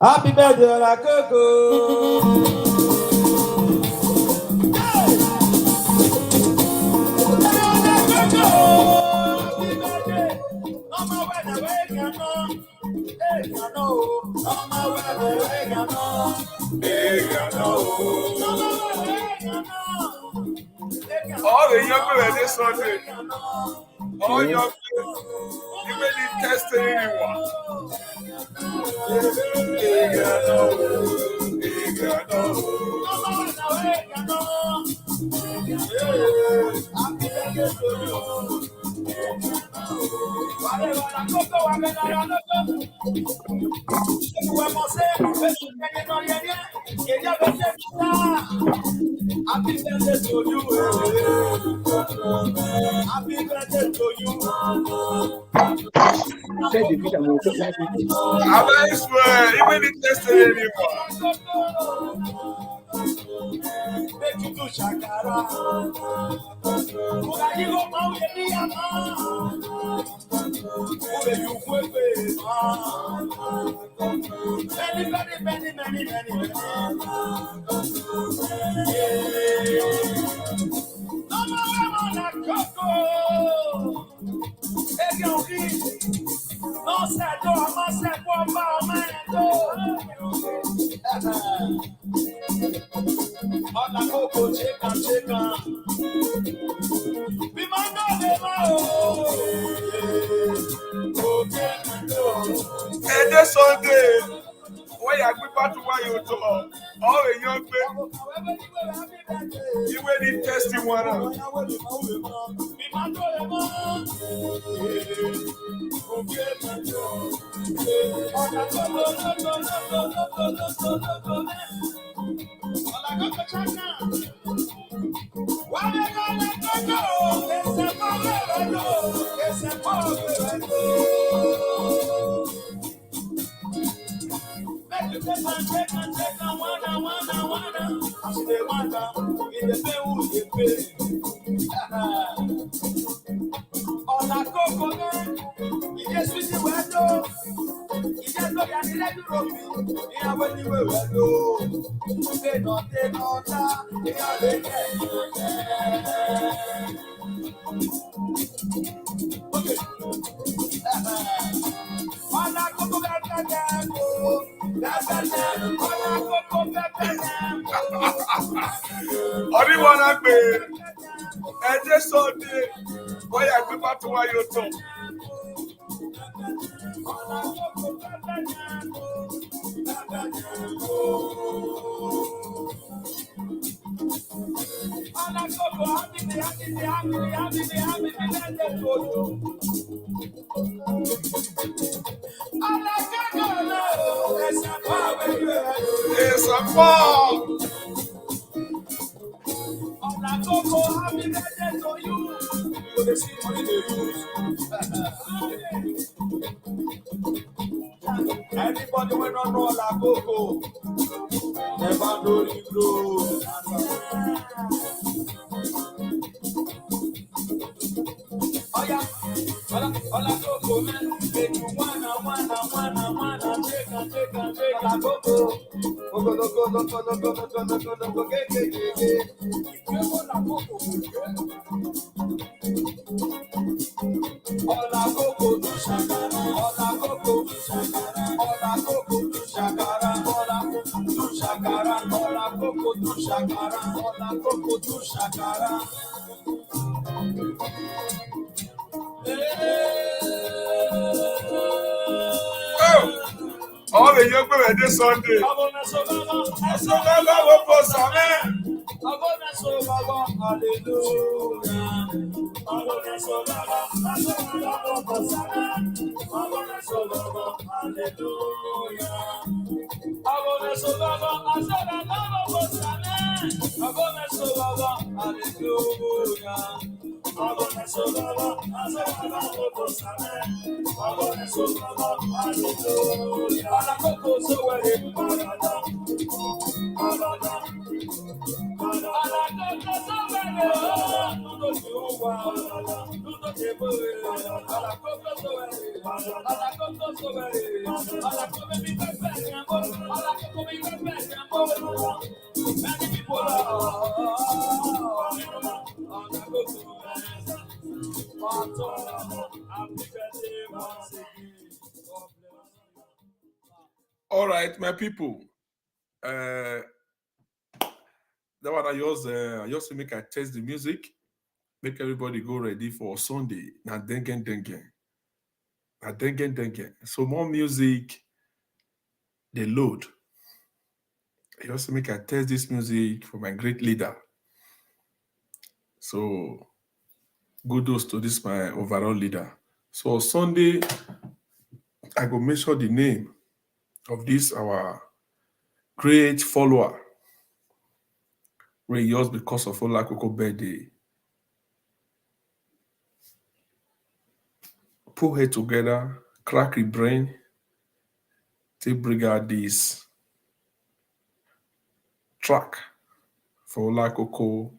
Happy birthday, Olakoko. All the young people this Sunday, all young people, even the testing anyone. Happy birthday to you. Happy birthday to you. I swear, even the testing anyone. Make you do shakara. Many. Olakoko, chicken. We might know them And this Sunday, when you go back to where you talk, all the young people, you will need testing one out. Olakoko, it is with the window. It is not an electoral. They don't take on that. They are the Everyone and this Sunday, when you go back to where you talk. It's a fall. Olakoko, happy birthday to you. You dey see money dey use. Everybody wey don't know Olakoko, never know the truth. Oh yeah, Olakoko, man, make you wanna, take Olakoko. Olakoko do shakara, Olakoko do shakara, Olakoko do shakara, Olakoko do shakara, Olakoko do shakara. All the young people this Sunday. All right, my people. That one I just make I test the music, make everybody go ready for Sunday. Now dengen. Now dengen. So more music, they load. I also make I test this music for my great leader. So kudos to this my overall leader. So Sunday, I go make sure the name of this our great follower, Ray yours because of Olakoko birthday. Put head together, crack the brain, take bring out this track for Olakoko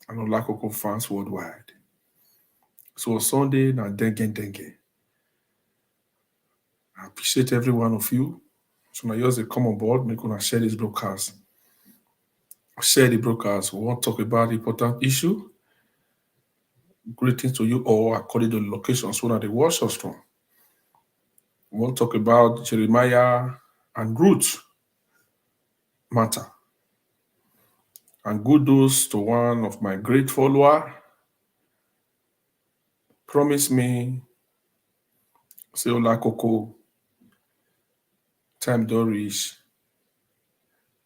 and Olakoko fans worldwide. So Sunday, now dengen. I appreciate every one of you. So now yours come on board, make una share this broadcast. Share the broadcast. We want to talk about important issue. Greetings to you all according to the locations where they watch us from. We want to talk about Jeremiah and Ruth matter. And kudos to one of my great follower. Promise me, say Olakoko, time don't reach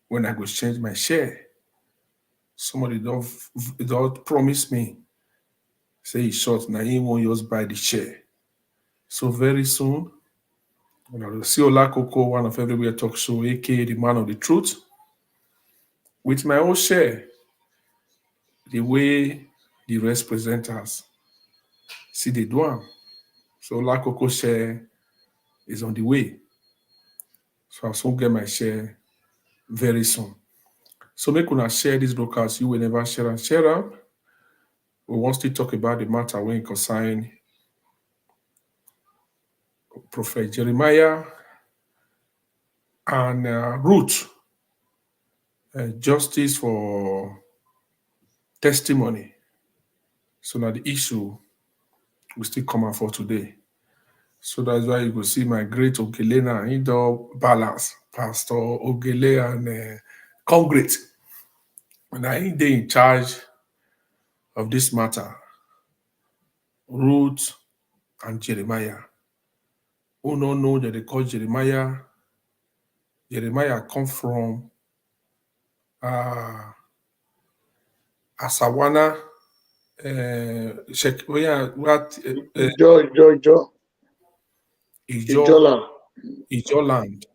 when I go change my share. Somebody don't promise me. Say it's short, now he won't just buy the share. So very soon, when I will see Olakoko, one of Everywhere Talk Show, aka the man of the truth, with my own share, the way the rest presenters see they do am. So Olakoko share is on the way. So I'll soon get my share very soon. So make una share this broadcast. You will never share and share am. We want to talk about the matter when concern Prophet Jeremiah and Ruth. Justice for testimony. So now the issue will still come out for today. So that's why you will see my great Ogelena indoor balance, Pastor Ogele and Congress. And I think they in charge of this matter. Ruth and Jeremiah. Who don't know that they call Jeremiah? Jeremiah come from Asawana, Ijo land.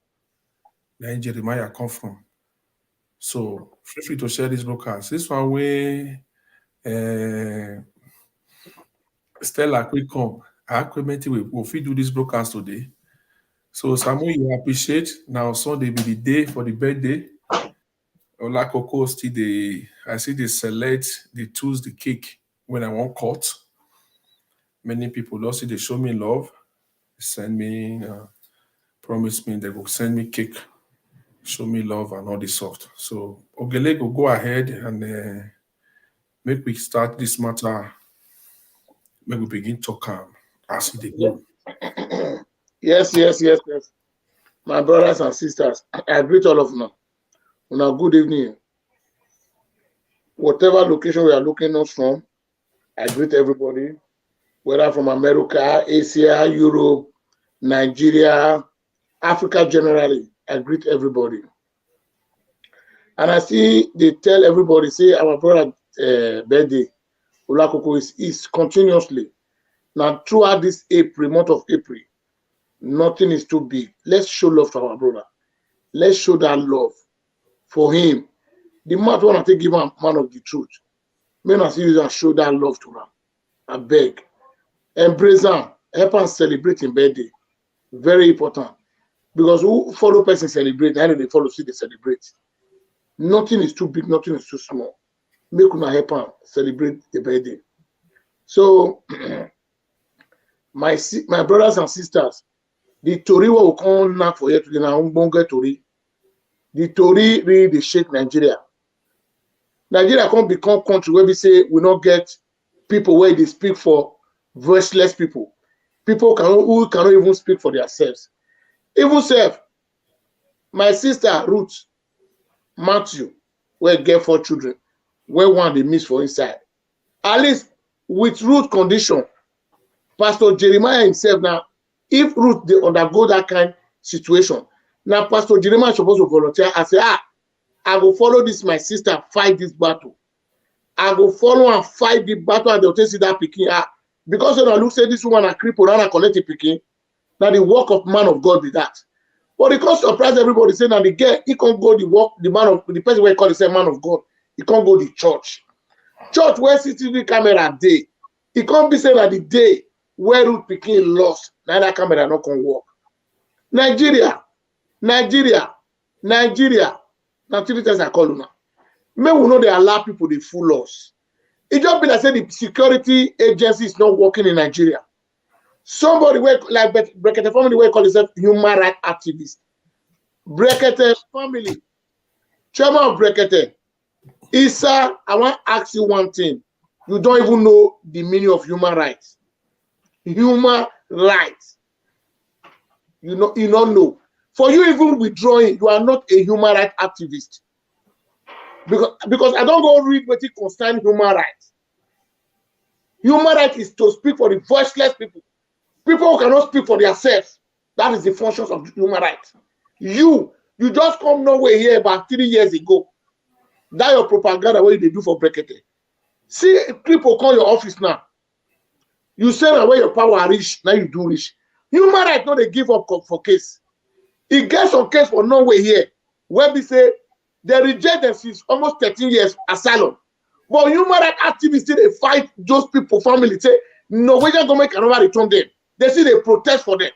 Then Jeremiah come from. So feel free to share this broadcast. This one way Stella quick come. I will fit do this broadcast today. So Samuel, you appreciate. Now Sunday be the day for the birthday. Olakoko still I see they select, they choose the cake when I want cut. Many people also they show me love, send me, promise me they will send me cake, show me love and all this soft. So Ogele go ahead and make we start this matter. Make we begin talk as they go. Yes. My brothers and sisters, I greet all of you. Una good evening. Whatever location we are looking us from, I greet everybody, whether from America, Asia, Europe, Nigeria, Africa generally. I greet everybody. And I see they tell everybody, say our brother birthday, Olakoko is continuously. Now throughout this month of April, nothing is too big. Let's show love to our brother. Let's show that love for him. The man want to give him man of the truth. May not see you and show that love to him. I beg. Embrace him. Help him celebrate his birthday. Very important. Because who follow person celebrate, and they follow see they celebrate. Nothing is too big, nothing is too small. Make una help him celebrate the birthday. So My brothers and sisters, the Tory will come knock for you today now. Umbonge Tory. The Tory really they shake Nigeria. Nigeria can't become country where we say we not get people where they speak for voiceless people. People who cannot even speak for themselves. Even self, my sister Ruth, Matthew, where get 4 children, where one they miss for inside. At least with Ruth condition, Pastor Jeremiah himself now, if Ruth they undergo that kind situation, now Pastor Jeremiah is supposed to volunteer and say, I will follow this, my sister, fight this battle. I go follow and fight the battle and they'll see that picking. Because when I look say this woman a cripple and I collect the picking, now the work of man of God be that. But it can't surprise everybody saying that the girl, he can't go the person where he call himself man of God, he can't go the church. Church where CCTV camera day. It can't be saying that the day where Ruth picking lost, now that camera not can work. Nigeria. Now 3 times I call you now. May we know they allow people to fool us. It just be like say the security agency is not working in Nigeria. Somebody like Brekete family where call himself human rights activist. Brekete family, chairman of Brekete. Issa, I want to ask you one thing. You don't even know the meaning of human rights. Human rights. You don't know. For you even withdrawing, you are not a human rights activist. Because I don't go read what it concerns human rights. Human rights is to speak for the voiceless people. People who cannot speak for themselves. That is the functions of human rights. You just come nowhere here about 3 years ago. That your propaganda what they do for Brekete. See people call your office now. You say that where your power reach, now you do reach. Human rights no they give up for case. It gets some case for nowhere here. Where we say they reject them since almost 13 years asylum. But human rights activists still they fight those people, family, say Norwegian government cannot return them. They see they protest for them.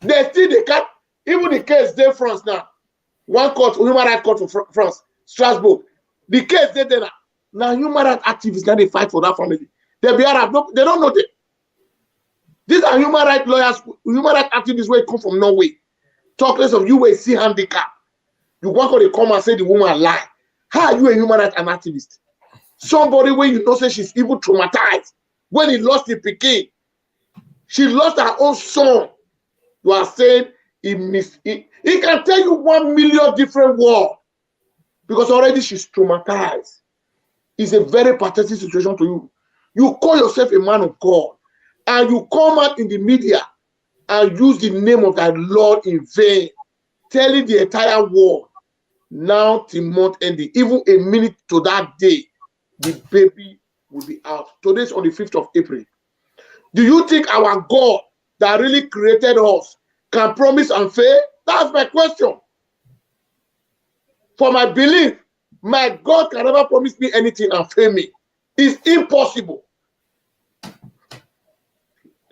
They still they can't, even the case they France now. One court, human rights court for France, Strasbourg. The case they there now. Now human rights activists now they fight for that family. They be Arab, no, they don't know them. These are human rights lawyers, human rights activists where come from Norway. Talk less of you where see handicap. You want to come and say the woman lie. How are you a human rights activist? Somebody when you know say she's even traumatized. When he lost the pikin, she lost her own son. You are saying he can tell you 1 million different words because already she's traumatized. It's a very pathetic situation to you. You call yourself a man of God and you come out in the media and use the name of thy Lord in vain, telling the entire world now till month ending, even a minute to that day, the baby will be out. Today's on the 5th of April. Do you think our God that really created us can promise and fail? That's my question. For my belief, my God can never promise me anything and fail me. It's impossible.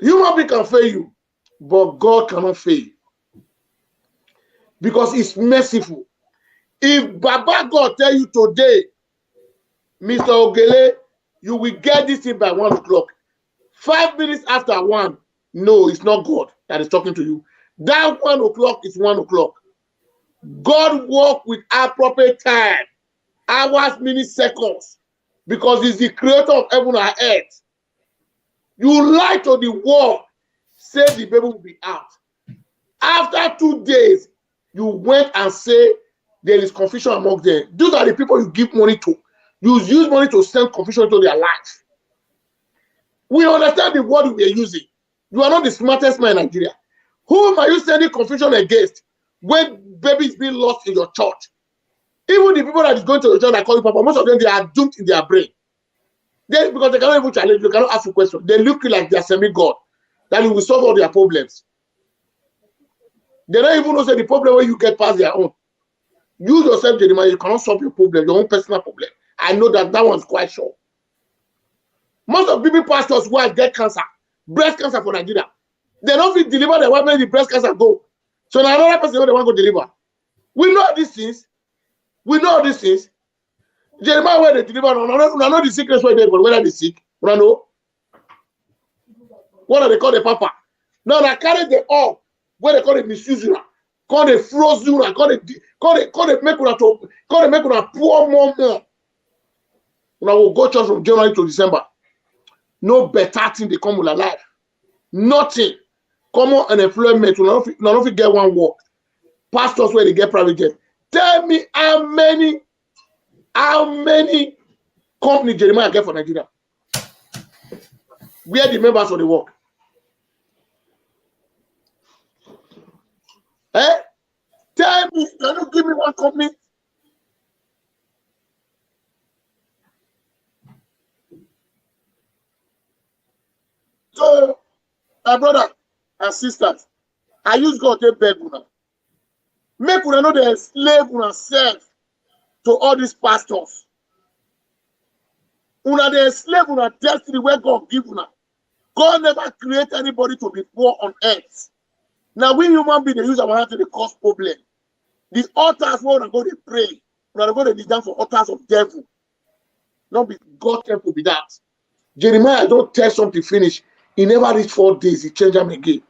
Human being can fail you, but God cannot fail you. Because He's merciful. If Baba God tell you today, Mr. Ogele, you will get this thing by 1 o'clock. 5 minutes after 1, no, it's not God that is talking to you. That 1 o'clock is 1 o'clock. God work with appropriate time, hours, minutes, seconds, because He's the creator of heaven and earth. You lie to the world, say the baby will be out. After 2 days, you went and say there is confusion among them. Those are the people you give money to. You use money to send confusion to their life. We understand the word we are using. You are not the smartest man in Nigeria. Whom are you sending confusion against when baby is being lost in your church? Even the people that is going to your church that call you Papa, most of them, they are doomed in their brain. Because they cannot even challenge you, they cannot ask you questions. They look like they are semi-God, that you will solve all their problems. They don't even know say the problem where you get past their own. You yourself, Jeremiah, you cannot solve your problem, your own personal problem. I know that one's quite sure. Most of people pastors who get cancer, breast cancer for Nigeria, they don't fit deliver the wife when the breast cancer go. So now another person they want to deliver. We know these things. We know these things. Jeremiah where they deliver, we know the secrets where they go, whether they sick. We know. What do they call the papa? Now they carry the all where they call it misuse una, call the froze una, call it make una pour more. Una will go church from January to December. No better thing they come with a life. Nothing. Common unemployment. We don't get one work. Pastors where they get private jet. Tell me how many companies Jeremiah get for Nigeria? Where the members of the work? Tell me, can you give me one company? So, my brother and sisters, I use God to beg una. Make una know they enslave una self to all these pastors. Una they enslave una destiny where God give una. God never create anybody to be poor on earth. Now we human beings they use our hand to cause problem. The altars where we go to pray, we go to down for altars of devil. Not be God temple be that. Jeremiah don't tell something finish. He never reached 4 days. He changed them again.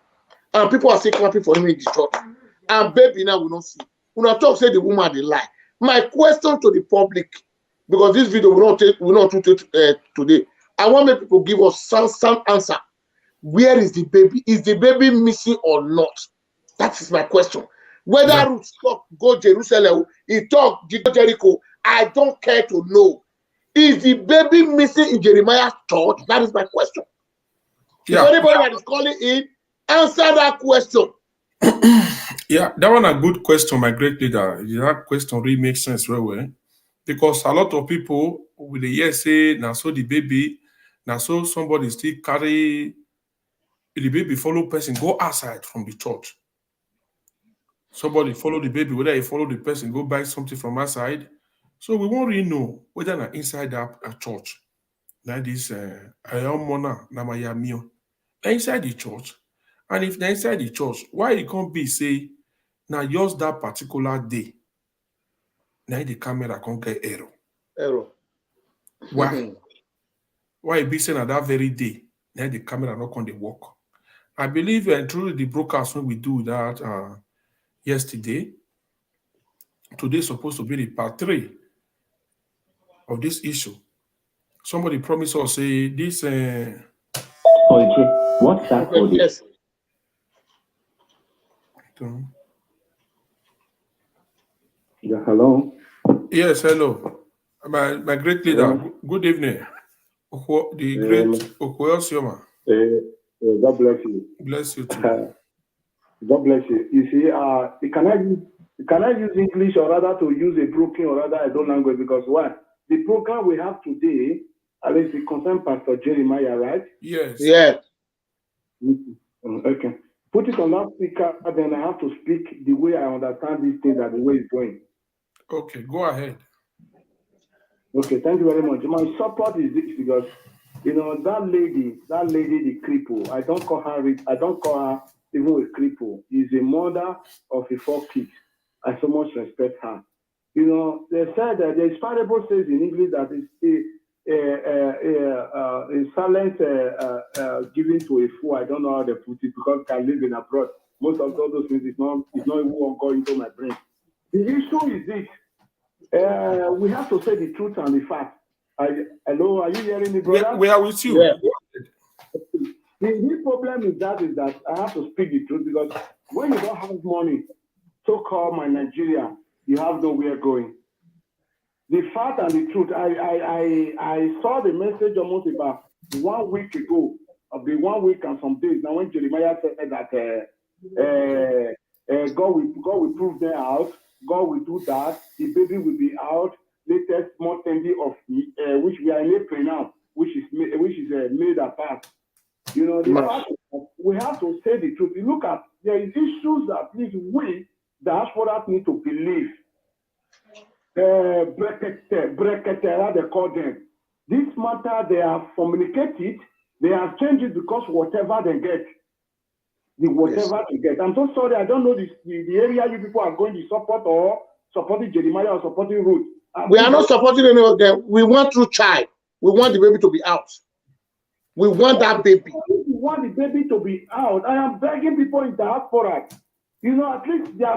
And people are still clapping for him in the church. And baby now we don't see. We not talk say the woman they lie. My question to the public, because this video will not do today. I want make people give us some answer. Where is the baby? Is the baby missing or not? That is my question. Whether Ruth talk go Jerusalem, he talk Jericho, I don't care to know. Is the baby missing in Jeremiah's church? That is my question. Yeah. If anybody that is calling in, answer that question. Yeah, that one a good question, my great leader. That question really makes sense very well. Because a lot of people will hear say, now so the baby, now so somebody still carry the baby, follow person, go outside from the church. Somebody follow the baby, whether he follow the person, go buy something from outside. So we won't really know whether na inside that church. Now this inside the church. And if they're inside the church, why it can't be say now just that particular day? Now the camera can't get error. Why? Why it be saying at that very day? Now the camera not on the work. I believe through the broadcast when we do that yesterday, today supposed to be the part 3 of this issue. Somebody promised us say this. What's that? Yes. Yeah, hello. Yes, hello. My great leader. Good evening. The great Okoyosioma. God bless you. Bless you too. God bless you. You see, can I use English or rather to use a broken or rather I don't language because what the program we have today, at least it concerns Pastor Jeremiah, right? Yes. Yeah. Okay. Put it on that speaker, then I have to speak the way I understand these things and the way it's going. Okay, go ahead. Okay, thank you very much. My support is this because that lady, the cripple, I don't call her even a cripple, is a mother of 4 kids. I so much respect her. They said that the parable says in English that it's silence given to a fool. I don't know how they put it because I live in abroad. Most of all those things is not even going into my brain. The issue is this. We have to say the truth and the fact. Hello, are you hearing me, brother? We are with you. Yeah. The problem is that I have to speak the truth because when you don't have money, so-called my Nigeria, you have nowhere going. The fact and the truth, I saw the message almost about 1 week ago, of the 1 week and some days. Now when Jeremiah said that God will prove them out, God will do that, the baby will be out, latest more tender of which we are in April now, which is made apart. The fact is that we have to say the truth. You look at there is issues that at least we, the diaspora, need to believe. Breketera, they call them. This matter, they have communicated, they have changed it because whatever they get. They get. I'm so sorry, I don't know the area you people are going to support or supporting Jeremiah or supporting Ruth. We are not supporting any of them. We want true child. We want the baby to be out. We want that baby. want the baby to be out. I am begging people in diaspora. At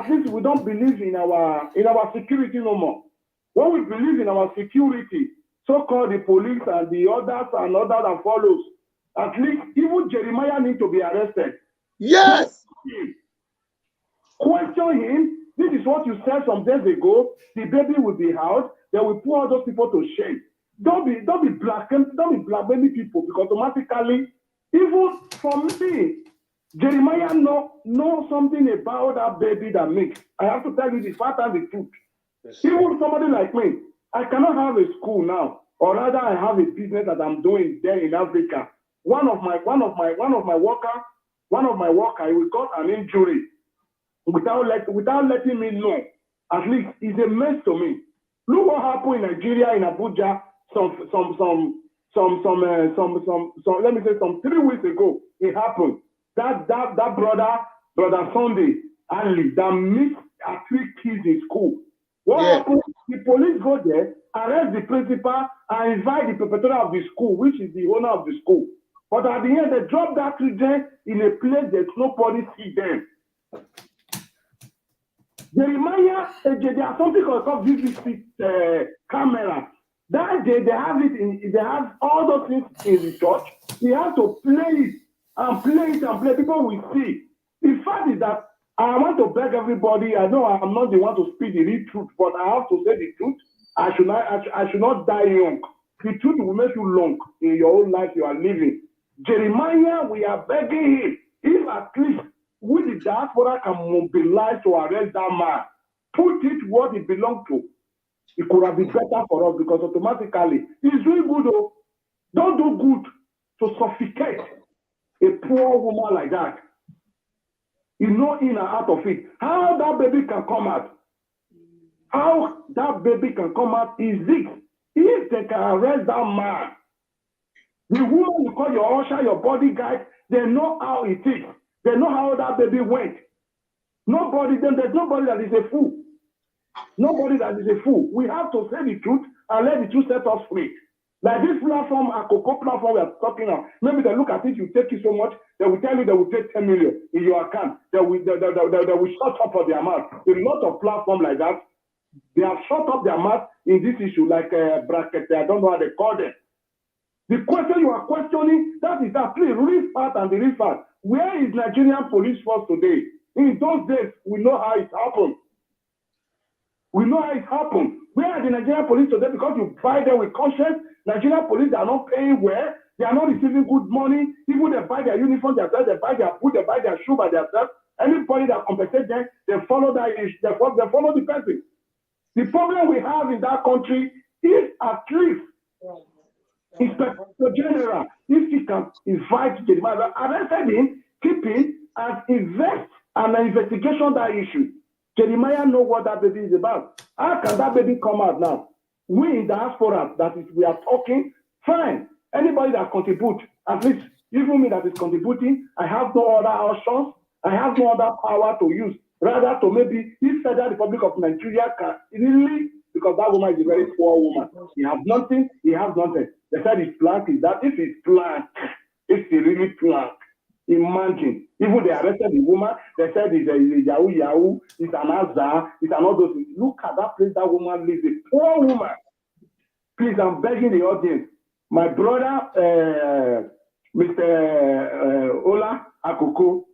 least we don't believe in our security no more. When we believe in our security, so-called the police and the others that follows, at least even Jeremiah need to be arrested. Yes. Question him. This is what you said some days ago. The baby will be out. They will put all those people to shame. Don't be blaming people, because automatically, even for me, Jeremiah know something about that baby that makes. I have to tell you the fact and the truth. Yes. Even somebody like me, I cannot have a school now, or rather, I have a business that I'm doing there in Africa. One of my worker, he will got an injury without letting me know. At least it's a mess to me. Look what happened in Nigeria, in Abuja, some 3 weeks ago. It happened. That brother Sunday Ali, that missed 3 kids in school. What happened? The police go there, arrest the principal, and invite the perpetrator of the school, which is the owner of the school. But at the end, they drop that children in a place that nobody see them. Jeremiah, there are something called VVC camera. That day they have all those things in the church. They have to play it. People will see. The fact is that I want to beg everybody. I know I'm not the one to speak the real truth, but I have to say the truth. I should not die young. The truth will make you long in your own life you are living. Jeremiah, we are begging him, if at least we the diaspora can mobilize to arrest that man, put it what it belongs to, it could have been better for us, because automatically it's really good though. Don't do good to suffocate a poor woman like that. You know, in and out of it. How that baby can come out? How that baby can come out is this. If they can arrest that man, the woman you call your usher, your bodyguard, they know how it is. They know how that baby went. There's nobody that is a fool. Nobody that is a fool. We have to say the truth and let the truth set us free. Like this platform, Olakoko platform we are talking about, maybe they look at it, you take it so much, they will tell you they will take 10 million in your account. They will shut up for their mouth. A lot of platforms like that, they have shut up their mouth in this issue, like bracket, I don't know how they call them. The question you are questioning, that is that. Please read part and the read part. Where is Nigerian police force today? In those days, we know how it happened. Where are the Nigerian police today? Because you buy them with conscience. Nigerian police are not paying well. They are not receiving good money. Even they buy their uniform themselves, they buy their food, they buy their shoe by themselves. Anybody that compensates them, they follow that issue. They follow the person. The problem we have in that country is at least Inspector General, if he can invite Jeremiah, arrested him, keep him, and invest an investigation that issue. Jeremiah know what that baby is about. How can that baby come out now? We in diaspora, that is, we are talking, fine. Anybody that contributes, at least even me that is contributing, I have no other options. I have no other power to use. Rather to maybe, if Federal Republic of Nigeria can really, because that woman is a very poor woman. He has nothing, he has nothing. They said it's blank, is that if it's blank, it's really blank. Imagine, even they arrested the woman, they said it's a Yahoo, it's an Azar, it's another thing. Look at that place that woman lives, a poor woman. Please, I'm begging the audience. My brother, Mr. Olakoko,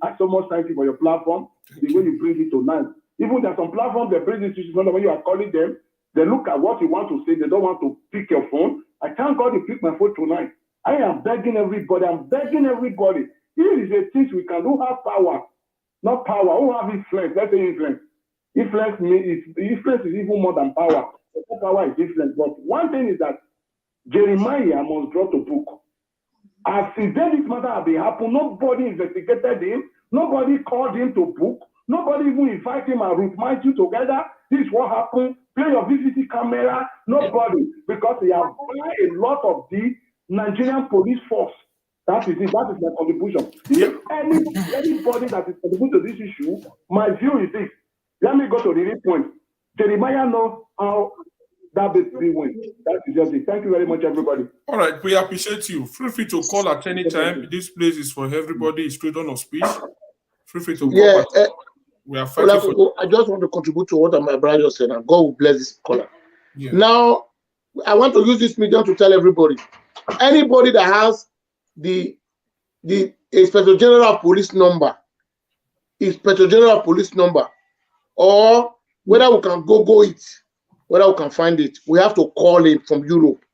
I so much thank you for your platform, the way you bring it tonight. Even there's some platforms that bring this issue, when you are calling them, they look at what you want to say, they don't want to pick your phone. I thank God you picked my phone tonight. I am begging everybody. Here is a thing we can do have power. Not power. Who have influence? Let's say influence. Influence is even more than power. Power is influence. But one thing is that Jeremiah must draw to book. As since then this matter has been happened, nobody investigated him, nobody called him to book, nobody even invited him and Ruth you together. This is what happened. Play your VCT camera, nobody, because he has bought a lot of the Nigerian police force. That is it. That is my contribution. If anybody that is contributing to this issue, my view is this. Let me go to the real point. Jeremiah knows how that baby win. That is just it. Thank you very much, everybody. All right, we appreciate you. Feel free to call at any time. This place is for everybody. It's freedom of speech. Feel free to call. We are fighting for. I just want to contribute to what my brother just said, and God will bless this caller. Yeah. Now, I want to use this medium to tell everybody, anybody that has the Inspector General of Police number, or whether we can Google it, whether we can find it, we have to call him from Europe.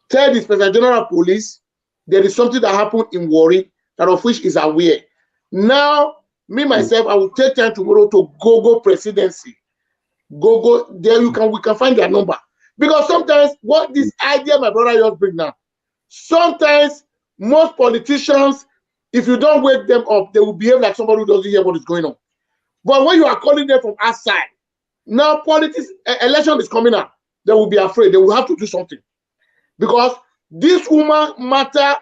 Tell the Inspector General of Police there is something that happened in Warri that of which is aware. Now, me myself, I will take time tomorrow to Google presidency. Google there, we can find their number. Because sometimes what this idea my brother just bring now, sometimes most politicians, if you don't wake them up, they will behave like somebody who doesn't hear what is going on. But when you are calling them from outside, now politics, election is coming up, they will be afraid. They will have to do something. Because this woman matter,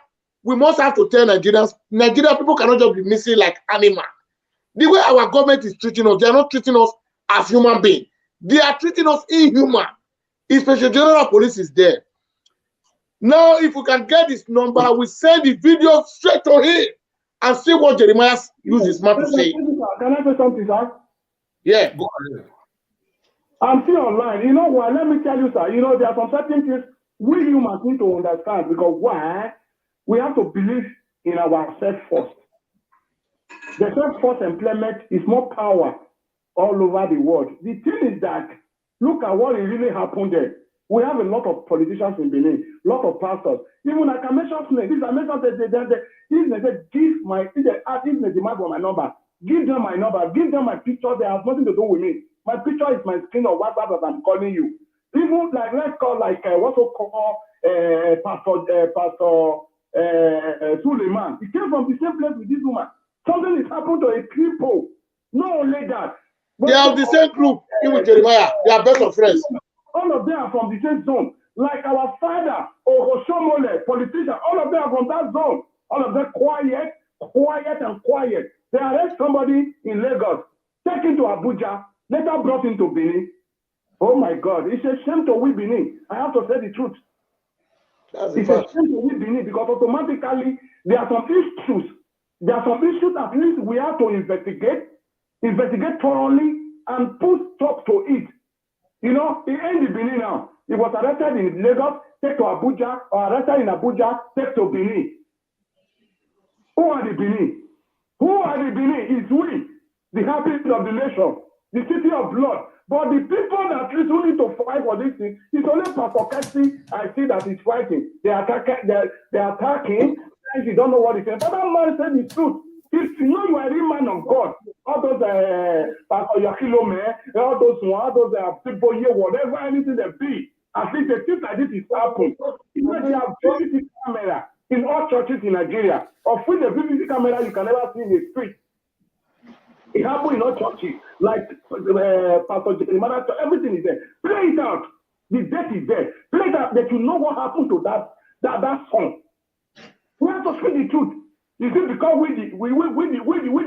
we must have to tell Nigerians, Nigerian people cannot just be missing like animals. The way our government is treating us, they are not treating us as human beings. They are treating us inhuman. Inspector General of Police is there. Now, if we can get this number, we send the video straight to him and see what Jeremiah used his mouth to say. Can I say something, sir? Yeah, go ahead. I'm still online. You know why? Let me tell you, sir. You know, there are some certain things we humans need to understand, because why? We have to believe in ourselves first. The self-force employment is more power all over the world. The thing is that, look at what really happened there. We have a lot of politicians in Benin, a lot of pastors. Even I can mention names. These are mentioned that if they say, if they demand for my number, give them my number, give them my picture. They have nothing to do with me. My picture is my screen or WhatsApp that I'm calling you. Even like, let's call like what's called Pastor Suleiman. He came from the same place with this woman. Something is happened to a cripple. Not only that. They have the same group, even with Jeremiah. They are best of friends. All of them are from the same zone. Like our father, Ogoshomole, politician, all of them are from that zone. All of them quiet. They arrest somebody in Lagos, take him to Abuja, later brought him to Benin. Oh my God, it's a shame to we Benin. I have to say the truth. It's a shame to we Benin, because automatically there are some issues. There are some issues at least we have to investigate thoroughly and put stop to it. You know, he ain't in Benin now. He was arrested in Lagos, take to Abuja, or arrested in Abuja, take to Benin. Who are the Benin? Who are the Benin? It's we, the happiness of the nation, the city of blood. But the people that really need to fight for this thing, it's only Pastor Kessi I see that he's fighting. They are attacking, and you don't know what he's saying. But that man said the truth. If you know you are a real man of God, all those Pastor Yakilome, all those people here, whatever, anything they be, at least the things like this is happening. Even they have CCTV camera in all churches in Nigeria. Of which the CCTV camera you can never see in the street. It happened in all churches, like Pastor Jeremiah, everything is there. Play it out. The death is there. Play it out that you know what happened to that song. We have to speak the truth. Is it because we the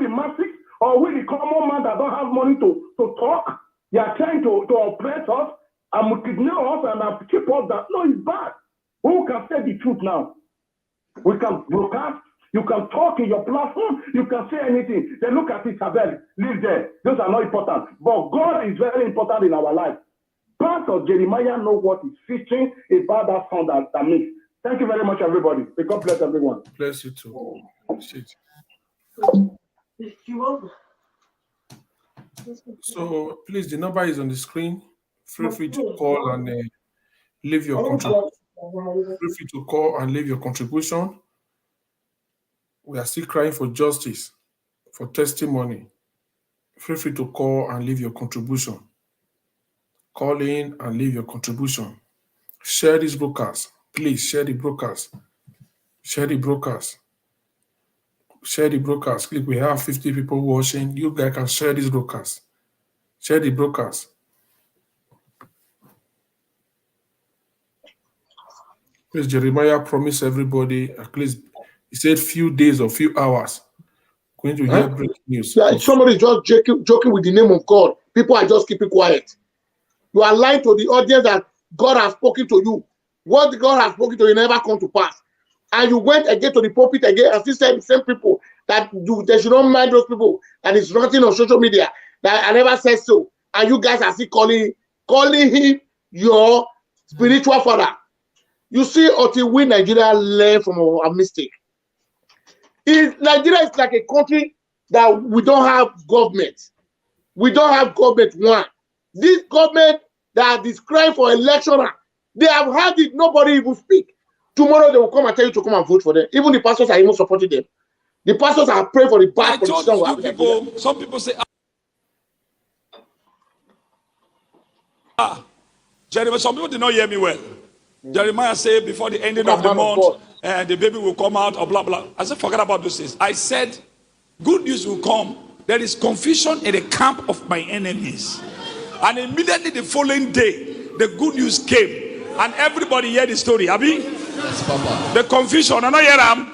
masses, or we the common man that don't have money to talk? They are trying to oppress us and kidnap us and keep us down. No, it's bad. Who can say the truth now? We can broadcast. You can talk in your platform. You can say anything. Then look at it, Abel. Live there. Those are not important. But God is very important in our life. Pastor Jeremiah knows what he's teaching about that sound that makes. Thank you very much, everybody. May God bless everyone. Bless you too. So please, the number is on the screen. Feel free to call and leave your contribution. Feel free to call and leave your contribution. We are still crying for justice, for testimony. Feel free to call and leave your contribution. Call in and leave your contribution. Share this broadcast. Please share the broadcast. Share the broadcast. Share the broadcast. Click. We have 50 people watching. You guys can share this broadcast. Share the broadcast. Please, Jeremiah promised everybody at least, he said, few days or few hours. Going to hear breaking news. Yeah, somebody just joking with the name of God. People are just keeping quiet. You are lying to the audience that God has spoken to you. What God has spoken to you never come to pass. And you went again to the pulpit again and still said the same people that they should not mind those people that is nothing on social media. That I never said so. And you guys are still calling him your spiritual father. You see, until we Nigeria learn from our mistake. Nigeria is like a country that we don't have government. We don't have government. One, this government that is crying for election, they have had it. Nobody even speak. Tomorrow they will come and tell you to come and vote for them. Even the pastors are even supporting them. The pastors are praying for the bad politicians. I told you people, some people say, Jeremiah, some people did not hear me well. Jeremiah said before the ending of the month, the baby will come out or blah, blah. I said, forget about those things. I said, good news will come. There is confusion in the camp of my enemies. And immediately the following day, the good news came. And everybody heard the story. Abi? Yes, Papa. The confusion. I know hear them.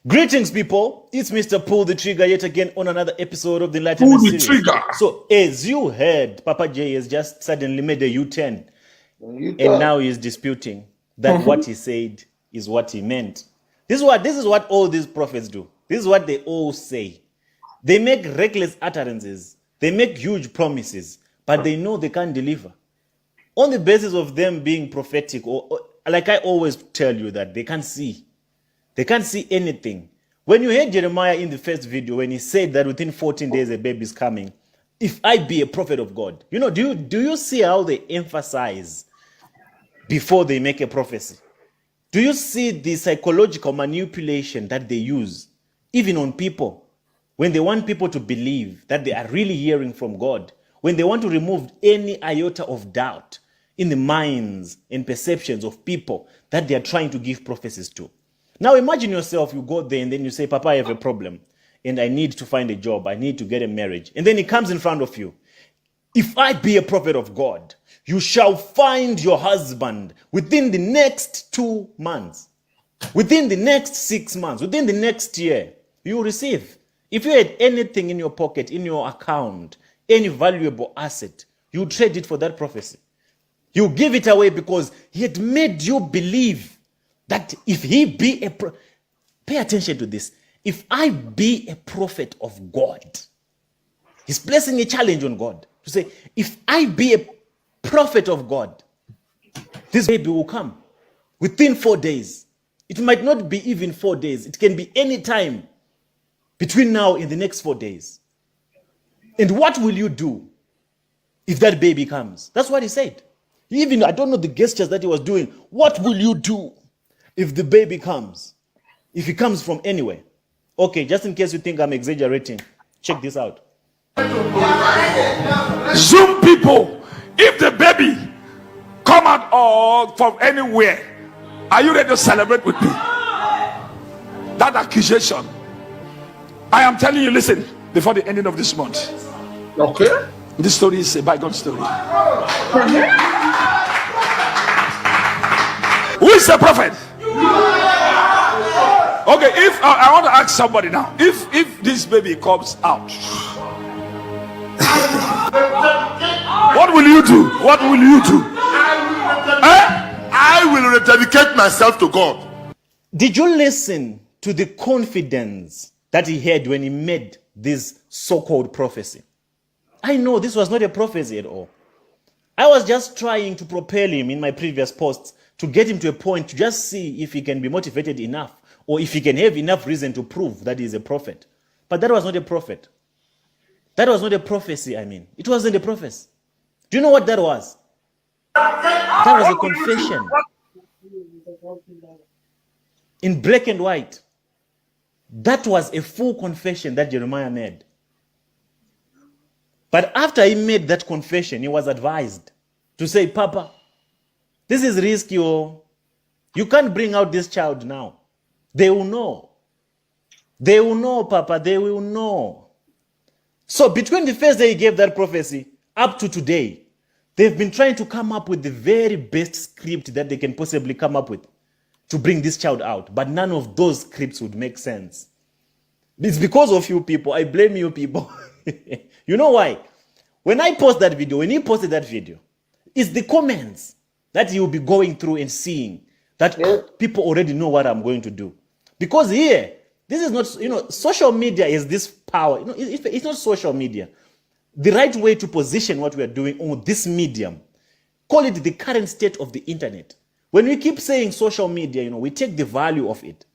Greetings, people. It's Mr. Pull the Trigger yet again on another episode of the Enlightenment Pull the series. trigger. So, as you heard, Papa J has just suddenly made a U-turn. And now he's disputing that what he said is what he meant. This is what all these prophets do. This is what they all say. They make reckless utterances. They make huge promises, but they know they can't deliver. On the basis of them being prophetic, or like I always tell you, that they can't see. They can't see anything. When you heard Jeremiah in the first video, when he said that within 14 days a baby is coming, if I be a prophet of God, you know, do you see how they emphasize before they make a prophecy? Do you see the psychological manipulation that they use, even on people, when they want people to believe that they are really hearing from God, when they want to remove any iota of doubt in the minds and perceptions of people that they are trying to give prophecies to? Now imagine yourself, you go there and then you say, Papa, I have a problem and I need to find a job. I need to get a marriage. And then he comes in front of you. If I be a prophet of God, you shall find your husband within the next 2 months, within the next 6 months, within the next year. You will receive. If you had anything in your pocket, in your account, any valuable asset, you trade it for that prophecy. You give it away because he had made you believe that if he be a pay attention to this. If I be a prophet of God, he's placing a challenge on God to say, if I be a prophet of God, this baby will come within 4 days. It might not be even 4 days. It can be any time between now and the next 4 days. And what will you do if that baby comes? That's what he said. Even, I don't know the gestures that he was doing. What will you do if the baby comes? If he comes from anywhere? Okay, just in case you think I'm exaggerating, check this out. Zoom people, if the baby come out or from anywhere, are you ready to celebrate with me? That accusation, I am telling you, listen, before the ending of this month. Okay. This story is a bygone story. Who is the prophet? Okay, if I want to ask somebody now, if this baby comes out, what will you do? What will you do? I will rededicate myself to God. Did you listen to the confidence that he had when he made this so-called prophecy? I know this was not a prophecy at all. I was just trying to propel him in my previous posts to get him to a point to just see if he can be motivated enough or if he can have enough reason to prove that he is a prophet. But that was not a prophet. That was not a prophecy, I mean. It wasn't a prophecy. Do you know what that was? That was a confession. In black and white. That was a full confession that Jeremiah made. But after he made that confession, he was advised to say, Papa, this is risky. Oh. You can't bring out this child now. They will know. They will know, Papa. They will know. So between the first day he gave that prophecy up to today, they've been trying to come up with the very best script that they can possibly come up with to bring this child out. But none of those scripts would make sense. It's because of you people. I blame you people. You know why? When I post that video, when he posted that video, It's the comments that you'll be going through and seeing that people already know what I'm going to do. Because here, this is not, social media is this power. It's not social media. The right way to position what we are doing on this medium, call it the current state of the internet. When we keep saying social media, we take the value of it.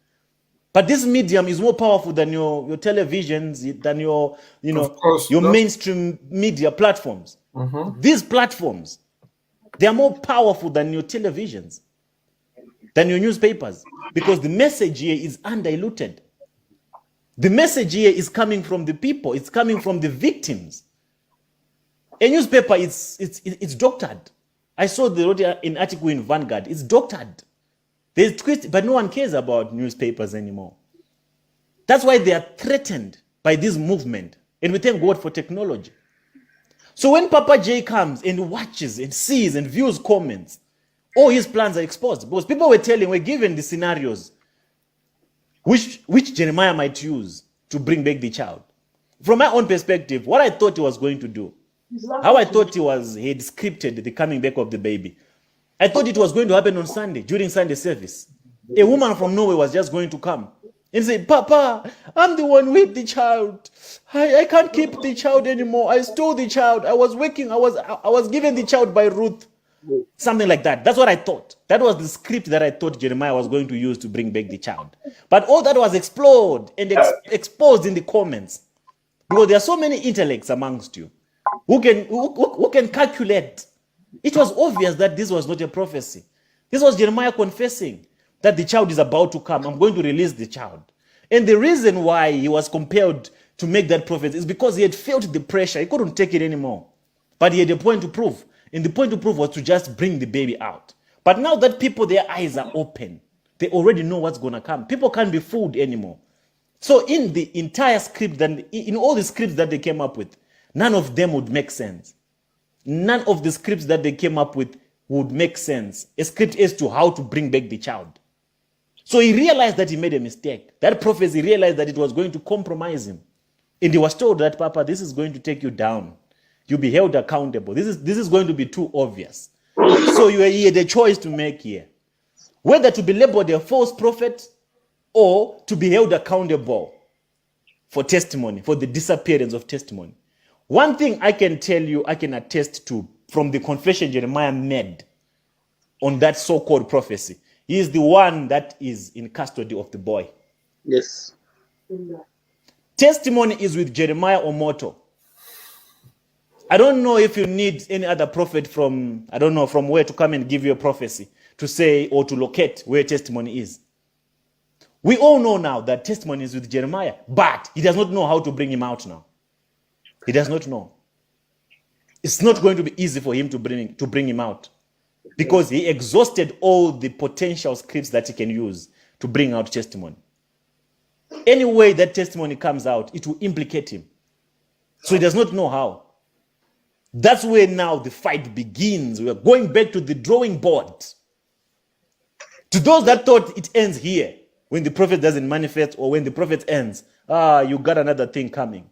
But this medium is more powerful than your televisions, than your mainstream media platforms. These platforms, they are more powerful than your televisions, than your newspapers, because the message here is undiluted. The message here is coming from the people. It's coming from the victims. A newspaper, it's doctored. I saw they wrote an article in Vanguard. It's doctored. There's twist, but no one cares about newspapers anymore. That's why they are threatened by this movement. And we thank God for technology. So when Papa J comes and watches and sees and views comments, all his plans are exposed. Because people were given the scenarios which Jeremiah might use to bring back the child. From my own perspective, what I thought he was going to do, how I thought he had scripted the coming back of the baby, I thought it was going to happen on Sunday, during Sunday service. A woman from Norway was just going to come and say, Papa, I'm the one with the child. I can't keep the child anymore. I stole the child. I was working. I was given the child by Ruth. Something like that. That's what I thought. That was the script that I thought Jeremiah was going to use to bring back the child. But all that was exposed in the comments. Because there are so many intellects amongst you who can calculate. It was obvious that this was not a prophecy. This was Jeremiah confessing that the child is about to come. I'm going to release the child. And the reason why he was compelled to make that prophecy is because he had felt the pressure. He couldn't take it anymore. But he had a point to prove. And the point to prove was to just bring the baby out. But now that people, their eyes are open, they already know what's going to come. People can't be fooled anymore. So in the entire script, in all the scripts that they came up with, none of them would make sense. None of the scripts that they came up with would make sense. A script as to how to bring back the child. So he realized that he made a mistake. That prophecy realized that it was going to compromise him. And he was told that, Papa, this is going to take you down. You'll be held accountable. This is going to be too obvious. So he had a choice to make here. Whether to be labeled a false prophet or to be held accountable for testimony, for the disappearance of testimony. One thing I can tell you, I can attest to from the confession Jeremiah made on that so-called prophecy. He is the one that is in custody of the boy. Yes. Testimony is with Jeremiah Omoto. I don't know if you need any other prophet from where to come and give you a prophecy to say or to locate where testimony is. We all know now that testimony is with Jeremiah, but he does not know how to bring him out now. He does not know. It's not going to be easy for him to bring him out because he exhausted all the potential scripts that he can use to bring out testimony. Any way that testimony comes out, it will implicate him. So he does not know how. That's where now the fight begins. We are going back to the drawing board. To those that thought it ends here, when the prophet doesn't manifest or when the prophet ends, you got another thing coming.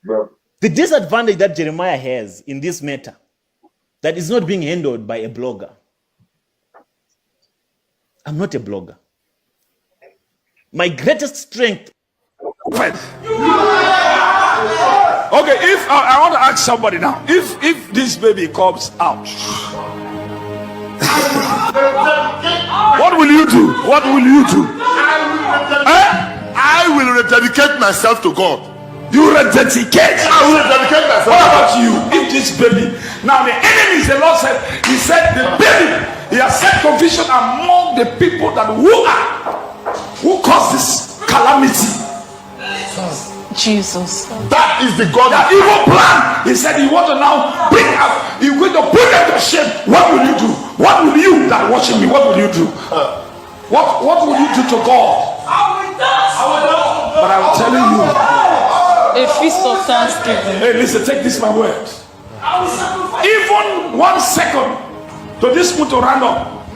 Bro. The disadvantage that Jeremiah has in this matter, that is not being handled by a blogger. I'm not a blogger. My greatest strength. Okay, if I want to ask somebody now, if this baby comes out, what will you do? What will you do? I will rededicate myself to God. You rededicate. I will rededicate myself. What about you? If this baby, now the enemies, the Lord said, He said the baby, He has set confusion among the people that who caused this calamity. Jesus. That is the God. That evil plan. He said you want to now bring up. You're going to put them to shame. What will you do? What will you that watching me? What will you do? What will you do to God? But I'm telling you. A feast of thanksgiving. Hey, listen, take this my word. Even 1 second to this mood to run up.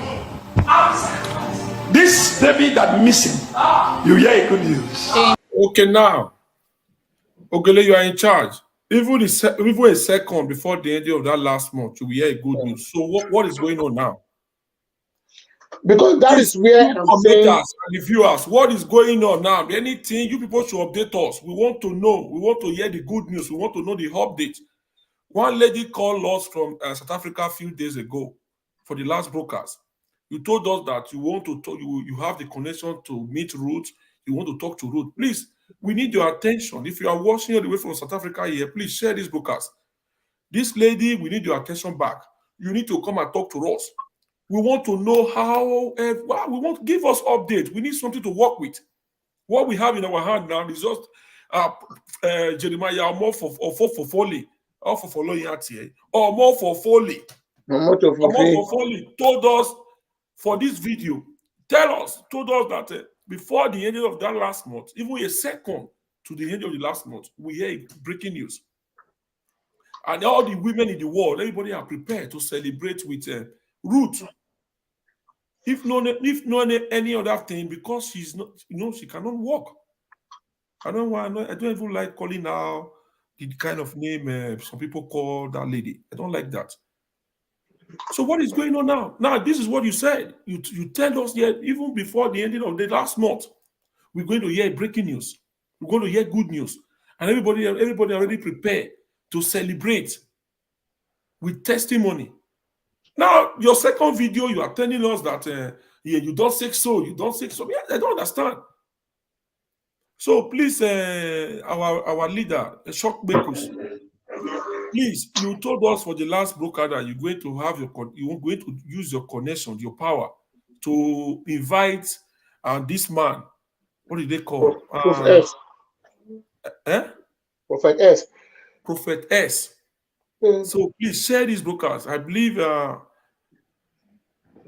This baby that missing, you hear a good news. Okay, now. Ogele, you are in charge. Even a second before the end of that last month, you will hear good news. So what is going on now? Because that is where I'm saying, and the viewers, what is going on now? Anything, you people should update us. We want to know. We want to hear the good news. We want to know the update. One lady called us from South Africa a few days ago for the last broadcast. You told us that you want to talk, you have the connection to meet Ruth. You want to talk to Ruth. Please, we need your attention. If you are watching all the way from South Africa here, please share this broadcast. This lady, we need your attention back. You need to come and talk to us. We want to know how, we want to give us update. We need something to work with. What we have in our hand now is just Jeremiah, more for folly, or for following here, or more for folly. More for folly told us for this video, told us that before the end of that last month, even a second to the end of the last month, we hear breaking news. And all the women in the world, everybody are prepared to celebrate with Ruth. If not any other thing, because she's not, she cannot walk. I don't even like calling her the kind of name some people call that lady. I don't like that. So what is going on now? Now, this is what you said. You tell us yet, even before the ending of the last month, we're going to hear breaking news. We're going to hear good news. And everybody already prepared to celebrate with testimony. Now, your second video, you are telling us that you don't say so, you don't say so. Yeah, I don't understand. So please, our leader, Shockmakers, please, you told us for the last broadcast that you're going to use your connection, your power, to invite this man. What did they call? Prophet S. Prophet S. Prophet S. So please share this broadcast. I believe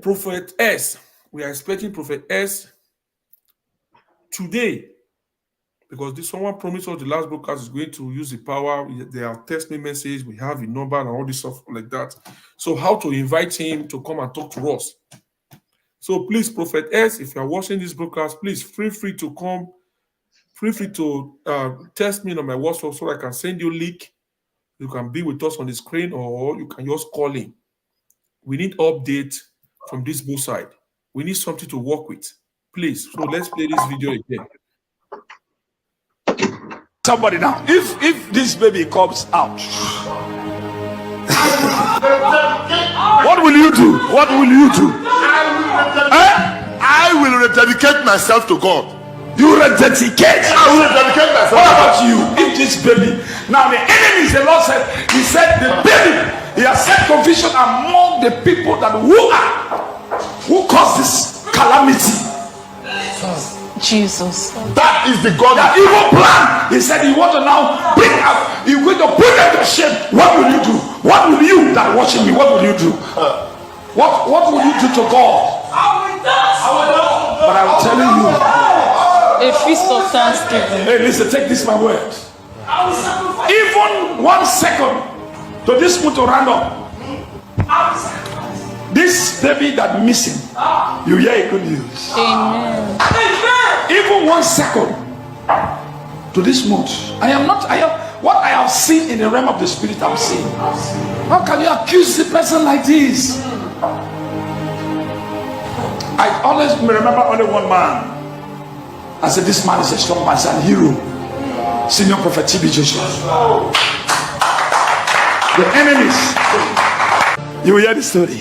Prophet S. We are expecting Prophet S. today, because someone promised us the last broadcast is going to use the power. There are text me messages, we have a number and all this stuff like that. So how to invite him to come and talk to us? So please, Prophet S, if you are watching this broadcast, please feel free to come. Feel free to text me on my WhatsApp so I can send you a link. You can be with us on the screen, or you can just call in. We need update from this both side. We need something to work with. Please, so let's play this video again. Somebody now, if this baby comes out, what will you do? What will you do? I will rededicate myself to God. You rededicate? I will rededicate myself. What about you? If this baby, now the enemies, the Lord said, he said the baby, he has set confusion among the people that who caused this calamity. Jesus. That is the God. That evil plan. He said he want to now bring up. You're going to put them to shame. What will you do? What will you that watching me? What will you do? What will you do to God? I will dance. But I'm telling you, A feast of thanksgiving. hey, listen, take this my word. Even 1 second to this mood to round up. This baby that missing, you hear a good news. Amen. Even 1 second to this mood. What I have seen in the realm of the spirit, I'm seeing. How can you accuse the person like this? I always remember only one man. I said, this man is a strong man, he's a hero. Senior Prophet TB Joshua. The enemies. You will hear the story.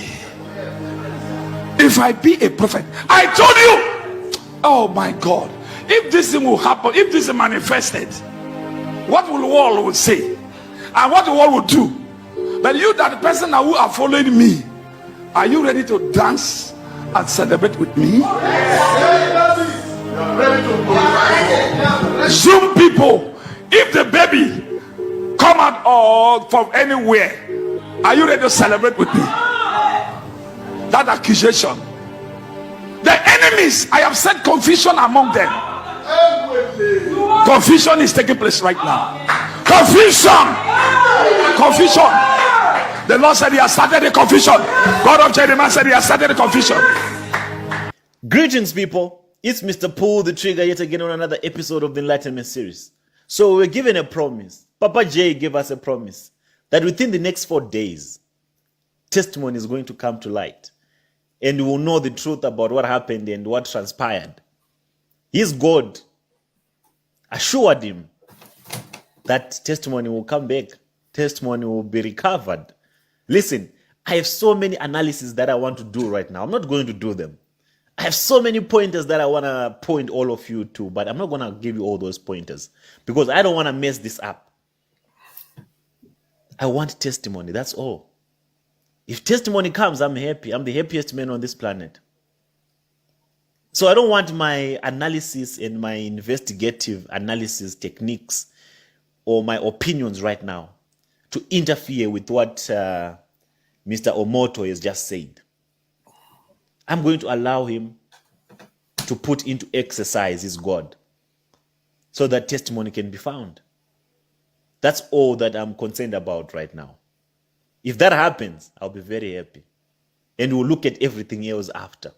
If I be a prophet, I told you, oh my God, if this thing will happen, if this is manifested, what will the world say? And what the world will do? But you, that the person who are following me, are you ready to dance and celebrate with me? Zoom people, if the baby come out or from anywhere, are you ready to celebrate with me? That accusation, the enemies, I have said confusion among them. Confusion is taking place right now. Confusion. The Lord said he has started the confusion. God of Jeremiah said he has started the confusion. Greetings, people. It's Mr. Pull the Trigger yet again on another episode of the Enlightenment series. So we're given a promise Papa J gave us a promise that within the next 4 days, testimony is going to come to light. And we will know the truth about what happened and what transpired. His God assured him that testimony will come back. Testimony will be recovered. Listen, I have so many analyses that I want to do right now. I'm not going to do them. I have so many pointers that I want to point all of you to, but I'm not going to give you all those pointers because I don't want to mess this up. I want testimony. That's all. If testimony comes, I'm happy. I'm the happiest man on this planet. So I don't want my analysis and my investigative analysis techniques or my opinions right now to interfere with what Mr. Omoto has just said. I'm going to allow him to put into exercise his God so that testimony can be found. That's all that I'm concerned about right now. If that happens, I'll be very happy. And we'll look at everything else after.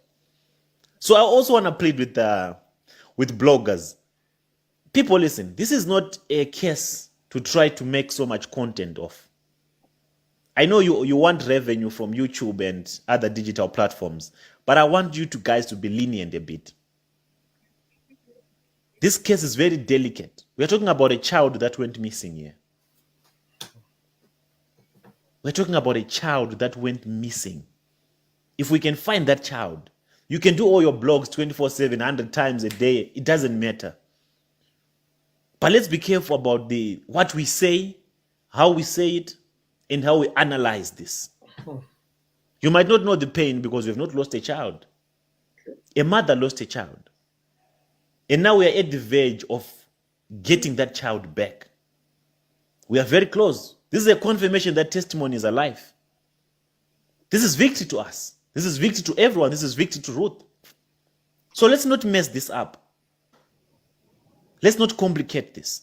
So I also want to plead with bloggers. People, listen, this is not a case to try to make so much content of. I know you want revenue from YouTube and other digital platforms, but I want you guys to be lenient a bit. This case is very delicate. We're talking about a child that went missing here. We're talking about a child that went missing. If we can find that child, you can do all your blogs 24/7, 100 times a day. It doesn't matter. But let's be careful about what we say, how we say it, and how we analyze this. You might not know the pain because you've not lost a child. A mother lost a child. And now we are at the verge of getting that child back. We are very close. This is a confirmation that testimony is alive. This is victory to us. This is victory to everyone. This is victory to Ruth. So let's not mess this up. Let's not complicate this.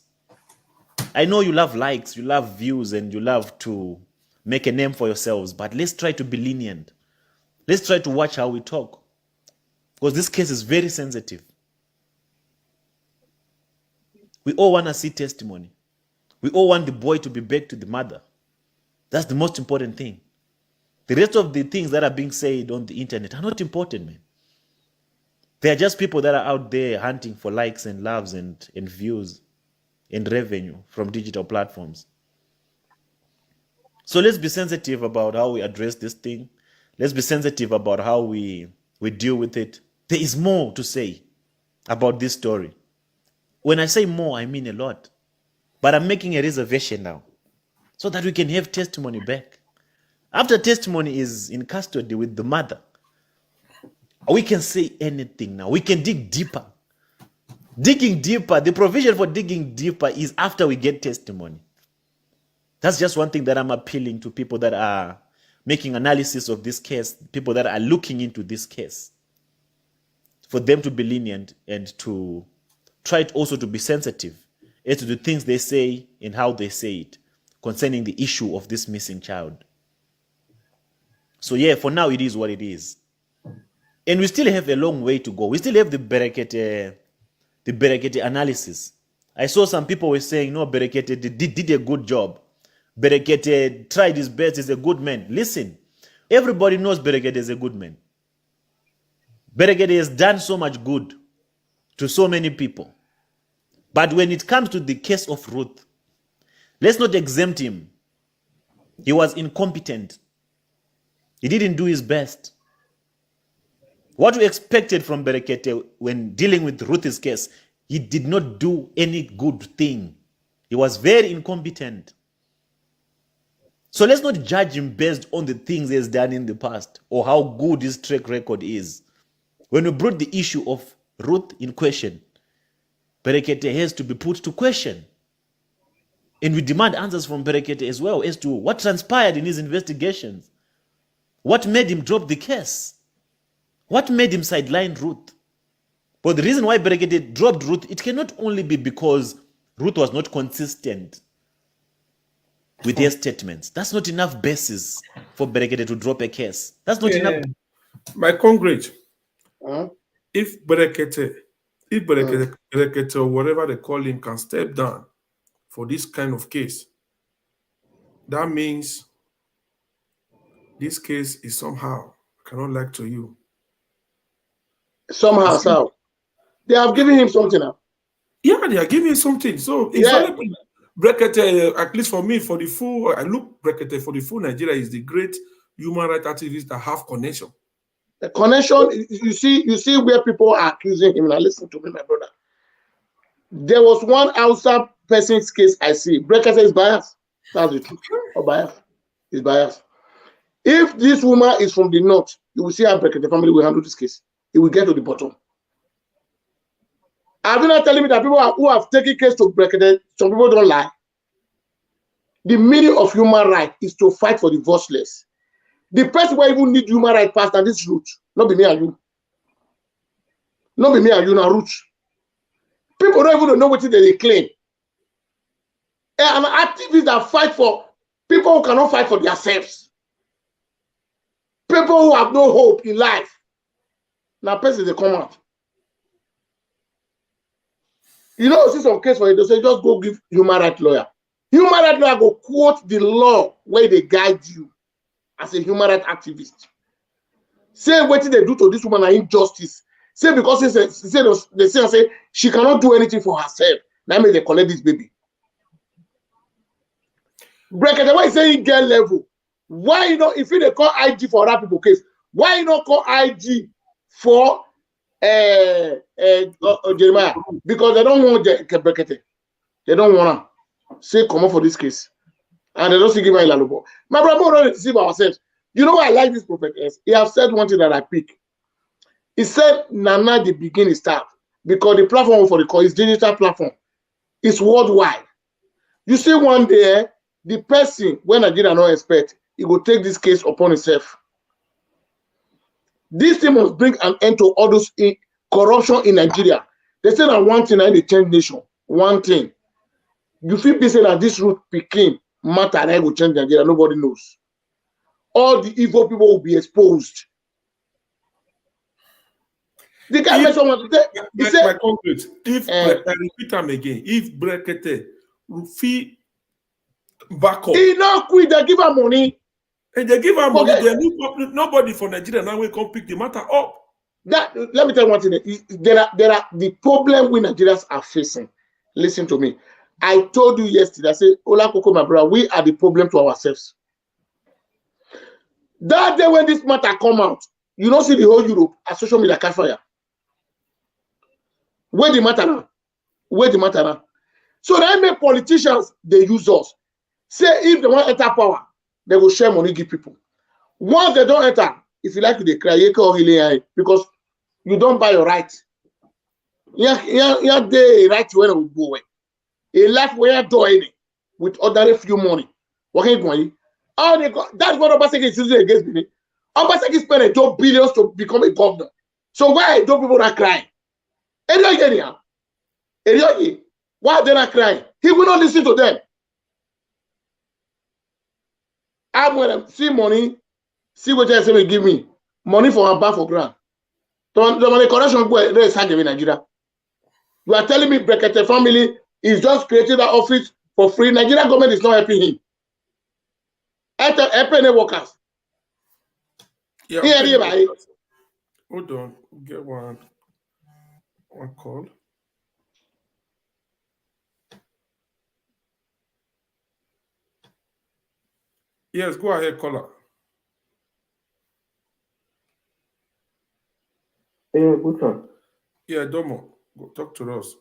I know you love likes, you love views, and you love to make a name for yourselves, but let's try to be lenient. Let's try to watch how we talk. Because this case is very sensitive. We all want to see testimony. We all want the boy to be back to the mother. That's the most important thing. The rest of the things that are being said on the internet are not important, man. They are just people that are out there hunting for likes and loves and views and revenue from digital platforms. So let's be sensitive about how we address this thing. Let's be sensitive about how we deal with it. There is more to say about this story. When I say more, I mean a lot. But I'm making a reservation now so that we can have testimony back. After testimony is in custody with the mother, we can say anything now. We can dig deeper. Digging deeper, the provision for digging deeper is after we get testimony. That's just one thing that I'm appealing to people that are making analysis of this case, people that are looking into this case, for them to be lenient and to try also to be sensitive as to the things they say and how they say it concerning the issue of this missing child. So yeah, for now it is what it is. And we still have a long way to go. We still have the Berekete analysis. I saw some people were saying, no, Berekete did a good job. Berekete tried his best, he's a good man. Listen, everybody knows Berekete is a good man. Berekete has done so much good to so many people. But when it comes to the case of Ruth, let's not exempt him. He was incompetent. He didn't do his best. What we expected from Berekete when dealing with Ruth's case, he did not do any good thing. He was very incompetent. So let's not judge him based on the things he has done in the past or how good his track record is. When we brought the issue of Ruth in question, Berekete has to be put to question. And we demand answers from Berekete as well as to what transpired in his investigations. What made him drop the case? What made him sideline Ruth? But the reason why Berekete dropped Ruth, it cannot only be because Ruth was not consistent with her statements. That's not enough basis for Berekete to drop a case. That's not enough. My congrats. If Berekete or whatever they call him can step down for this kind of case, that means this case is somehow cannot like to you. Somehow, so they have given him something now. Yeah, they are giving something. So it's only Brekete, at least for me, for the full, I look Brekete for the full Nigeria is the great human rights activists that have connection. The connection, you see where people are accusing him. Now listen to me, my brother. There was one outside person's case I see. Brekete is biased. That's the truth. Or biased. Is biased. If this woman is from the north, you will see how Brekete family will handle this case. It will get to the bottom. Are you not telling me that people who have taken case to Brekete, some people don't lie? The meaning of human right is to fight for the voiceless. The person who even need human right past than this Ruth. Not be me and you. Not be me and you, now Ruth. People don't even know what they claim. And activists that fight for people who cannot fight for themselves. People who have no hope in life. Now, person they come out. You know, see some case for it, they say just go give human rights lawyer. Human rights lawyer go quote the law where they guide you as a human rights activist. Say what they do to this woman are injustice. Say because they say she cannot do anything for herself. That means they collect this baby. Brekete, why is saying girl level? Why if they call IG for other people case, why you not call IG for Jeremiah? Because they don't want Brekete. They don't want to say come up for this case. And they don't see give her Ilalobo. My brother, we don't deceive ourselves. You know why I like this prophet? He have said one thing that I pick. He said, Nana, the beginning start. Because the platform for the call is digital platform. It's worldwide. You see one day, the person, when Nigeria not expect, he will take this case upon himself. This thing must bring an end to all those corruption in Nigeria. They say that one thing, and they change nation. One thing. You feel busy that this route became matter and I will change Nigeria. Nobody knows. All the evil people will be exposed. The guy mentioned one today. He said, my concrete, if I repeat them again, if Brekete fee back up, he not quit, they give her money. And they give her money, nobody for Nigeria now will come pick the matter up. Let me tell you one thing. There are the problem we Nigerians are facing. Listen to me. I told you yesterday, I said, Olakoko, my brother, we are the problem to ourselves. That day when this matter come out, you don't see the whole Europe as social media catch fire. Where the matter now? Where the matter now? So that make politicians, they use us. Say if they want to enter power, they will share money, give people. Once they don't enter, if you like, they cry, because you don't buy your right. Yeah, they right when we go away. A life where you do any with ordinary few money. Working money. All they got, that's what Obaseki is using against me. Obaseki spent $2 billion to become a governor. So why don't people not crying? Why are they not crying? He will not listen to them. I'm going to see money, see what they say will give me. Money for a bar for grant. The money correction go in Nigeria. You are telling me Brekete family is just creating that office for free. Nigeria government is not helping him. Helping workers. Yeah, hold on, get one call. Yes, go ahead, caller. Yeah, good sir. Yeah, Domo, go talk to us.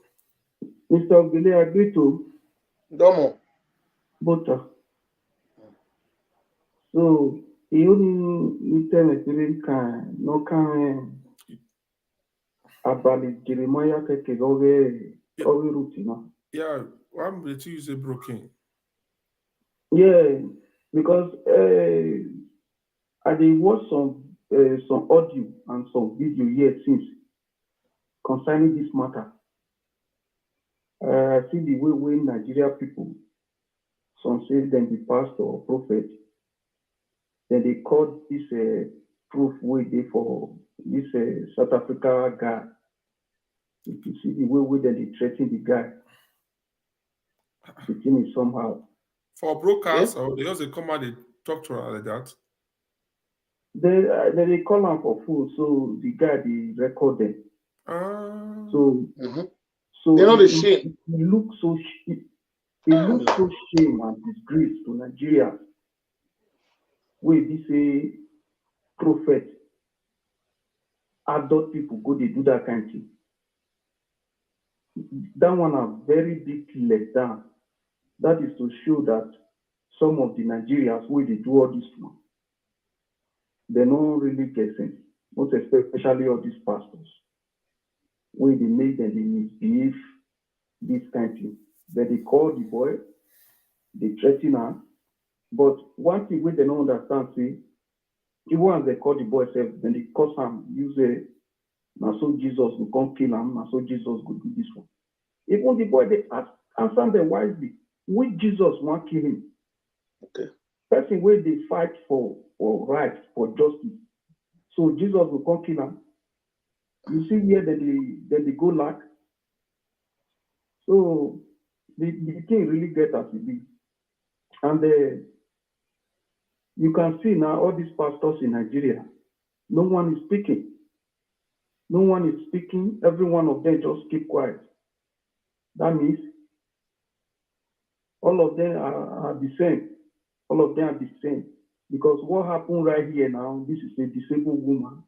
Mr. Gile, I agree to Domo. Butter. So, you tell me can no can about Jeremiah take over routine. Yeah, I'm ready to use a broken. Yeah, because I did watch some audio and some video here since concerning this matter. I see the way Nigeria people, some say them the pastor or prophet, then they call this proof way they for this South Africa guy. If you see the way that they threaten the guy. The thing is somehow. For broadcast, or they also come out, they talk to her like that. They call him for food, so the guy they record them. So they know the shame. He looks so shame and disgrace to Nigeria. Where they say prophet, adult people go they do that kind of thing. That one are very big let down. That is to show that some of the Nigerians where they do all this one, they don't really get sense. Most especially all these pastors, where they make them they misbehave this kind of thing. Then they call the boy, they threaten her. But one thing where they don't understand, see, even as they call the boy self, then they curse him, use a now so Jesus will come kill him, now so Jesus will do this one. Even the boy they answer them wisely. Which Jesus want kill him? Okay. Person where they fight for rights, for justice. So Jesus will come kill him. You see here that they go lack. So the thing really get as it is. And you can see now all these pastors in Nigeria, no one is speaking. No one is speaking. Every one of them just keep quiet. That means all of them are the same. All of them are the same. Because what happened right here now, this is a disabled woman.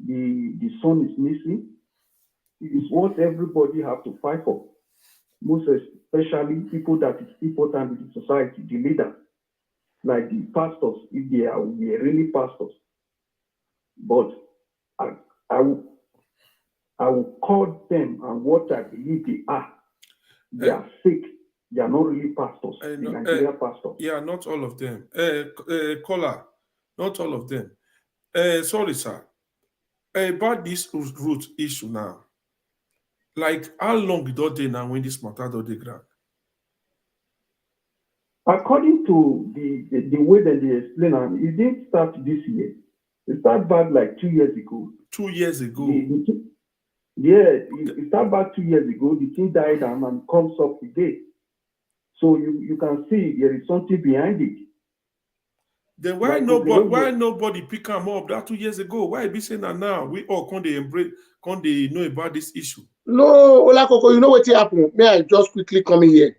The son is missing. It is what everybody have to fight for. Most especially people that is important in the society, the leaders, like the pastors, if they are really pastors. But I will call them and what I believe they are. They are sick. They are not really pastors. The Nigerian pastors. Yeah, not all of them. Caller, not all of them. Sorry, sir. About this root issue now. Like, how long did they now when this matter do they grant? According to the way that they explain, it didn't start this year. It started back like 2 years ago. 2 years ago? It started back 2 years ago. The thing died and comes up today. So you can see there is something behind it. Then why nobody pick them up that 2 years ago? Why be saying that now? We all can't they know about this issue? No, Olakoko, you know what happened? May I just quickly come in here?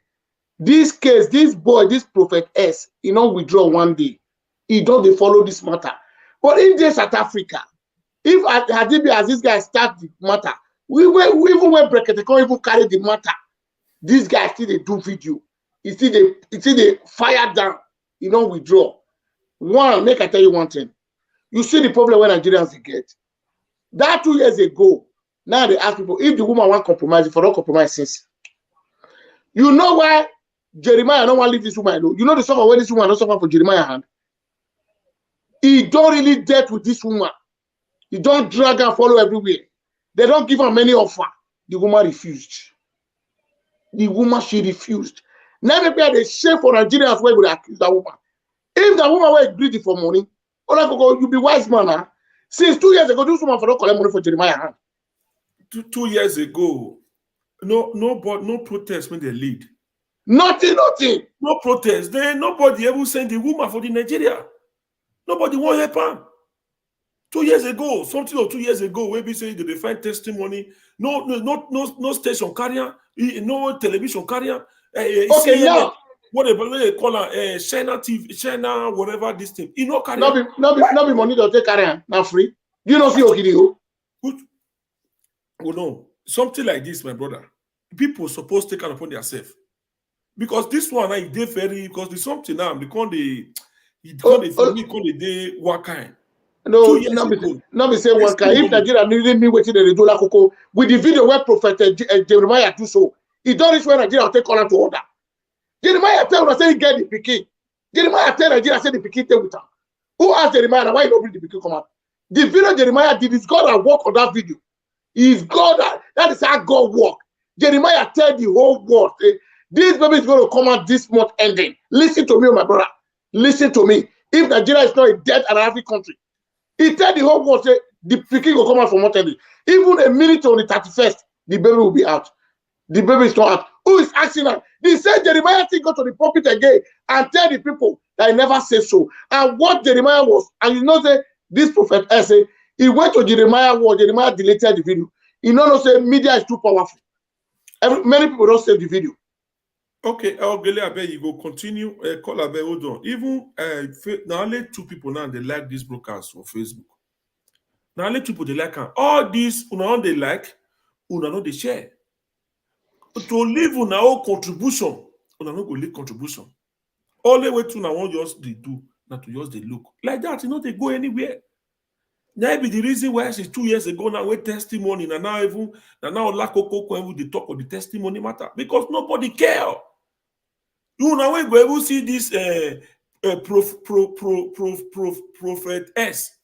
This case, this boy, this prophet S, withdraw one day. He don't follow this matter. But in South Africa, if Hadibi as this guy start the matter, we even when Brekete can't even carry the matter, this guy still they do video. He still they fire down. He don't withdraw. One, make I tell you one thing. You see the problem when Nigerians get. That 2 years ago, now they ask people if the woman want compromise, if don't compromise since. You know why Jeremiah don't want to leave this woman alone? You know the suffer where this woman don't suffer for Jeremiah hand. He don't really dealt with this woman. He don't drag her follow everywhere. They don't give her many offer. The woman refused. She refused. Now maybe they shame for Nigerians where they accuse that woman. If the woman were greedy for money, Olakoko, you be wise man. Huh? Since 2 years ago, this woman for not collect money for Jeremiah hand. 2 years ago, no protest when they lead. Nothing. No protest. Then nobody ever send the woman for the Nigeria. Nobody want help her. 2 years ago, something or 2 years ago, when we say they find testimony, no station carrier, no television carrier. Okay, CNN, now whatever they call her, China TV, China, whatever this thing. You know, carrier. Not be money to take carrier. Now free. You know see Okidio. Good. Oh no, something like this, my brother. People supposed to take it upon themselves. Because this one, they very because there's something now. Because they work kind. No, not be say one kind. If Nigeria really mean waiting they do Olakoko with the video where Prophet Jeremiah do so, he don't reach where Nigeria will take on to order. Jeremiah tell us say he get the pikin. Jeremiah tell Nigeria say the pikin take with him. Who asked Jeremiah why he don't bring the pikin come out? The video Jeremiah did is God that work on that video. Is God that is how God work. Jeremiah tell the whole world, this baby is going to come out this month ending. Listen to me, my brother. Listen to me. If Nigeria is not a dead and African country, he tell the whole world, say, the pikin will come out from month ending. Even a minute on the 31st, the baby will be out. The baby is not out. Who is asking her? The same Jeremiah thing go to the pulpit again and tell the people that he never said so. And what Jeremiah was, and you know, say this prophet say he went to Jeremiah word, Jeremiah deleted the video. You know, say media is too powerful. Many people don't save the video. Okay, Ogele, I bet you go continue. Call Abe, hold on. Even now, only 2 people now they like this broadcast on Facebook. Now, only 2 people they like am. All this, una they like, una no they share. To leave una own contribution, una no go leave contribution. Only way to una want just they do, not to just they look like that. You know they go anywhere. That be the reason why since 2 years ago now we testimony and now even now Olakoko when they talk of the testimony matter because nobody care. You know we go able see this prophet S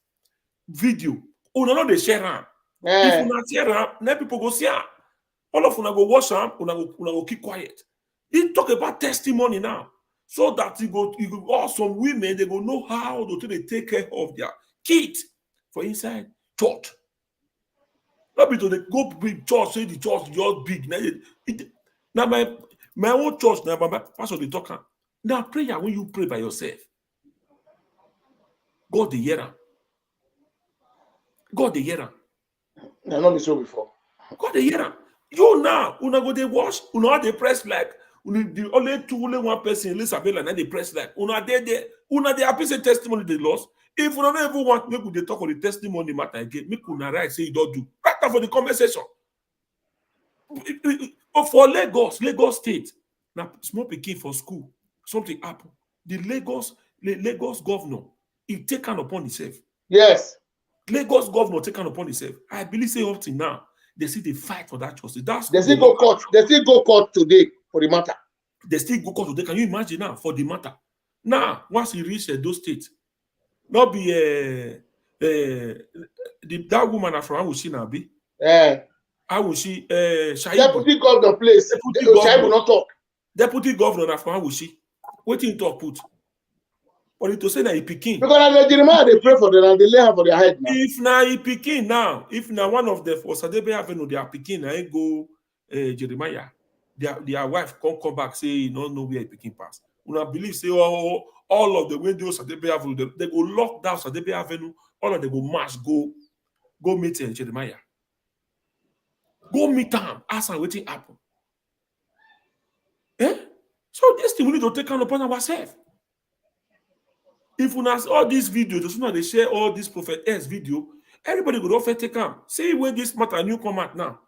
video. Una no they share am. If una share am, now people go see am. All of una go watch am, una go keep quiet. He talk about testimony now, so that you go some women they go know how to take care of their kids for inside church. Not be to they go big church, say the church just big. Now my own church, now my pastor they talk. Now prayer when you pray by yourself, God the hear am. God the hear am. I not be so before. God the hear am. You now, una go they watch, una they press like, the only one person, Elizabeth, and then they press like, una they happy say testimony they lost. If you don't ever want, make they talk on the testimony matter again, make una right say you don't do. Right now for the conversation. For Lagos State, now small pikin for school, something happen. The Lagos governor, he taken upon himself. Yes. Lagos governor taken upon himself. I believe say up till now, they see the fight for that justice. They still go court. They still go court today for the matter. They still go court today. Can you imagine now for the matter? Now, once he reached those states, not be that woman from how will she now be? How will she? Deputy governor place. Shaibu not talk. Deputy governor from how will she? What in talk put? But it to say that he picking. Because Jeremiah they pray for them and they lay hand for their head now. If now he picking now, if now one of the for Sadebe Avenue they are picking, I go Jeremiah. Their wife come back say you don't know where he picking pass. Una believe say all of the windows Sadebe Avenue they go lock down Sadebe Avenue. All of them go march go meet Jeremiah. Go meet him. Ask him waiting happen. So this thing we need to take on upon ourselves. If we ask all these videos, as soon as they share all this prophet S video, everybody would offer take them. See when this matter new come out now.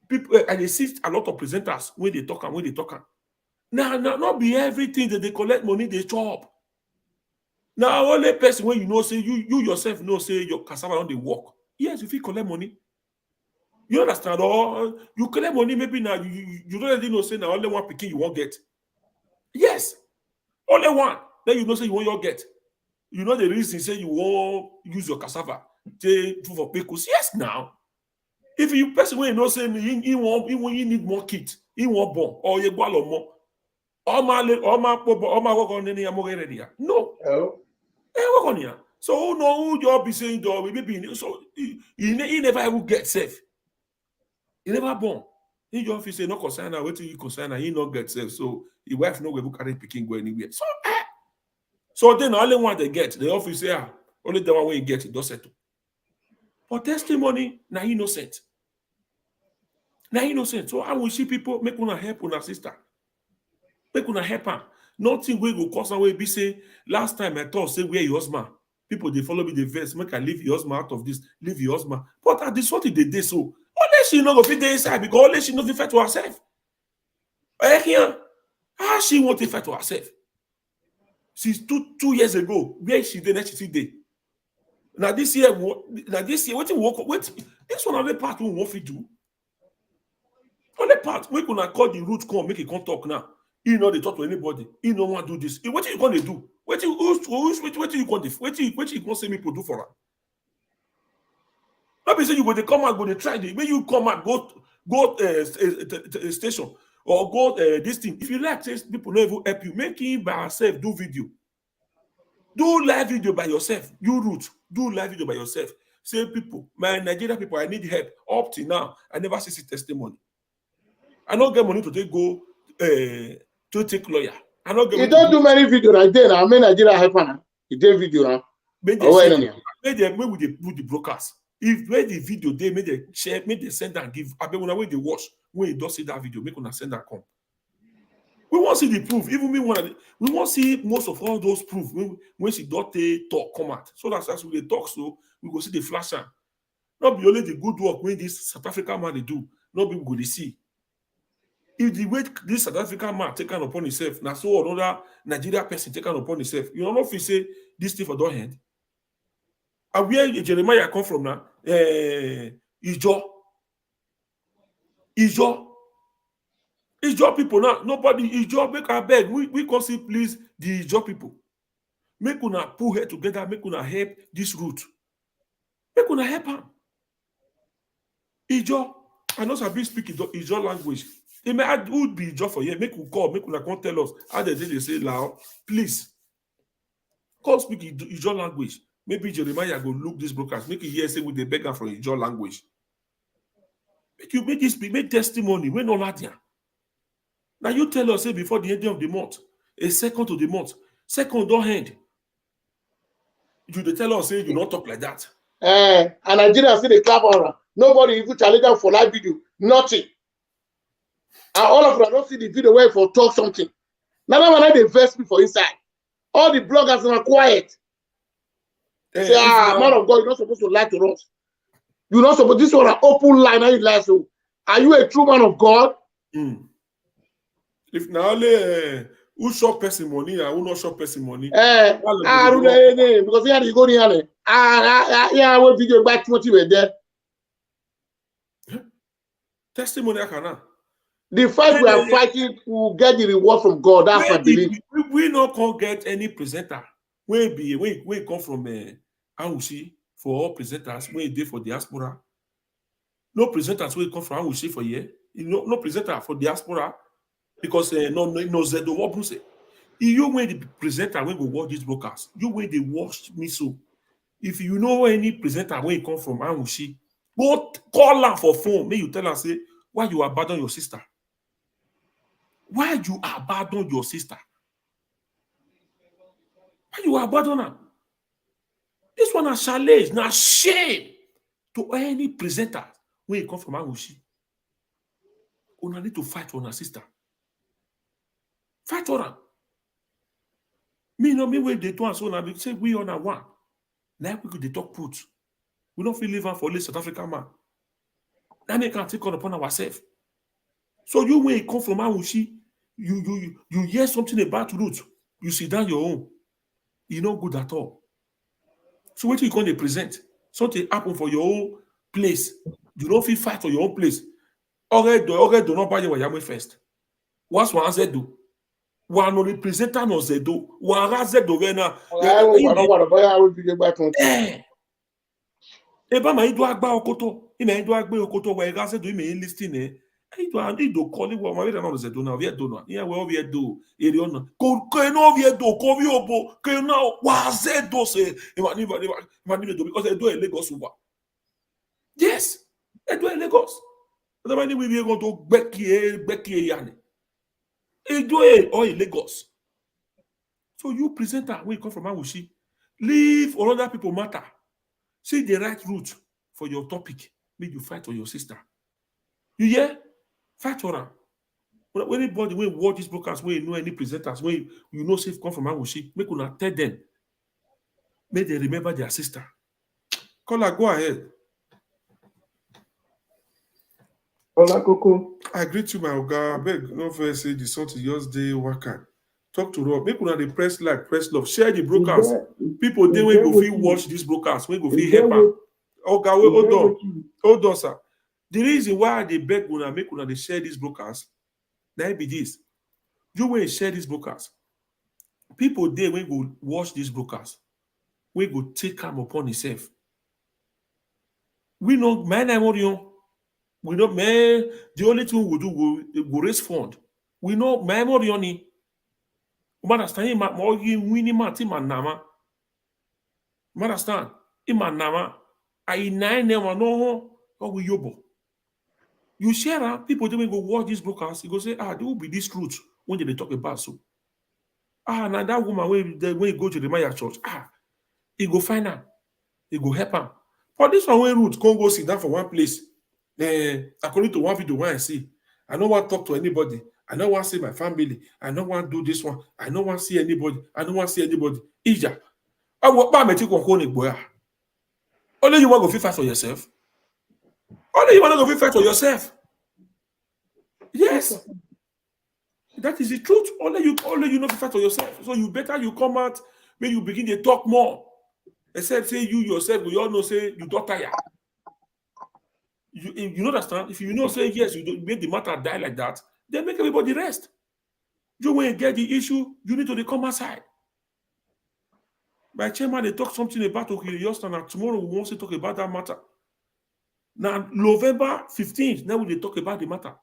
People and they see a lot of presenters when they talk. Now, not be everything that they collect money, they chop. Now, only person when you know, say you yourself know, say your cassava on the work. Yes, if you collect money. You understand? Or you collect money, maybe now you don't already know, say now only one picking you won't get. Yes, only one. Then you know say you want your get. You know the reason say you won't use your cassava for pickles. Yes, now. If you person when you know say you need more kit, you want bon or you go more. No. So no, you be saying maybe so he never ever get safe. He never born. He just say no concern now. Wait till you concern and he not get safe. So his wife no will carry picking go anywhere. So then only one they get, the office say only the one way you get it, don't settle. For testimony, now innocent. Now innocent. So I will see people make una help una sister. Make una help her. Nothing will go cause away be say last time I thought say where your husband. People they follow me the verse, make I leave your husband out of this, leave your husband. But at this what they did so only she not go fit there inside because only she not fit to herself. How she won't fit to herself? Since two years ago, where she did, she did. Now this year, what you walk, wait, this one only part we want to do. Only part we gonna call the Ruth come make it come talk now. You know they talk to anybody. You don't want to do this. What you gonna do? What you gonna do? What you gonna say me to do for her? Maybe say you go to come out, go to try the when you come out, go station or go this thing. If you like, say people don't even help you. Make him by yourself do video. Do live video by yourself. You Ruth, do live video by yourself. Say people, my Nigerian people, I need help. Up till now, I never see testimony. I don't get money to take go to take lawyer. I not You don't do many videos right there. I mean, Nigeria help now. You do video now. Make they with the brokers. If where the video they make they share, make they send and give. I bet when they watch, when you don't see that video, make una send and come. We want to see the proof. Even me we want to see most of all those proof when she don't talk come out. So that's as we talk, so we go see the flasher. Not be only the good work when this South African man they do, not be go to see. If the way this South African man taken upon himself, now so another Nigeria person taken upon himself, you don't know if he say this thing for don't end. And where Jeremiah come from now? Ijo people now. Nobody Ijo make our beg. We can see please the Ijo people. Make una pull head together. Make una help this Ruth. Make una help him. Ijo, I know some speak Ijo language. It may add would be Ijo for you. Make you call. Make una come tell us how they say loud. Please, call speak Ijo language. Maybe Jeremiah go look these brokers. Make you hear say with the beggar from Ijo language. Make you make this make testimony. When all that here. Now you tell us say before the end of the month, a second to the month, second don't end. You tell us say you not talk like that. And Nigeria see the clap around. Nobody even challenge them for live video. Nothing. And all of them don't see the video where for talk something. Now when they verse me for inside. All the bloggers are quiet. Say, man of God, you're not supposed to lie to us. You're not supposed. This was an open line. Now you lie. So, are you a true man of God? If now only who shop person money and who not shop person money. Because here you go here. Yeah, what video back what you were there. Testimony I can. The fight we are fighting will get the reward from God. That's my belief. We not can get any presenter. We come from Awushi for all presenters. We did for diaspora. No presenters will come from Awushi for year. No presenter for diaspora because no Zedo what Bruce. You when the presenter when go watch these broadcasts, you when they watch me so. If you know any presenter where you come from Awushi, go call her for phone. May you tell her say why you abandon your sister. Why you abandon your sister? Why you abandon her? This one a challenge, now shame to any presenter when you come from Awushi. You need to fight for her sister. Fight for her. Me when they do and so now say we on a one. Now we could talk put. We don't feel living for this South African man. Now we can take on upon ourselves. So you when you come from Awushi, you hear something about Ruth, you sit down your own. You're not good at all. So what you going to present? Something happen for your own place. You don't feel fight for your own place. Already do not buy your yamwe first. What's one do? One no representer no zedo. One zedo vena. Eba ma idu agba okoto. Ime idu agba okoto wa ega zedo ime listing eh. Ido calling wa ma vena no zedo na vie do no. Iya we ovie do eri ono. Ko no vie do ko vi obo. Ko na wa zedo se. Ima ni do because they do a Lagos over. Yes. They do a Lagos. The money we going to Becky yani. They do it all in Lagos. So you presenter when you come from Awushi, leave all other people matter. See the right route for your topic. Make you fight for your sister. You hear? Fight for her. When anybody when watch these broadcasts, when you know any presenters, when you know safe come from Awushi, make you not tell them. Make they remember their sister. Call her, go ahead. Olakoko. I greet you, my Oga. I beg, no first say the song to yours day worker. Talk to Rob. Make una the press like, press love. Share the broadcast. People they when go feel watch this broadcast. When go feel help her. Oga, hold on, sir. The reason why they beg una make una they share this broadcast, now be this. You will share this broadcast. People they when go watch this broadcast, we go take them upon himself. We know my name audio. We know, man, the only thing we do, we raise fund. We know, my money. Understand? Winning my team and Nama. Understand? Iman Nama. I nine never know how we yobo. You share people they will go watch this broadcast. You go say, there will be this truth when they talk about so. Now that woman when you go to the Maya church, he go find her, he go help her. But this one when Ruth can't go sit down for one place. According to one video when I see, I don't want to talk to anybody. I don't want to see my family. I don't want to do this one. I don't want to see anybody. I don't want to see anybody. Ija. I walk by me to go boy. Only you want to go fight for yourself. Only you want to go fight for yourself. Yes. That is the truth. Only you know fight for yourself. So you better you come out when you begin to talk more. Except say you yourself, we all know say you don't tire. You understand? If you know say yes, you don't make the matter die like that, then make everybody rest. You when you get the issue, you need to come outside. My chairman, they talk something about Houston, and tomorrow we want to talk about that matter. Now, November 15th, now we talk about the matter.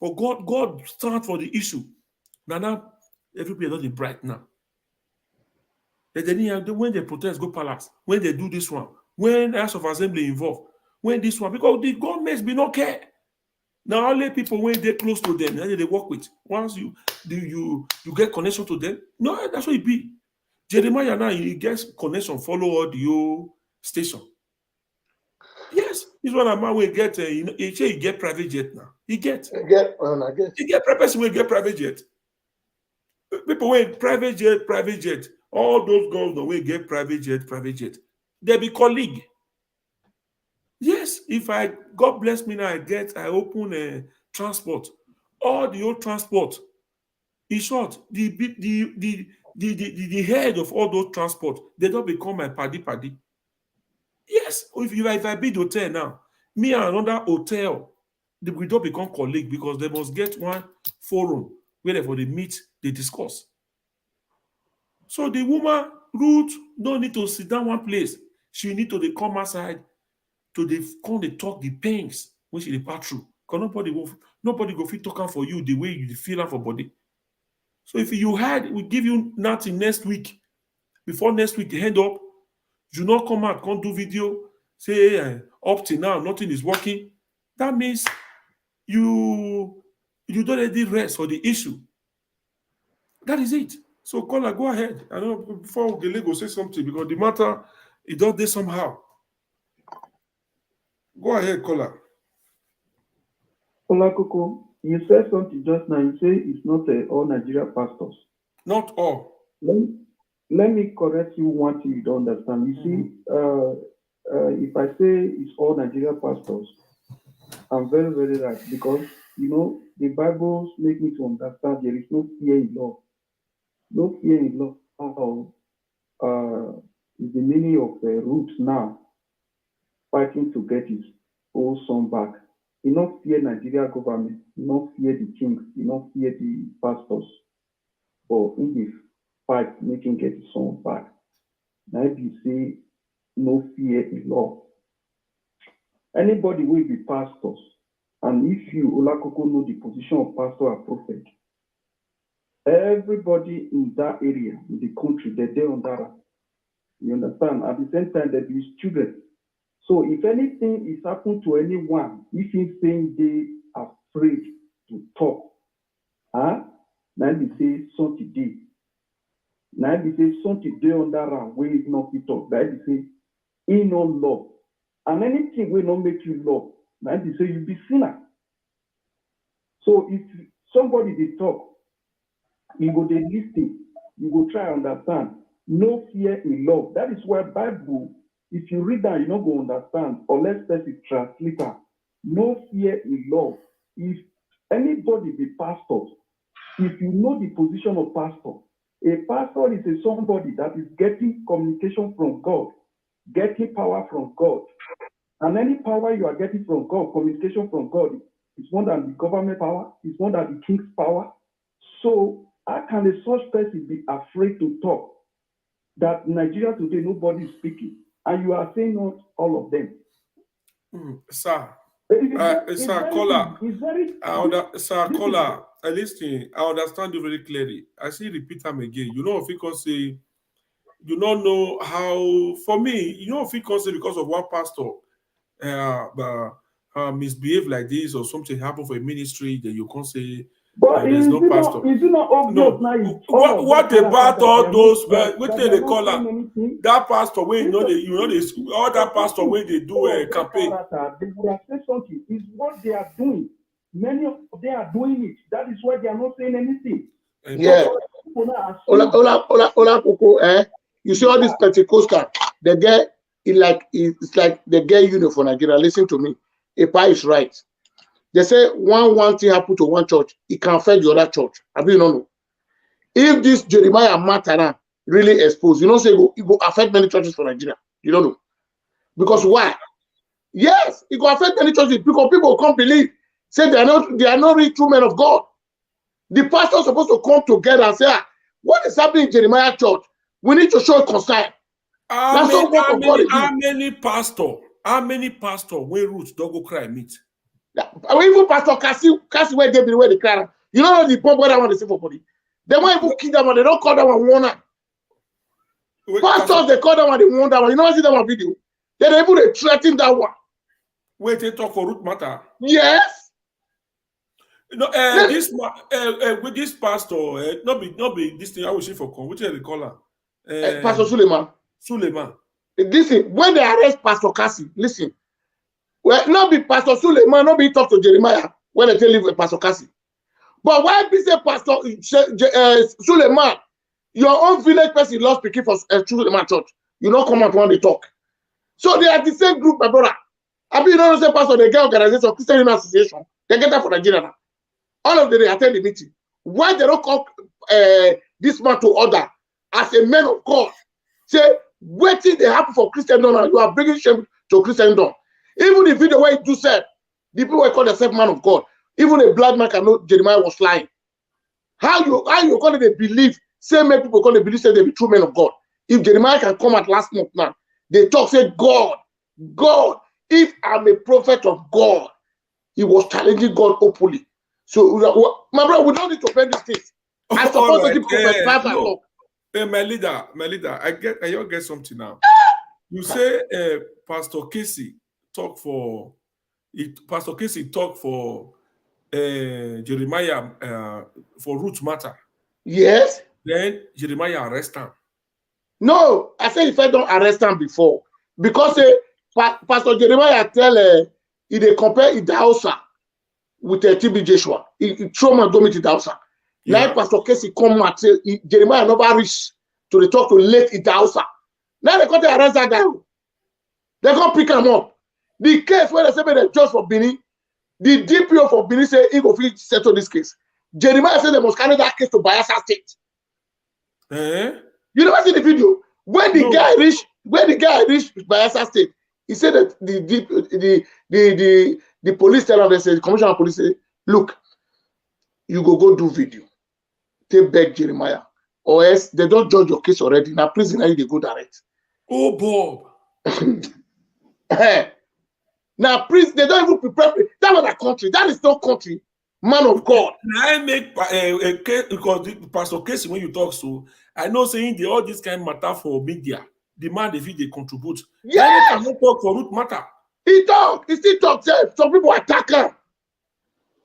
But God stand for the issue. Now everybody does it bright now. When they protest, go palace. When they do this one, when House of Assembly involved, when this one, because the governments be not care. Now only people when they close to them, they work with. Once you get connection to them, no, that's what it be. Jeremiah now he gets connection, follow audio station. Yes, this one a man will get. He get private jet now. He get person will get private jet. People with private jet. All those governors will get private jet. They be colleague. Yes, if God bless me now, I open a transport. All the old transport. In short, the head of all those transport, they don't become my paddy. Yes, if I build hotel now, me and another hotel, we don't become colleague because they must get one forum where they meet, they discuss. So the woman, Ruth, don't need to sit down one place. She need to come outside to come to talk the pains when she pass through. Because nobody go fit talking for you the way you feel am for body. So if you had, we give you nothing next week. Before next week, hand up. You not come out, can't do video, say up till now, nothing is working. That means you don't already rest for the issue. That is it. So caller, go ahead. I don't know before Gele go say something because the matter it does this somehow. Go ahead, caller. Olakoko, you said something just now. You say it's not all Nigeria pastors. Not all. Let me correct you one thing you don't understand. You see, if I say it's all Nigeria pastors, I'm very, very right because, the Bible makes me to understand there is no fear in law. No fear in law at all. Is the meaning of Ruth now fighting to get his old son back. He not fear Nigeria government. He not fear the kings. He not fear the pastors. But in the fight, making get his son back. Now if you say no fear in law, anybody will be pastors. And if you, Olakoko, know the position of pastor or prophet, everybody in that area, in the country, they're on that. You understand? At the same time, there be children. So if anything is happened to anyone, if he's saying they are afraid to talk, now they say something day. Now they say something day on that round where it's not to talk. Now they say he no love. And anything will not make you love. Now they say you be sinner. So if somebody they talk, you go they listen, you go try understand. No fear in love. That is why Bible, if you read that, you don't go understand, unless person translator. No fear in love. If anybody be pastor, if you know the position of pastor, a pastor is somebody that is getting communication from God, getting power from God. And any power you are getting from God, communication from God, is more than the government power, is more than the king's power. So how can a such person be afraid to talk? That Nigeria today, nobody is speaking. And you are saying not all of them. Sir, Sir, caller. Sir, caller. Listen, I understand you very clearly. I see repeat them again. You know, if you can say, you don't know how. For me, you know, if you can say because of one pastor, misbehave like this or something happen for a ministry, then you can't say But there's no pastor. Is it not obvious now? What about all those? What they call that? Anything? That pastor when all that pastor when they do a campaign. They would have said something. It's what they are doing. Many of them are doing it. That is why they are not saying anything. Yeah. Olakoko, you see all these Pentecostal, they get it's like they get union for Nigeria. Listen to me. Epa is right. They say one thing happened to one church, it can affect the other church. Have you know? If this Jeremiah matter really exposed, you know, say it will affect many churches for Nigeria. You don't know. Because why? Yes, it will affect many churches because people can't believe. Say they are not really true men of God. The pastor is supposed to come together and say, what is happening in Jeremiah church? We need to show concern. How many pastor when Ruth don't go cry meet? Even Pastor Cassie where they be where they cry. You know the pump where they want to say for body. They want to kill them and they don't call them one warner. Pastors they call them and they warn them. You know what I see them on video? They're able to threaten that one. Wait, they talk for Ruth matter. Yes. No, with this pastor, not be this thing. I will say for which they call her. Pastor Suleiman. Listen, when they arrest Pastor Cassie, listen. Well, not be Pastor Suleiman, not be talk to Jeremiah when they tell you Pastor Cassie. But why be say Pastor Suleiman, your own village person lost speaking for Suleiman church. You don't come out when they talk. So they are the same group, my brother. I mean, you don't say Pastor, they get organization, Christian Union Association. They get that for Nigeria now. All of them, they attend the meeting. Why they don't call this man to order as a man of God? Say, waiting they happen for Christendom, and you are bringing shame to Christendom. Even the video where you do said, the people who call themselves man of God, even a black man can know Jeremiah was lying. How you going to believe? Same many people going to believe say they be true men of God. If Jeremiah can come at last month now, they talk say God, if I'm a prophet of God, he was challenging God openly. So my brother, we don't need to bend these things. I suppose to prophet talk. Hey, my leader, I get something now. You say Pastor Casey talk for Jeremiah for Ruth matter. Yes. Then Jeremiah arrest him. No, I said if I don't arrest him before. Because Pastor Jeremiah tell they compare Idausa with TB Joshua. He throw man don't meet Idausa. Yeah. Now Pastor Casey come and say Jeremiah never reach to the talk to late Idausa. Now they can't arrest that guy. They can't pick him up. The case where they say the judge for Benin, the DPO for Benin say he go fit settle this case. Jeremiah said they must carry that case to Bayelsa State. You never see the video when the guy reached Bayelsa State. He said that the police tell him, they say the commissioner of police say, look, you go do video, take back Jeremiah, or else they don't judge your case already. Now prison now they go direct. Oh Bob. Now prison they don't even prepare. That was a country. That is not country. Man of God. I make a case because Pastor Casey, when you talk so, I know saying all this kind of matter for media. The man they contribute. Yes. I don't talk for Ruth matter. He talk. He still talk. Some people attack him.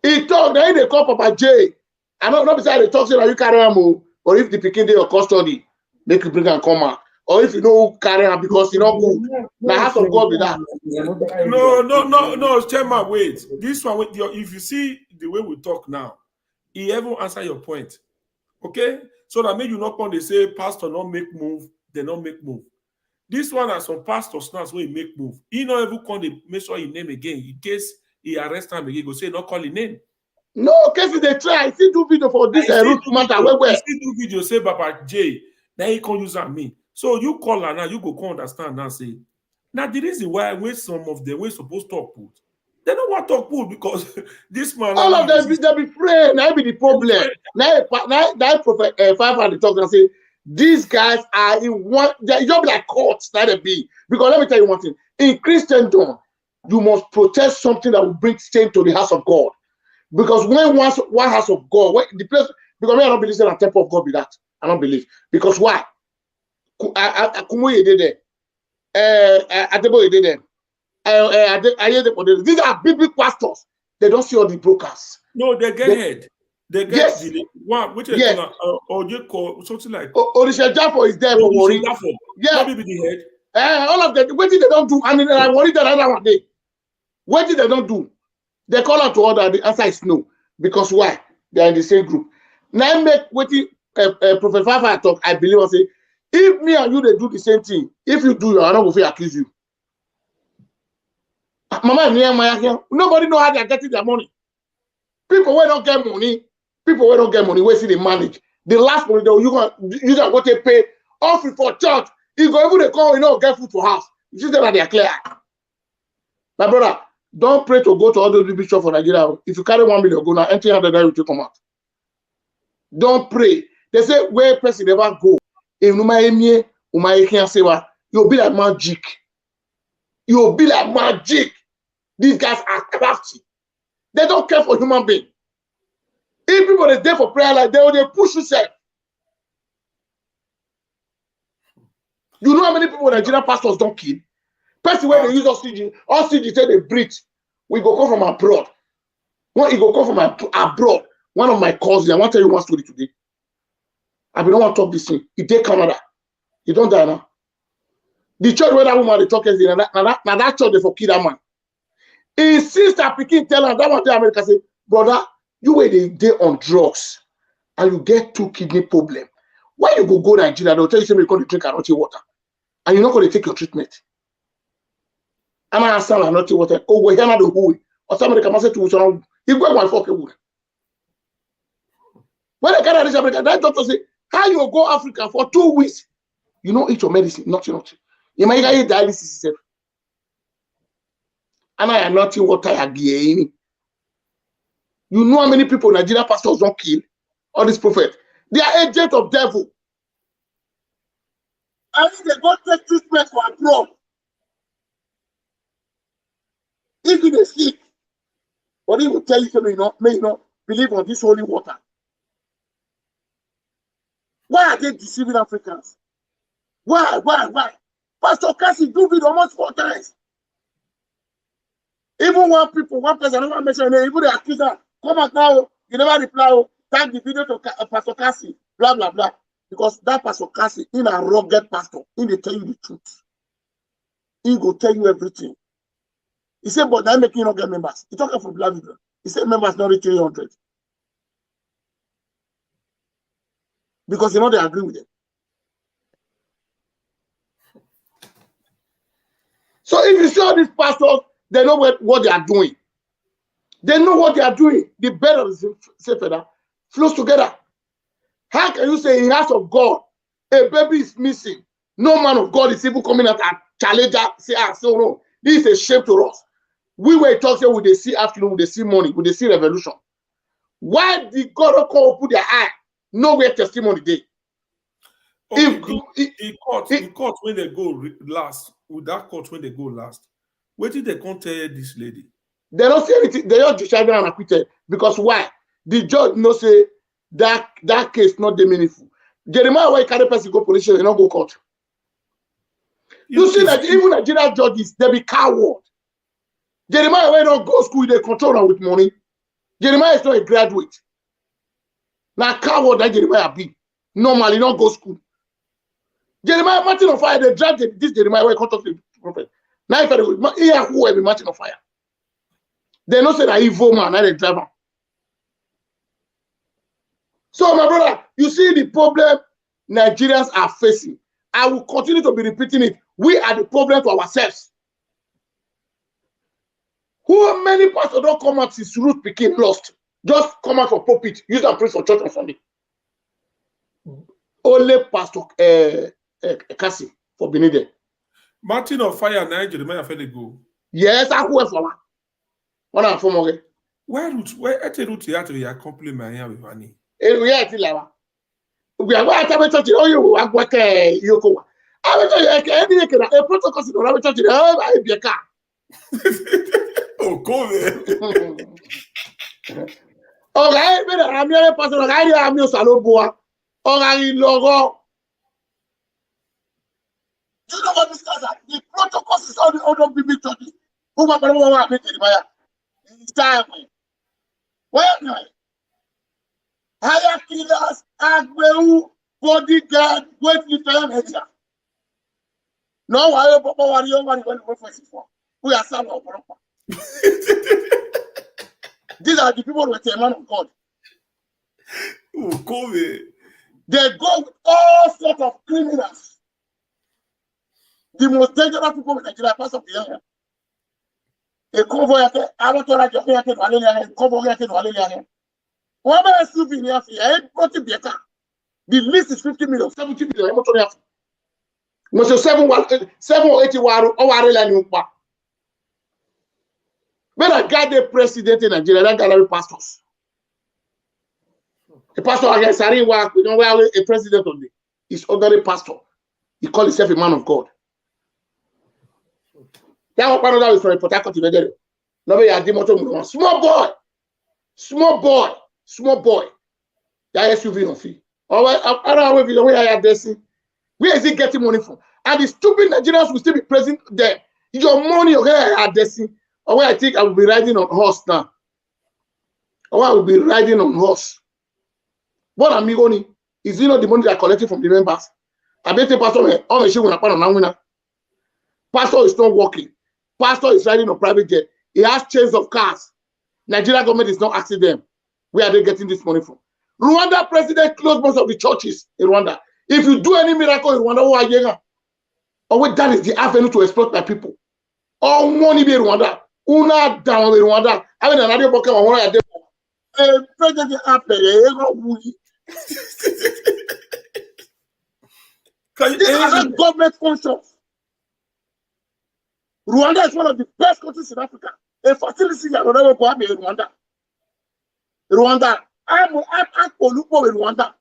He talk. Then they call Papa J. I don't know beside they talk say you carry him or if the pikin dey your custody, make you bring and come out. Or if you know carry him because you know good. Now house of God with that. No, Chairman, wait. This one, if you see the way we talk now, he even answer your point. Okay? So that make you not come, they say, pastor not make move, they not make move. This one has some pastors now where he make move. He not even come, they make sure he name again. In case he arrest him again, go say, not call his name. No, cases they try. I see do video for this Ruth matter. Where? I see do video, say, Papa J, then he can't use on me. So you call her now, you go come understand now, say, now the reason why when some of them were supposed to talk put, they don't want to talk put because this man. All of them they be afraid. Now be the problem. Now prophet 5 and talk and say these guys are in one. They just be like courts. Now they be because let me tell you one thing. In Christendom, you must protest something that will bring stain to the house of God. Because when one house of God, when the place, because me I don't believe that a temple of God be that. I don't believe because why? Kumuyi did there. Adebo did there. These are big pastors. They don't see all the brokers. No, they get head. They get Yes. the one which is Yes. or you call something like Orisha Jafo is there for worry. Yeah. Maybe the head. All of them. What did they don't do? I mean, I worry that another one day. What did they don't do? They call out to order. The answer is no. Because why? They are in the same group. Now make what Prophet Fafa talk. I believe I say, if me and you they do the same thing, if you do, I'm not going to accuse you. Mama, nobody know how they are getting their money. People who don't get money, where see they manage. The last money you can go to pay off for church. You go even they call, get food for house. You see that they are clear. My brother, don't pray to go to all those big shops for Nigeria. If you carry 1 million, go now, empty handed, you will come out. Don't pray. They say where person never go. If you'll be like magic. You'll be like magic. These guys are crafty. They don't care for human being. If people are there for prayer, like they push yourself. You know how many people Nigerian pastors don't kill? Person when they use oxygen say they breathe. We go come from abroad. When you go come from abroad, one of my cousins, I want to tell you one story today. I don't want to talk this thing. He take Canada. He don't die now. The church where that woman they talk is now that church they for kill that man. His sister picking tell her that one day America say, brother, you were they on drugs and you get 2 kidney problem. Why you go Nigeria? They'll tell you you're going to drink another water and you're not going to take your treatment. And I ask another water. Oh, we're here not the whole. Or somebody come and say to you, you go one fucking wood. When they can't reach America, that doctor say, how you go Africa for 2 weeks? You don't eat your medicine, nothing. You might get dialysis. And I am not in water again. You know how many people Nigerian pastors don't kill? All these prophets. They are agents of devil. I mean, they go take treatment for abroad. If you sick, but he will tell you, may you not believe on this holy water. Why are they deceiving Africans? Why? Pastor Cassie do it almost 4 times. Even one person, I never mentioned it, even the accuser, come out now, you never reply, tag the video to Pastor Cassie, blah, blah, blah. Because that Pastor Cassie, in a rugged pastor, he will tell you the truth. He will tell you everything. He said, but that making you not get members. He talking from blood. He said members not reach 300. Because they agree with them. So if you see all these pastors, they know what they are doing. They know what they are doing. The bed of the Sefer flows together. How can you say in the house of God, a baby is missing? No man of God is even coming out and challenge that, say, so no, this is a shame to us. We were talking with the see afternoon, with the see morning, with the see revolution. Why did God call put their eye? Nowhere testimony day. Okay, the court when they go last, with that court when they go last, what did they come tell this lady? They don't say anything. They just decided and acquitted. Because why? The judge no say that case not the meaningful. Jeremiah, why carry person go police station, they not go court. You see that even Nigerian judges, they be coward. Jeremiah, why not go school, they control them with money. Jeremiah is not a graduate. Now coward that Jeremiah be. Normally not go school. Jeremiah Martin on fire, they dragged this Jeremiah where contact the prophet. Now if I be Martin on fire. They don't say that evil man, not a driver. So my brother, you see the problem Nigerians are facing. I will continue to be repeating it. We are the problem to ourselves. Who many pastors don't come out since Ruth became lost? Just come out for pulpit, use and preach for church on Sunday. Only Pastor Cassie for Benedict. Martin of fire, now Jeremiah fell go. Yes, I went for one and for more. Where Ruth? Where at Ruth theatre compliment here with money? We are going to have a church. Oh, you are what you go. I will tell you, any a protocol in the church. I be a car. Oh, go there. Oh, I made a million person. I am your saloboa. Oh, I logo. You know what this guys are? The protocols is all the other big churches. Who got the one with Jeremiah? It's time. Well, higher killers, Agbeu, bodyguard, wait with them here. No, I don't know what you want to for. We are some of them. These are the people with the man of God. They go with all sorts of criminals. The most dangerous people in Nigeria, pass of the area. A convoy, I don't know a convoy. One man is still in here. The list is 50 million, 70 million. Must you 7 or 80 when I got the president in Nigeria, that got pastors. A pastor against Sariwa, we don't wear a president on the. He's ordinary pastor. He calls himself a man of God. That one part of that is from a Port Harcourt. Nobody had demoted small boy. That SUV on fee. I don't know if you know where I am dressing. Where is he getting money from? And the stupid Nigerians will still be present there. Your money, okay, I am dressing. Or where I think I will be riding on horse now. Or I will be riding on horse. What am I going? Is it not the money that I collected from the members? I bet the pastor, pastor is not working. Pastor is riding on private jet. He has chains of cars. Nigeria government is not asking them. Where are they getting this money from? Rwanda president closed most of the churches in Rwanda. If you do any miracle in Rwanda, that is the avenue to exploit my people. All money be Rwanda. Una down in Rwanda. I mean, another book on one of them. President these are not government functions. Rwanda is one of the best countries in Africa. A facility in Rwanda. Rwanda. I'm Olakoko in Rwanda.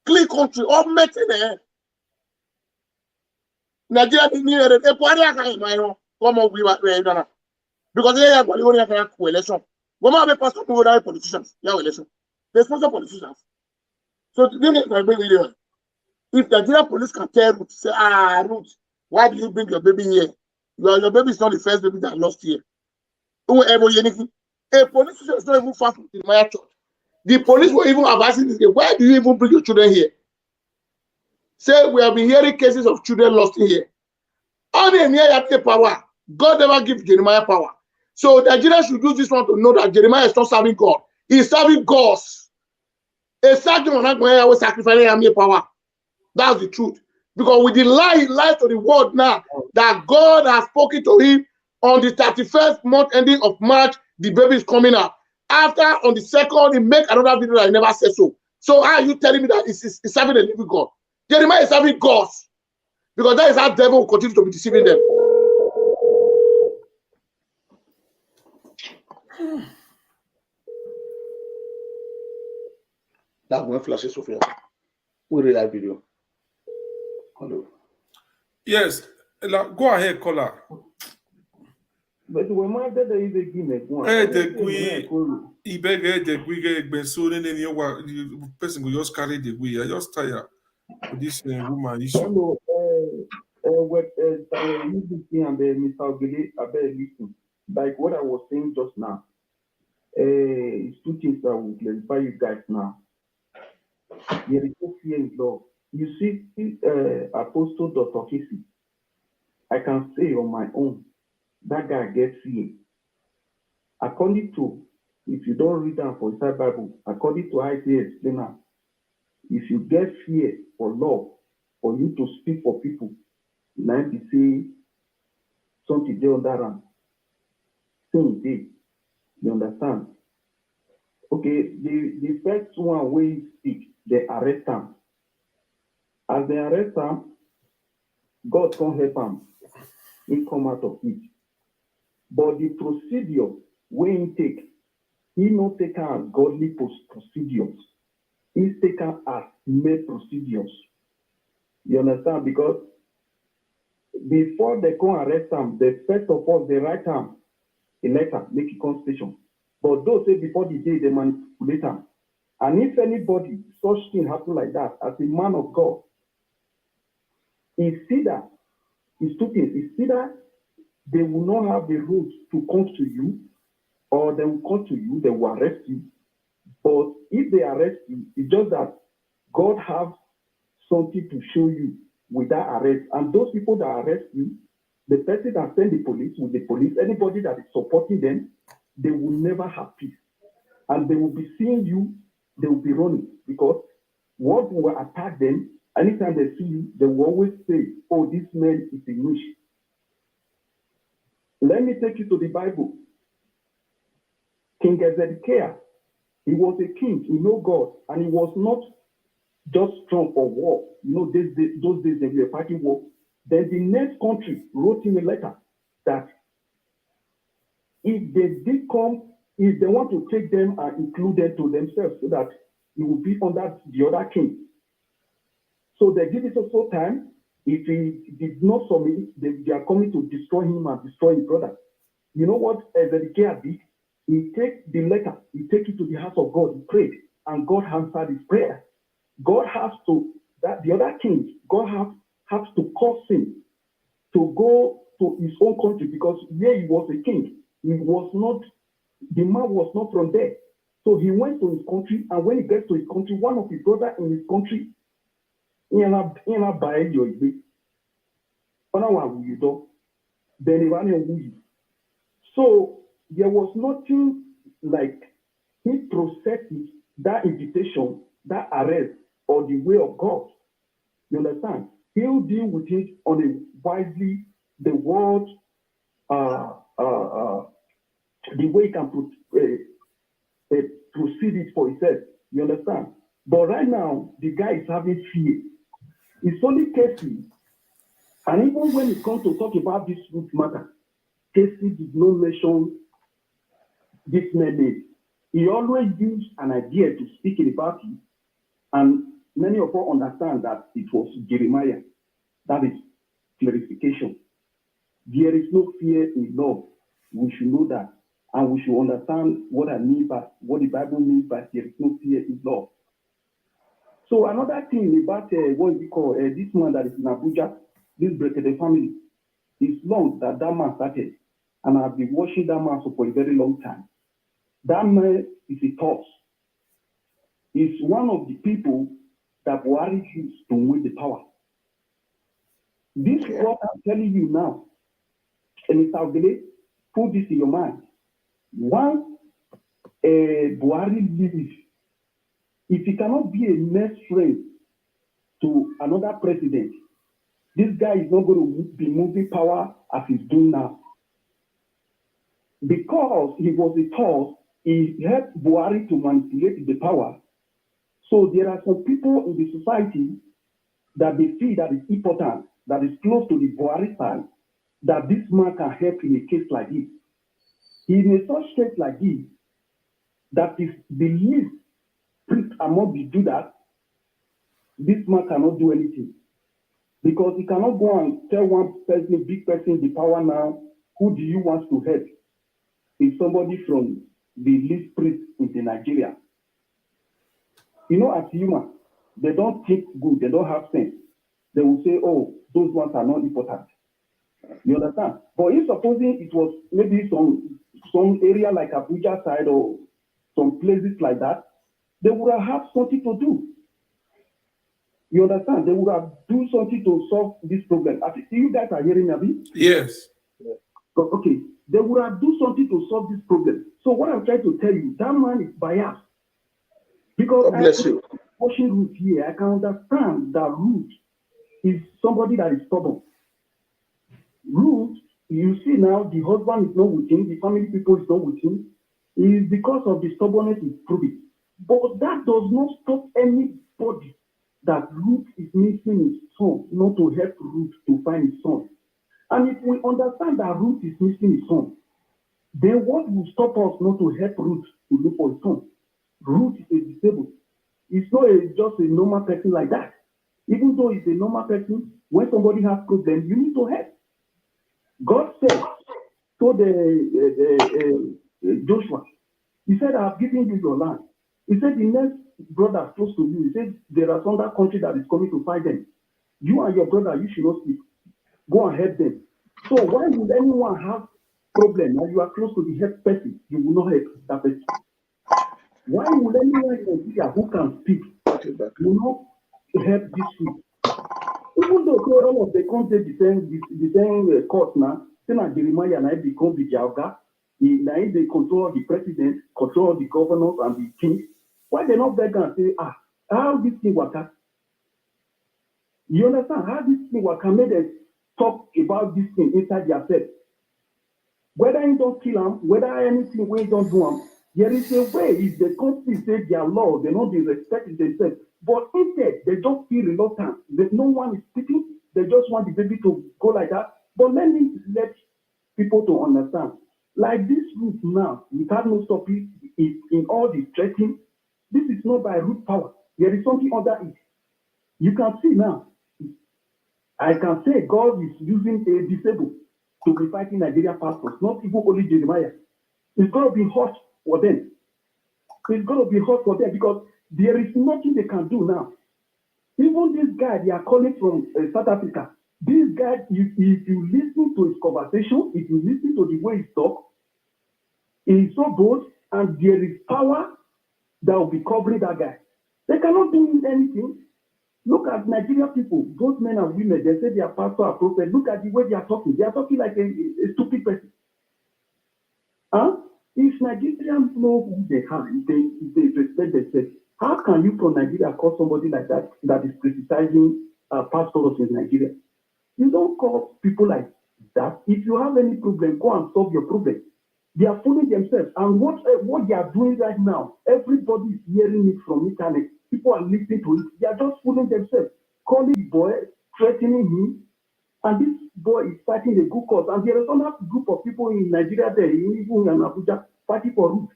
Clean country. All met in there. Nigeria is near the because they have election. When I pastor politicians, they have election. They sponsor politicians. So if the Nigeria police can tell Ruth, say, Ruth, why do you bring your baby here? Your baby is not the first baby that lost here. A politician is not even far from the Maya church. The police were even advising this game. Why do you even bring your children here? Say, we have been hearing cases of children lost in here. Only in here power. God never gives Jeremiah power. So Nigeria should use this one to know that Jeremiah is not serving God. He is serving gods. A sergeant will not go sacrificing army power. That's the truth. Because with the lie, he lied to the world now that God has spoken to him on the 31st month ending of March, the baby is coming out. After on the 2nd, he make another video that I never said so. So how are you telling me that he's serving a living God? Jeremiah is serving gods. Because that is how devil will continue to be deceiving them. That one flashes Sophia. We read that video. Hello. Yes. Go ahead, caller. But when my dad is a guinea, the person will just carry the way. I just tired of this woman issue. Hello, what and Mr. Ogile, I better listen. Like what I was saying just now. It's two things that will clarify you guys now. There is no fear in love. You see, Apostle Dr. Casey, I can say on my own, that guy gets fear. According to, if you don't read that for inside Bible, according to Isaiah explainer, if you get fear for love, for you to speak for people, now you say something there on that run. Same day. You understand? Okay, the first one where he speak, they arrest him. As they arrest him, God can't help him. He come out of it. But the procedure when he take, he not take as godly procedures. He's taken as made procedures. You understand? Because before they come arrest him, they first of all they write him a letter, make a constitution. But those say before the day they manipulate him. And if anybody such thing happen like that, as a man of God, it's either it's two things. It's either they will not have the road to come to you, or they will come to you, they will arrest you. But if they arrest you, it's just that God has something to show you with that arrest. And those people that arrest you, the person that send the police with the police, anybody that is supporting them, they will never have peace. And they will be seeing you, they will be running, because what will attack them, anytime they see you, they will always say, oh, this man is a witch. Let me take you to the Bible. King Hezekiah, he was a king, he know God, and he was not just strong for war. You know, those days they were fighting war. Then the next country wrote him a letter that if they did come, if they want to take them and include them to themselves, so that he will be under the other king. So they give it also time. If he did not submit, they are coming to destroy him and destroy his brother. You know what Hezekiah did? He take the letter, he take it to the house of God, he prayed, and God answered his prayer. God has to, that the other king, God has to cause him to go to his own country, because where he was a king, he was not, the man was not from there. So he went to his country, and when he gets to his country, one of his brothers in his country, so there was nothing like he processed that invitation, that arrest, or the way of God. You understand? He'll deal with it on a wisely, the word, the way he can proceed it for himself. You understand? But right now, the guy is having fear. It's only Casey. And even when it comes to talk about this Ruth matter, Casey did not mention this name. He always used an idea to speak about it, and many of us understand that it was Jeremiah. That is clarification. There is no fear in love. We should know that, and we should understand what I mean by what the Bible means by there is no fear in love. So another thing about what we call this man that is in Abuja, this Brekede family, it's long that man started, and I've been watching that man for a very long time. That man is a toss. He's one of the people that Buhari used to win the power. This is what I'm telling you now. And Mr. Ogele, put this in your mind. Once Buhari leaves, if he cannot be a next friend to another president, this guy is not going to be moving power as he's doing now. Because he was a toss, he helped Buhari to manipulate the power. So there are some people in the society that they feel that is important, that is close to the Buhari side, that this man can help in a case like this. In a such case like this, that is the least priest among the Judas, this man cannot do anything. Because he cannot go and tell one person, big person, the power now, who do you want to help? It's somebody from the least priest in the Nigeria. You know, as human, they don't think good, they don't have sense. They will say, oh, those ones are not important. You understand? But if supposing it was maybe some area like Abuja side or some places like that, they would have something to do. You understand? They would have do something to solve this problem. I think you guys are hearing me? Yes. Okay. They would have do something to solve this problem. So what I'm trying to tell you, that man is biased. Because God bless you. Watching Ruth here, I can understand that Ruth is somebody that is stubborn. Ruth, you see now, the husband is not with him, the family people is not with him. It is because of the stubbornness is proving. But that does not stop anybody that Ruth is missing his son, not to help Ruth to find his son. And if we understand that Ruth is missing his son, then what will stop us not to help Ruth to look for his son? Ruth is a disabled. It's not just a normal person like that. Even though it's a normal person, when somebody has problems, you need to help. God said to Joshua, he said, I have given you your land. He said, the next brother close to you, he said, there are some other country that is coming to fight them. You and your brother, you should not sleep. Go and help them. So why would anyone have problem and you are close to the head person, you will not help that person? Why would anyone in Nigeria who can speak will not help this group? Even though all of the country the same court now, say na Jeremiah and I become the Jalga, now they control the president, control the governors and the king. Why they not beg and say, how this thing work out? You understand how this thing work out? Make them talk about this thing inside themselves. Whether you don't kill them, whether anything we don't do them, there is a way. If the country say their law, they know they respect it themselves. But instead, they just feel reluctant. That no one is speaking. They just want the baby to go like that. But let people to understand. Like this root now, without no stopping, in all the threatening, this is not by root power. There is something under it. You can see now. I can say God is using a disabled to be fighting Nigerian pastors, not even only Jeremiah. It's going to be hot for them. It's going to be hot for them because there is nothing they can do now. Even this guy they are calling from South Africa, this guy, if you listen to his conversation, if you listen to the way he talks, he is so bold and there is power that will be covering that guy. They cannot do anything. Look at Nigerian people, both men and women, they say they are pastor or prophet. Look at the way they are talking. They are talking like a stupid person. If Nigerians know who they are, if they respect themselves, how can you from Nigeria call somebody like that is criticizing pastors in Nigeria? You don't call people like that. If you have any problem, go and solve your problem. They are fooling themselves. And what they are doing right now, everybody is hearing it from internet. People are listening to it. They are just fooling themselves, calling the boy, threatening him. And this boy is fighting a good cause. And there is another group of people in Nigeria there, even in Abuja, fighting for Ruth.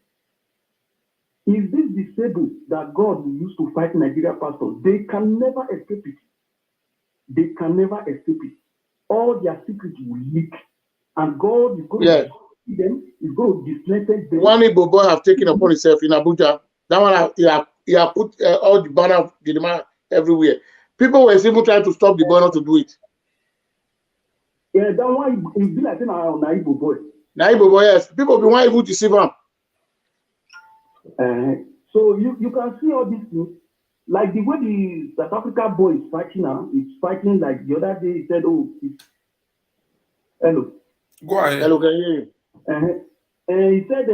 Is this disabled that God will use to fight Nigeria pastors? They can never escape it. They can never escape it. All their secrets will leak. And God is going to see them, is going to dismantle them. One Igbo boy have taken upon himself in Abuja. That one, he have put all the banner of the demand everywhere. People were even trying to stop the boy not to do it. Yeah, that one, it be like an Igbo boy. Igbo boy, yes. People be want even deceive him. So you can see all these things. Like the way the South Africa boy is fighting now, it's fighting like the other day he said, hello. Go ahead. Hello, can you hear you? And he said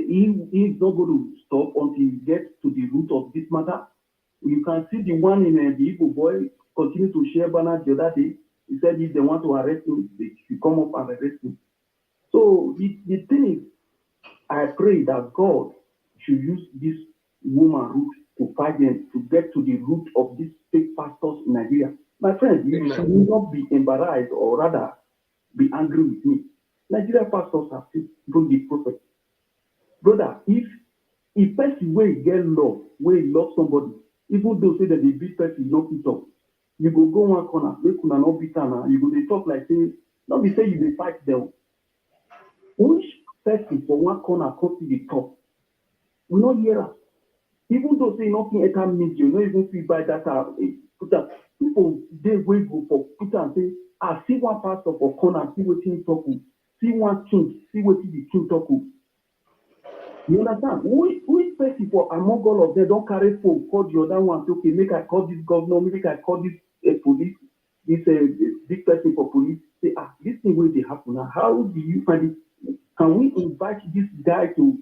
he's not going to stop until he gets to the root of this matter. You can see the one in the Igbo boy continue to share banners the other day. He said if they want to arrest him, they should come up and arrest him. So the thing is, I pray that God should use this woman Ruth to fight them, to get to the root of these fake pastors in Nigeria. My friends, you should not be embarrassed or rather be angry with me. Nigerian pastors are still the prophet. Brother, if a person will get love, will love somebody, even though say that the big person no fit talk, you go one corner, make una no beat now. You go dey talk like say, not be say you dey fight them. Which person for one corner come to the top? We not hear us. Even though say nothing enter media, you no even feel by that. People they wait for Peter and say, see one pastor for corner, see what he talk. See one king, see what the king talk. You understand? Which person for among all of them don't carry phone, call the other one, say, okay, make I call this governor, make I call this police, this big person for police. Say, this thing will they happen now. How do you find it? Can we invite this guy to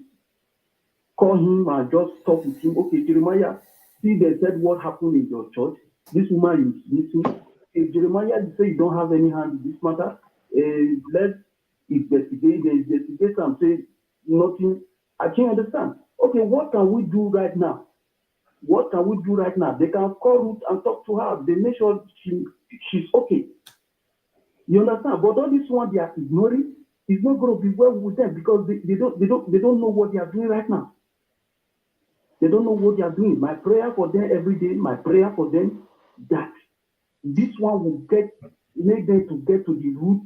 call him and just talk with him? Okay, Jeremiah, see they said what happened in your church. This woman is missing. If Jeremiah say you don't have any hand in this matter, let's investigate. They investigate and say nothing. I can't understand. Okay, what can we do right now? What can we do right now? They can call Ruth and talk to her. They make sure she's okay. You understand? But all this one they are ignoring is not going to be well with them because they don't know what they are doing right now. They don't know what they are doing. My prayer for them every day, my prayer for them that this one will make them to get to the root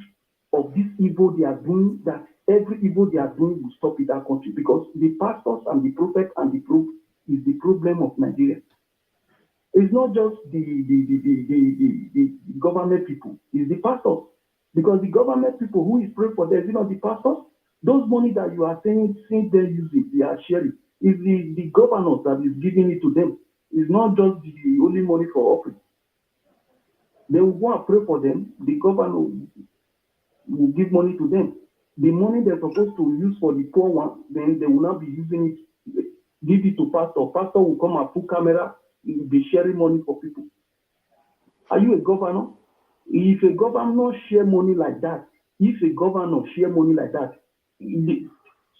of this evil they are doing, that every evil they are doing will stop in that country because the pastors and the prophet and the proof is the problem of Nigeria. It's not just the government people, it's the pastors. Because the government people who is praying for them, the pastors, those money that you are saying they use it, they are sharing, is the governors that is giving it to them. It's not just the only money for offering. They will go and pray for them. The governor will give money to them. The money they're supposed to use for the poor one, then they will not be using it. Give it to pastor. Pastor will come and put camera. He will be sharing money for people. Are you a governor? If a governor share money like that,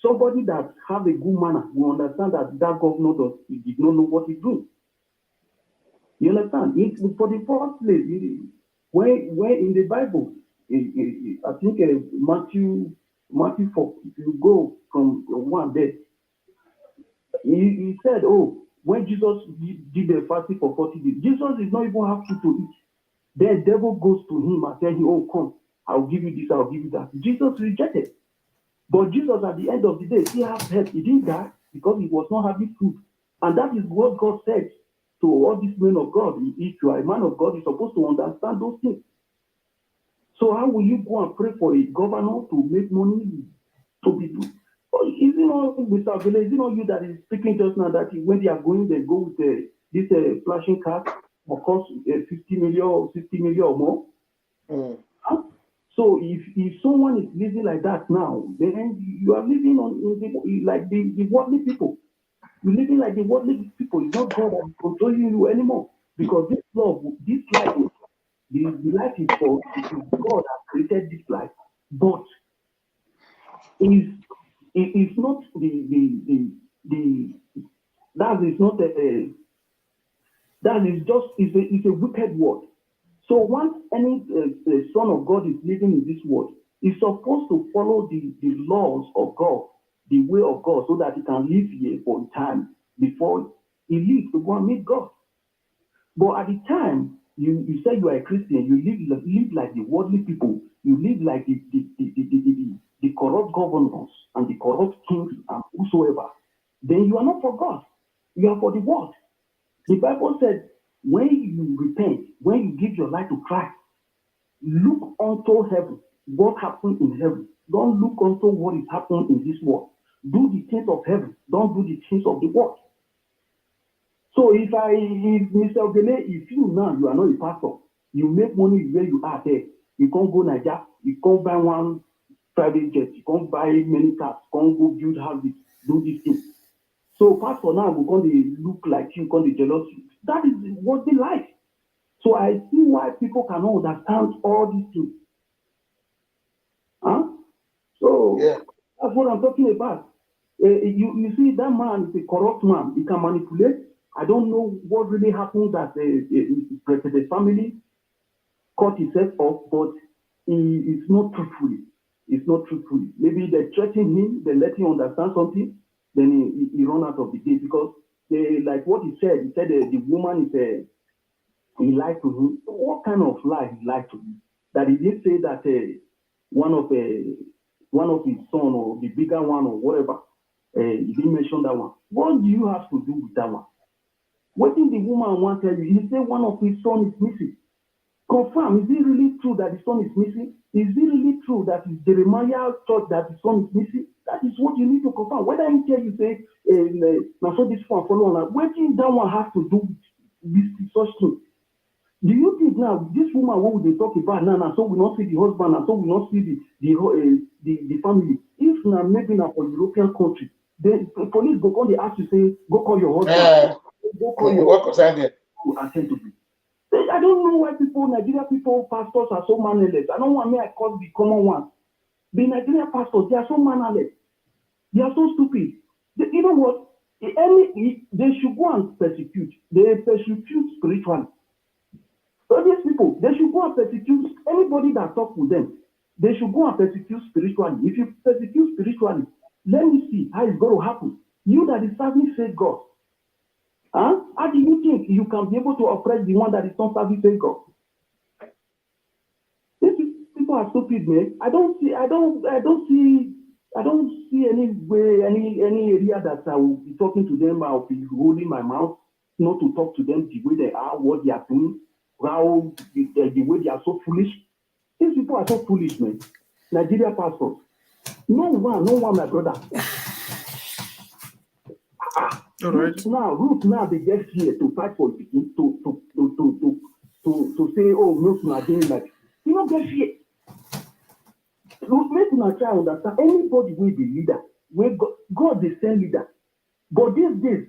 somebody that have a good manner will understand that governor did not know what he's doing. You understand? For the first place, when in the Bible, I think Matthew 4, if you go from 1 there, he said, when Jesus did the fasting for 40 days, Jesus did not even have food to eat. The devil goes to him and tells him, come, I'll give you this, I'll give you that. Jesus rejected. But Jesus, at the end of the day, he has help. He didn't die because he was not having food. And that is what God said to all these men of God. If you are a man of God, you're supposed to understand those things. So how will you go and pray for a governor to make money to be do? Is it not, Mr. Abele, is it not you that is speaking just now that when they are going, they go with this flashing card, of course, 50 million or 60 million or more? Huh? So if someone is living like that now, then you are living like the worldly people. You're living like the worldly people. It's not God that is controlling you anymore. Because this life, the life is for God that created this life. But it's not it's a wicked word. So once any son of God is living in this world, he's supposed to follow the laws of God, the way of God, so that he can live here for a time before he leaves to go and meet God. But at the time you say you are a Christian, you live like the worldly people, you live like the corrupt governors and the corrupt kings and whosoever, then you are not for God, you are for the world. The Bible said, when you repent, when you give your life to Christ, look unto heaven, what happened in heaven. Don't look unto what is happening in this world. Do the things of heaven, don't do the things of the world. So if Mr. Ogene, if you now, you are not a pastor, you make money where you are there, you can't go Nigeria, you can't buy one private jet, you can't buy many cars, you can't go build houses, do these things. So pastor now will come to look like you, come to jealous you. That is what they like. So I see why people cannot understand all these things. Huh? So that's what I'm talking about. You see, that man is a corrupt man. He can manipulate. I don't know what really happened that the family cut himself off, but it's not truthfully. It's not truthfully. Maybe they threaten him, they let him understand something, then he run out of the gate because like what he said the woman is he lied to him. What kind of lie he lied to him? That he didn't say that one of his son or the bigger one or whatever, he didn't mention that one. What do you have to do with that one? What did the woman want to tell you? He said one of his sons is missing. Confirm, is it really true that his son is missing? Is it really true that it's Jeremiah thought that his son is missing? That is what you need to confirm. Whether in here you say, now so this one follow on, what did that one have to do with such thing? Do you think now this woman, what would they talk about now? So we not see the husband, and so we not see the family. If now maybe now for European country, the police go call, they ask you say, go call your husband, go call your husband to attend to you. I don't know why Nigeria people, pastors are so mannerless. I don't want me to call the common one. The Nigerian pastors, they are so mannerless. They are so stupid. You know what? They should go and persecute. They persecute spiritually. So these people, they should go and persecute anybody that talks with them. They should go and persecute spiritually. If you persecute spiritually, let me see how it's going to happen. You that is serving faith God. Huh? How do you think you can be able to oppress the one that is not serving faith God? These people are stupid, man. I don't see any way, any area that I will be talking to them. I'll be holding my mouth, not to talk to them the way they are, what they are doing, how the way they are so foolish. These people are so foolish, man. Nigeria pastors. No one, my brother. All right. Ruth now they get here to fight for to say, oh, no, not doing like you don't get here. Make una try understand. Anybody will be leader. Where God they send leader. But these days,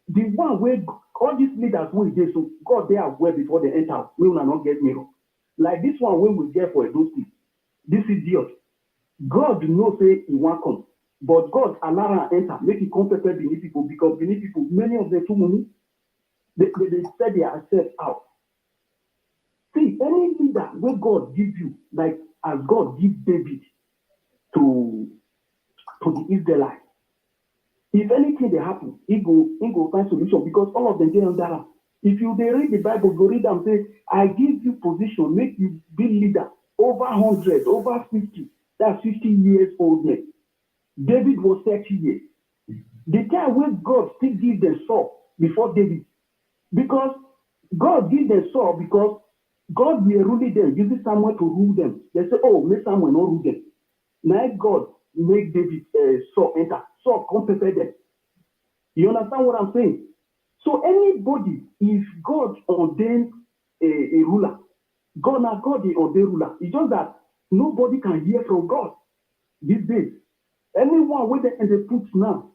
the one where all these leaders will they so God they are aware before they enter. We will not get mirror. Like this one when we get for a those this idiot. God knows say he won't come. But God allow her enter, make it comfortable beneath people because beneath people, many of them too many, they set their self out. See, any leader where God gives you, like as God gives David to the Israelites, if anything they happen, he go find solution because all of them get under him. If you they read the Bible, go read and say, I give you position, make you be leader over 100, over 50, that's 50 years old man. David was 30 years. The time when God still give them Saul before David. Because God give them Saul because God will rule them, using someone to rule them. They say, oh, make someone not rule them. Now God make David Saul enter. Saul come prepare them. You understand what I'm saying? So anybody, if God ordained a ruler, God the ordained ruler. It's just that nobody can hear from God these days. Anyone with the put now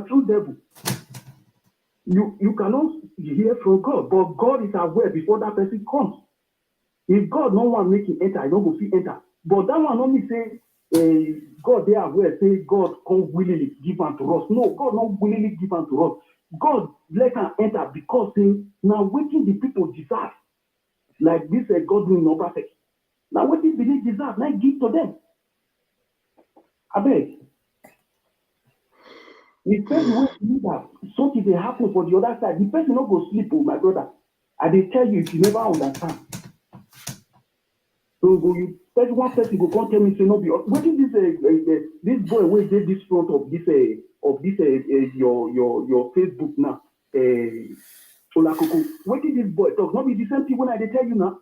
true devil. You cannot hear from God, but God is aware before that person comes. If God no one make him enter, I don't go see enter. But that one only say God they are aware, say God come willingly give unto us. No, God not willingly give unto us. God let her enter because now waiting the people deserve. Like this God will not perfect. Now what is believe deserve, now give to them. I beg. The person will believe that something they happen for the other side. The person not go sleep, oh my brother. I they tell you if you never understand. So go you one person go come tell me say no be what is this boy where did this front of this your Facebook now Olakoko. What is this boy talk? Not be the same thing when I they tell you now.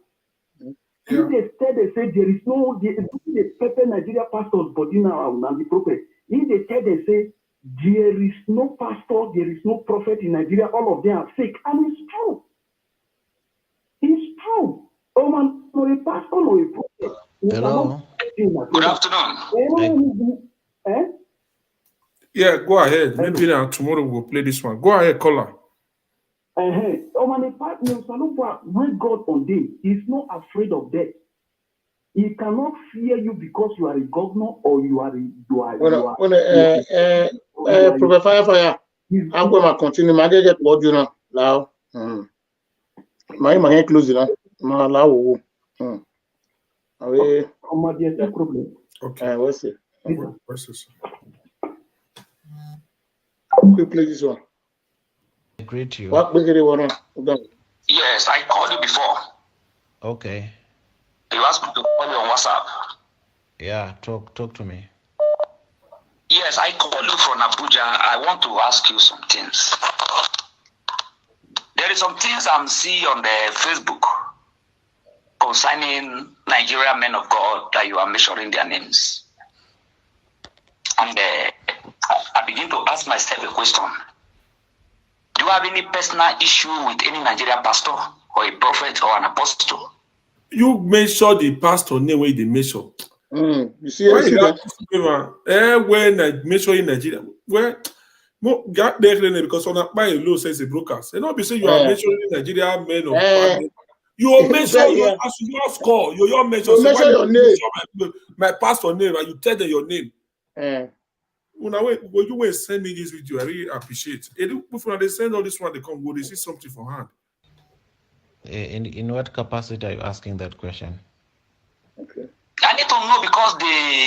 Yeah. They say there is no the pepper Nigeria pastors body now and the prophet. If they tell they say there is no pastor, there is no prophet in Nigeria, all of them are fake. And it's true. It's true. Oh man, no a pastor, no a prophet. Hello. Good afternoon. Yeah, go ahead. Maybe now tomorrow we'll play this one. Go ahead, caller. Oh man, a partner, when God ordained, he's not afraid of death. He cannot fear you because you are a governor or you are Prophet Fire. I'm going to continue. I'm going to get what you know now. My close now. My allow. Problem. Okay. What's it? What's this? We play this one. I greet you. What big it was? Yes, I called you before. Okay. You asked me to call you on WhatsApp. Yeah, talk to me. Yes, I called you from Abuja. I want to ask you some things. There is some things I'm seeing on the Facebook concerning Nigerian men of God that you are mentioning their names. And I begin to ask myself a question. Do you have any personal issue with any Nigerian pastor or a prophet or an apostle? You mention the pastor name where they mention. You see, why that? When I mention in Nigeria, where got there because on a by law says a brokers. And not be saying you are mentioning Nigeria men of God. You mention your as you score. You mention. You mention your name. My pastor name, and you tell them your name. When you will send me this video, I really appreciate. Before they send all this one, they come go, they see something for hand. In what capacity are you asking that question? Okay. I need to know because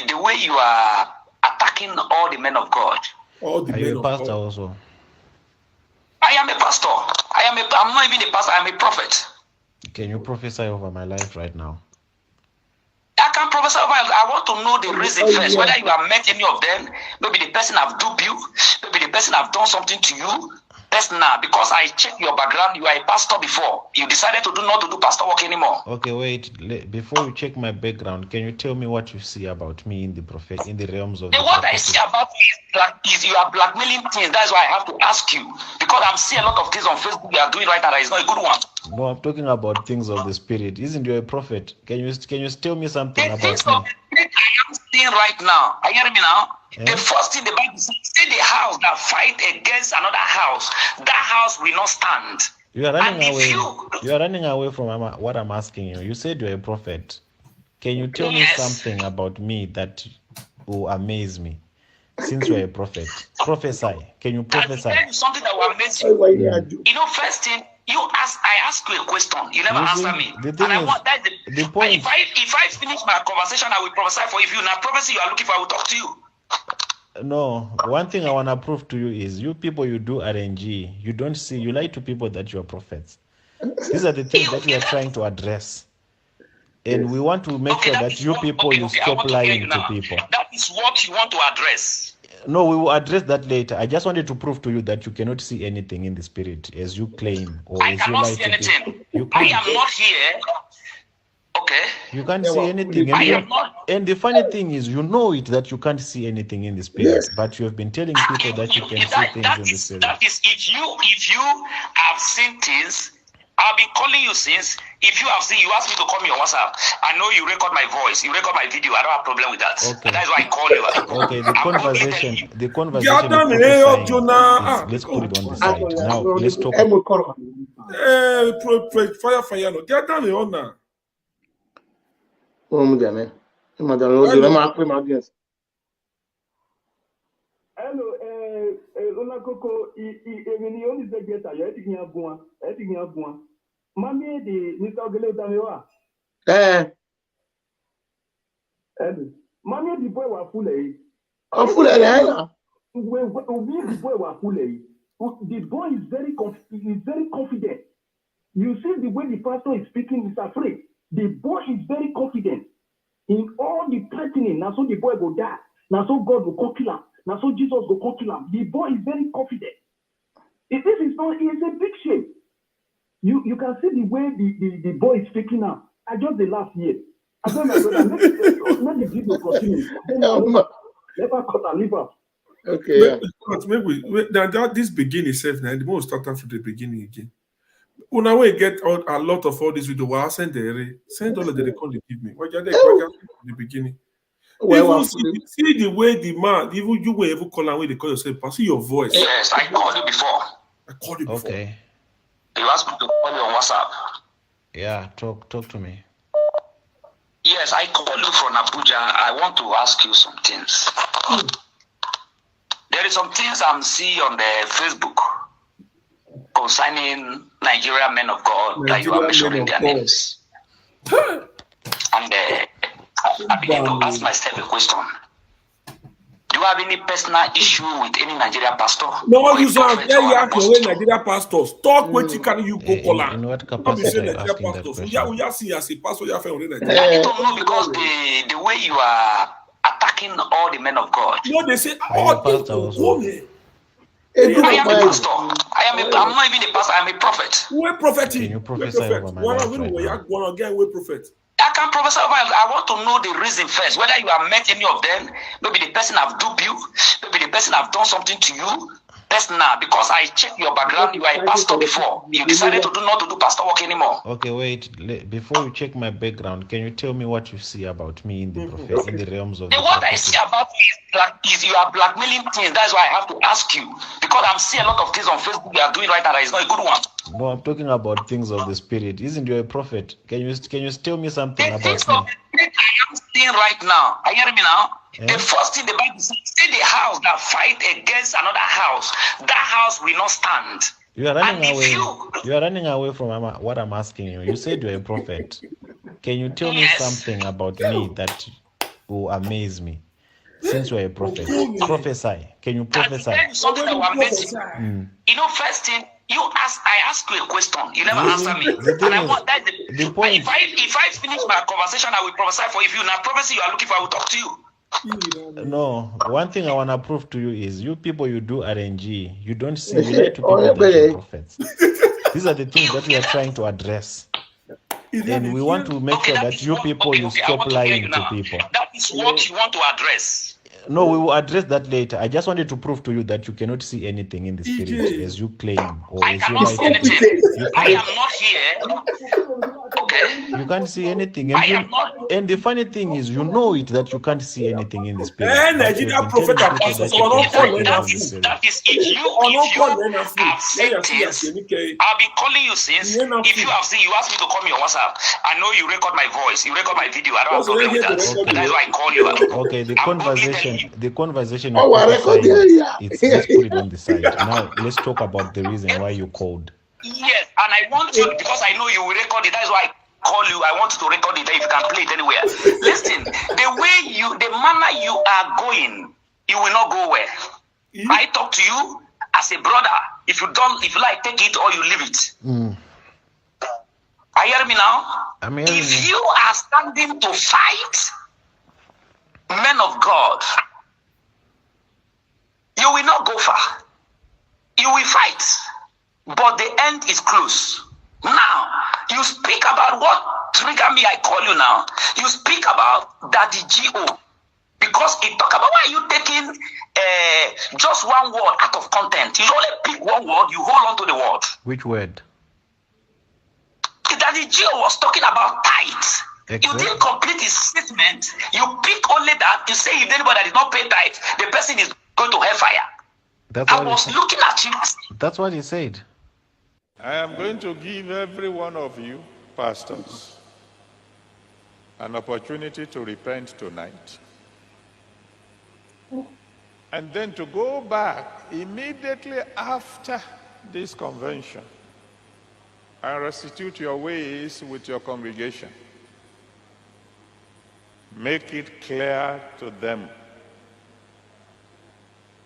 the way you are attacking all the men of God. All the are men you a of pastor God. also? I am a pastor. I'm not even a pastor. I'm a prophet. Can you prophesy over my life right now? I can prophesy over. I want to know the reason first. Whether you have met any of them, maybe the person have duped you, maybe the person have done something to you. Personal, because I checked your background, you are a pastor before. You decided to not to do pastor work anymore. Okay, wait. Before you check my background, can you tell me what you see about me in the prophet, in the realms of the What I prophetic? see about you is you are blackmailing things. That's why I have to ask you, because I'm seeing a lot of things on Facebook you are doing right now that is not a good one. No, I'm talking about things of the spirit. Isn't you a prophet? Can you tell me something The about things me? of the spirit I am seeing right now. Are you hearing me now? Yeah. The first thing the Bible says, say the house that fight against another house, that house will not stand. You are running And away. if You are running away from what I'm asking you. You said you're a prophet. Can you tell me Yes. something about me that will amaze me? Since you're a prophet, prophesy. Can you I prophesy? tell you something that will amaze you. You know, first thing I ask you a question. You never You see, answer me. the thing And I is, want that. the point. If I finish my conversation, I will prophesy for you. If you now prophecy you are looking for, I will talk to you. No, one thing I want to prove to you is you people, you do RNG. You don't see, you lie to people that you are prophets. These are the things that we are trying to address. And we want to make sure that you people, you I stop want to hear you lying to now. people. That is what you want to address. No, we will address that later. I just wanted to prove to you that you cannot see anything in the spirit as you claim or I as you cannot lie see to people. anything. You I can't. am not here. Okay. You can't see anything. And the funny thing is, you know it that you can't see anything in the spirit, but you have been telling people that you can see things in the spirit. That is, if you have seen things, I've been calling you since. If you have seen, you ask me to call me on WhatsApp. I know you record my voice, you record my video. I don't have problem with that. Okay. And that's why I call you. Okay, the conversation of Jonah. prophesying let's put it on the side. Now let's talk. Fire, no. Get down here now. Hello, Olakoko, Emini only say get a yeti abua. Mami the Mr. Ogele Damewa. Mami the boy wa fule. The boy wa fule. The boy is very confident. You see the way the pastor is speaking, he's afraid. The boy is very confident in all the threatening. Now so the boy will die. Now so God will come kill him. Now so Jesus will come kill him. The boy is very confident. If this is not, it's a big shame. You can see the way the boy is speaking now. I just the last year. I told my brother, let the video continue. Never cut and leave up. Okay. This beginning itself now, the most start from the beginning again. When I will get a lot of all this video, well, send all of the record they give me. What you the beginning? Even see the way the man, even you were able to call and way they call yourself, but see your voice. Yes, I called you before. I called you before. Okay. You asked me to call you on WhatsApp. Yeah, talk to me. Yes, I called you from Abuja. I want to ask you some things. There is some things I'm seeing on the Facebook concerning Nigerian men of God that you are mentioning their names. And I begin to ask myself a question. Do you have any personal issue with any Nigerian pastor? No, you say Nigerian pastors. Talk what you can you go call in what capacity are you asking that question? We are see as a pastor you are from Nigeria. I don't know, because the way you are attacking all the men of God. No, they say all the I am a pastor. I'm not even a pastor. I'm a prophet. We're prophetic. Can you prophesy over my life right now? We're prophet. I can prophesy over. I want to know the reason first. Whether you have met any of them, maybe the person have duped you, maybe the person have done something to you. Personal, because I checked your background. You are a pastor before. You decided to not to do pastor work anymore. Okay, wait. Before you check my background, can you tell me what you see about me in the prophet, in the realms of the what I see about you is you are blackmailing things. That's why I have to ask you, because I'm seeing a lot of things on Facebook you are doing right now that is not a good one. No, I'm talking about things of the spirit. Isn't you a prophet? Can you tell me something The about things me? of the spirit I am seeing right now. Are you hearing me now? Yeah. The first thing the Bible says, say the house that fight against another house, that house will not stand. You are running And if away. You are running away from what I'm asking you. You said you're a prophet. Can you tell me something about me that will amaze me? Since you're a prophet, prophesy. Can you prophesy? Something that will amaze you. You know, first thing I ask you a question. You never answer me. And I want that. The point. If I finish my conversation, I will prophesy for you. If you now prophecy you are looking for, I will talk to you. No, one thing I want to prove to you is you people, you do RNG. You don't see, you lie to people that you're prophets. These are the things that we are trying to address. And we want to make sure that you people, you stop lying to people. That is what you want to address. No, we will address that later. I just wanted to prove to you that you cannot see anything in the spirit as you claim. Or I as you cannot see lie to anything. people. I am not here. Okay. You can't see anything. And the funny thing is, you know it that you can't see anything in the spirit. That is if you have seen things, I've been calling you since. If you have seen, you ask me to call me on WhatsApp. I know you record my voice, you record my video. I don't have a problem with that. Okay. That's why I call you. Okay, the conversation. Let's put it on the side. Now let's talk about the reason why you called. Yes, and I want you because I know you will record it. That's why I call you. I want you to record it if you can play it anywhere. Listen, the manner you are going, you will not go where. I talk to you as a brother. If you like, take it or you leave it. Are you hearing me now? If you are standing to fight men of God, you will not go far. You will fight, but the end is close. Now, you speak about what trigger me, I call you now. You speak about Daddy G.O. because he talk about why you taking just one word out of content. You only pick one word, you hold on to the word. Which word? Daddy G.O. was talking about tithes. Exactly. You didn't complete his statement. You pick only that to say if anybody that did not pay tithe, the person is going to hellfire. I was looking at you. That's what he said. I am going to give every one of you, pastors, an opportunity to repent tonight. And then to go back immediately after this convention and restitute your ways with your congregation. Make it clear to them.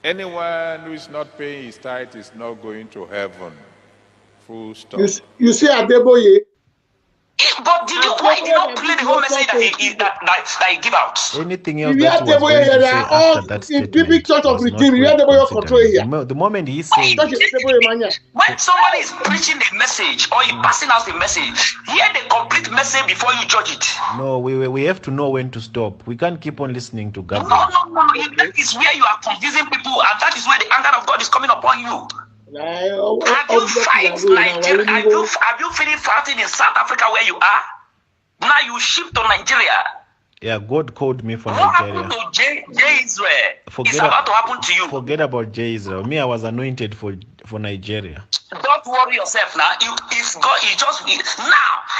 Anyone who is not paying his tithe is not going to heaven. Full stop. You see Adeboye? But why did you not play the whole message that he give out? Anything else that he was going to say after that statement the moment he said when somebody is preaching the message or he passing out the message, hear the complete message before you judge it. No, we have to know when to stop. We can't keep on listening to God. No. That is where you are confusing people, and that is where the anger of God is coming upon you. Have you fight Nigeria? Have you finished fighting in South Africa where you are? Now you ship to Nigeria. Yeah, God called me for What Nigeria. happened to J Israel? It's about to happen to you. Forget about J Israel. Me, I was anointed for Nigeria. Don't worry yourself now. Now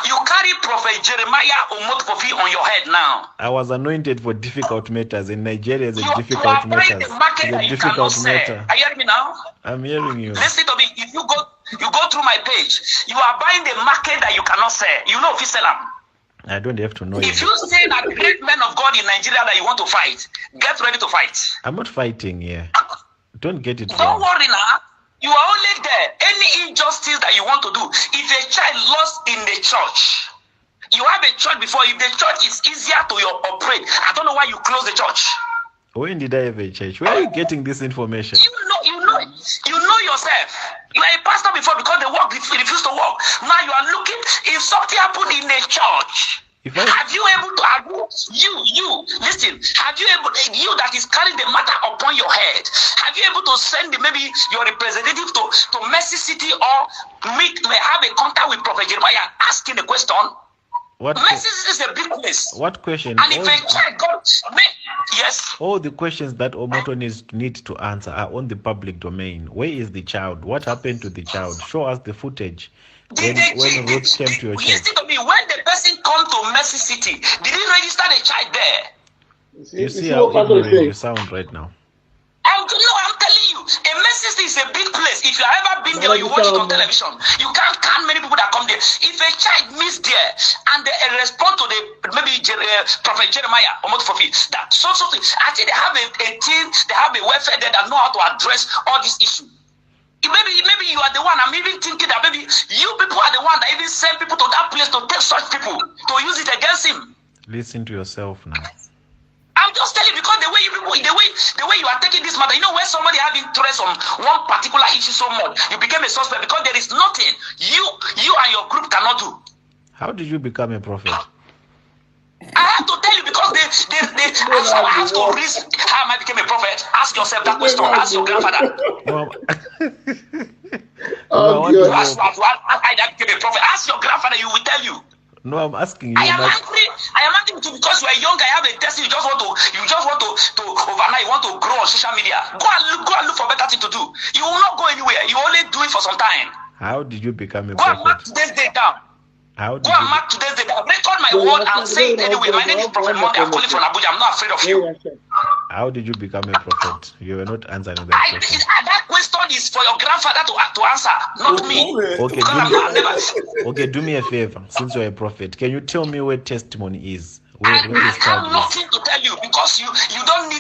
you carry Prophet Jeremiah Omotkofi on your head now. I was anointed for difficult matters. In Nigeria, it's a difficult matter. It's a difficult matter. Are you hearing me now? I'm hearing you. Listen to me. If you go through my page, you are buying the market that you cannot sell. You know if you sell them. I don't have to know. If you say that great men of God in Nigeria that you want to fight, get ready to fight. I'm not fighting here. Don't get it wrong. Don't worry now. You are only there. Any injustice that you want to do, if a child lost in the church, you have a church before. If the church is easier to operate, I don't know why you close the church. When did I have a church? Where are you getting this information? You know yourself. You are a pastor before because the work refused to work. Now you are looking. If something happened in the church, have you able to listen? Have you able that is carrying the matter upon your head? Have you able to send maybe your representative to Mercy City or have a contact with Prophet Jeremiah asking the question? Mercy City is a big place. What question? And if a child goes, yes. All the questions that Omoto needs to answer are on the public domain. Where is the child? What happened to the child? Show us the footage. When Ruth came to your church. Listen to me. When the person come to Mercy City, did he register the child there? You see how ignorant you sound right now. I'm telling you, a Mercy City is a big place. If you have ever been there or you watch it on television, you can't count many people that come there. If a child missed there and they respond to Prophet Jeremiah that something, I think they have a team, they have a welfare there that know how to address all these issues. Maybe you are the one. I'm even thinking that maybe you people are the one that even send people to that place to take such people to use it against him. Listen to yourself now. I'm just telling you, because the way you are taking this matter, you know, when somebody have interest on one particular issue so much, you became a suspect because there is nothing you and your group cannot do. How did you become a prophet? I have to tell you because I have to reason how I became a prophet. Ask yourself that question. Ask your grandfather. No, Ask I became a prophet. Ask your grandfather. You will tell you. No, I'm asking you. I am angry too because you are young. I have a test. You just want to overnight. You want to grow on social media. Go and look for better thing to do. You will not go anywhere. You only do it for some time. How did you become a prophet? Go and mark today's day down. Go and mark today's day down. Record my word and say it anyway. My name is Prophet Monday. I'm calling from Abuja. I'm not afraid of you. How did you become a prophet? You were not answering that question. That question is for your grandfather to answer, not me. Okay, do me a favor. Since you're a prophet, can you tell me where testimony is? I have nothing to tell you because you don't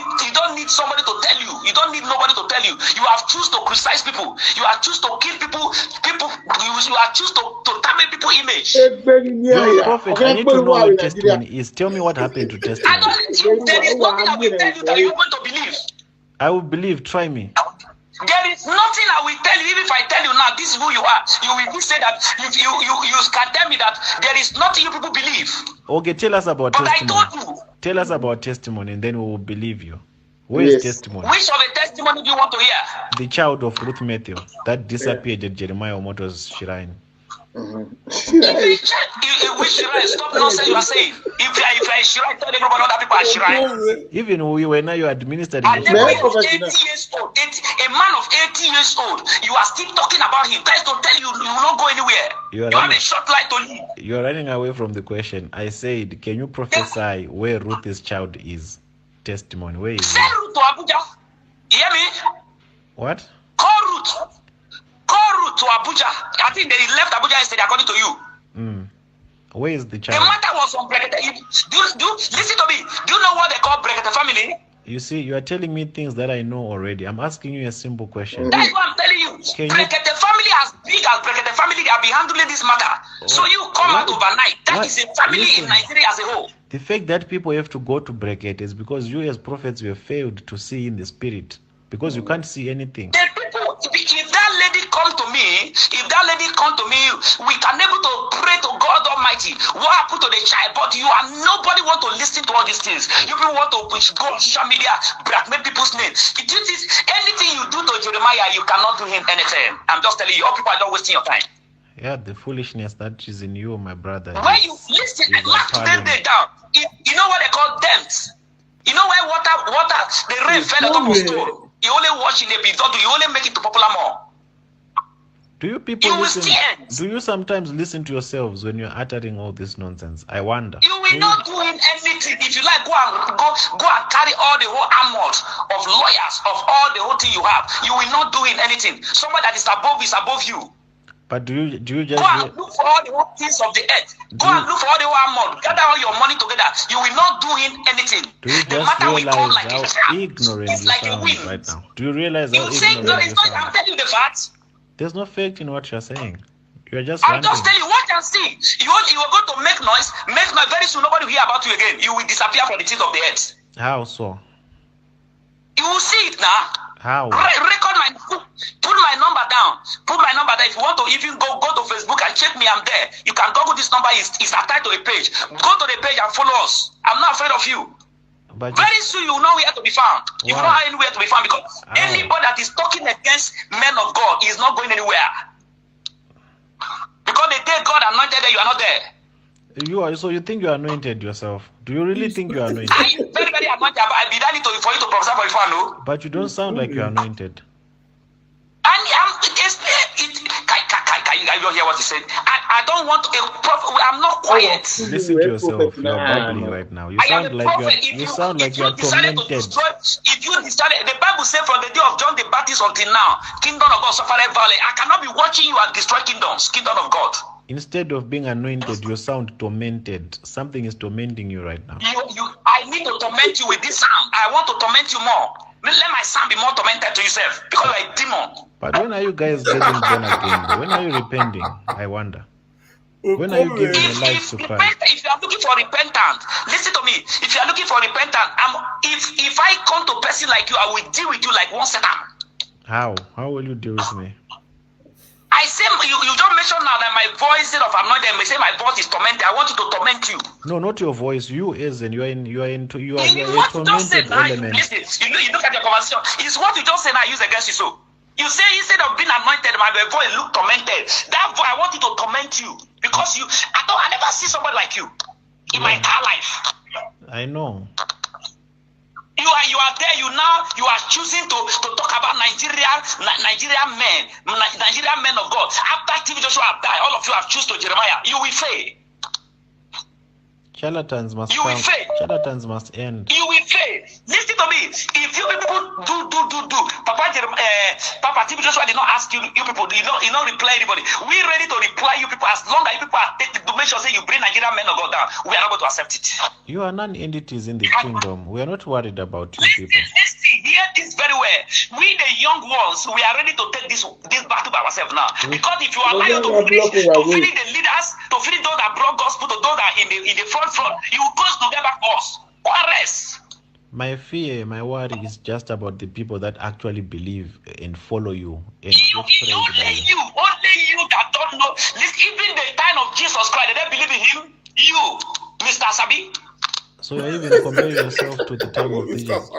need somebody to tell you. You don't need nobody to tell you. You have choose to criticize people. You have choose to kill people. You have choose to damage people's image. You're a prophet. I need to know what testimony is. Tell me what happened to testimony. There is nothing I will tell you that you want to believe. I will believe. Try me. There is nothing I will tell you. Even if I tell you now, this is who you are. You will say that you can tell me that there is nothing you people believe. Okay, tell us about testimony. I told you. Tell us about testimony, and then we will believe you. Where is testimony? Which of the testimony do you want to hear? The child of Ruth Matthew that disappeared at Jeremiah Omoto's shrine. Which shrine? Stop nonsense you are saying. If you are a shrine, tell everybody other people are shrine. Even we were now you administered. A man of 80 years old, you are still talking about him. Tries to tell you will not go anywhere. You have a short life to live. You are running away from the question. I said, can you prophesy where Ruth's child is? Testimony. Where is it? Send Ruth to Abuja. You hear me? What? Call Ruth to Abuja. I think they left Abuja yesterday, according to you. Where is the child? The matter was on Brekete. Listen to me. Do you know what they call Brekete family? You see, you are telling me things that I know already. I'm asking you a simple question. That's what I'm telling you. Brekete family, as big as Brekete family, they have been handling this matter. So you come out overnight. That is a family in Nigeria as a whole. The fact that people have to go to Brekete is because you as prophets you have failed to see in the spirit. Because you can't see anything. The people, if that lady come to me, we can able to pray to God Almighty. What happened to the child? But nobody want to listen to all these things. You people want to go on social media, blackmail people's names. Anything you do to Jeremiah, you cannot do him anything. I'm just telling you, all people are not wasting your time. Yeah, the foolishness that is in you, my brother. When you listen, mark them down. You know what they call dams. You know where water, the rain fell on top of stone. You only watch in the episode, you only make it to popular more. Do you people listen? Do you sometimes listen to yourselves when you're uttering all this nonsense? I wonder. You will not do anything. If you like, go and carry all the whole armor of lawyers, of all the whole thing you have. You will not do anything. Somebody that is above you. But do you just go and look for all the whole things of the earth? Go and look for all the whole armor. Gather all your money together. You will not do anything. Do you just realize how ignorant you sound right now? Do you realize how ignorant you sound? I'm telling you the facts. There's no fact in what you're saying. You're just I'm just telling you, watch and see. You are going to make noise. Very soon nobody will hear about you again. You will disappear from the teeth of the earth. How so? You will see it now. How? Put my number down. Put my number down. If you want to, if you go to Facebook and check me, I'm there. You can Google this number. It's attached to a page. Go to the page and follow us. I'm not afraid of you. But very soon you will know where to be found. You will know anywhere to be found because anybody that is talking against men of God is not going anywhere. Because the day God anointed there, you are not there. You are, so you think you are anointed yourself? Do you really think you are anointed? I am very, very anointed. I did need for you to prophesy for you, no? But you don't sound like you are anointed. I don't hear what he said. I don't want a prophet. I'm not quiet. Listen to yourself. You are babbling right now. You sound like you are tormented. If you decided, the Bible says from the day of John the Baptist until now, kingdom of God suffered violence. I cannot be watching you and destroy kingdoms. Kingdom of God. Instead of being anointed, you sound tormented. Something is tormenting you right now. I need to torment you with this sound. I want to torment you more. Let my sound be more tormented to yourself because you're a demon. But when are you guys getting born again? When are you repenting? I wonder. When are you giving your life to Christ? If you are looking for repentance, listen to me. If you are looking for repentance, if I come to a person like you, I will deal with you like one Satan. How? How will you deal with me? I say you don't mention now that my voice is of anointing. May say my voice is tormented. I want you to torment you. No, not your voice. You as in you are a What you just said tormented now, element. listen, you look at your conversation. It's what you just said now. I use against you. So you say instead of being anointed, my voice look tormented. That voice, I want you to torment you because I never see somebody like you in my entire life. I know. You are there. You are choosing to talk about Nigerian men of God. After TV Joshua have died, all of you have chosen to Jeremiah. You will fail. Charlatans must come. Charlatans must end. You will fail. Listen to me. If you people do, Papa TV Joshua did not ask you people. He not reply anybody. We ready to reply you people as long as you people are taking to make sure say you bring Nigerian men of God down. We are not going to accept it. You are non-entities in the kingdom. We are not worried about you people. Listen, hear this very well. We the young ones, we are ready to take this battle by ourselves now. Because if you allow you to finish the leaders, to finish those that brought gospel, to those that in the front, you will cause to get back us. What rest? My fear, my worry is just about the people that actually believe and follow you and only you that don't know. Listen, even the time of Jesus Christ, they don't believe in him. You, Mr. Sabi. So you're even comparing yourself to the time of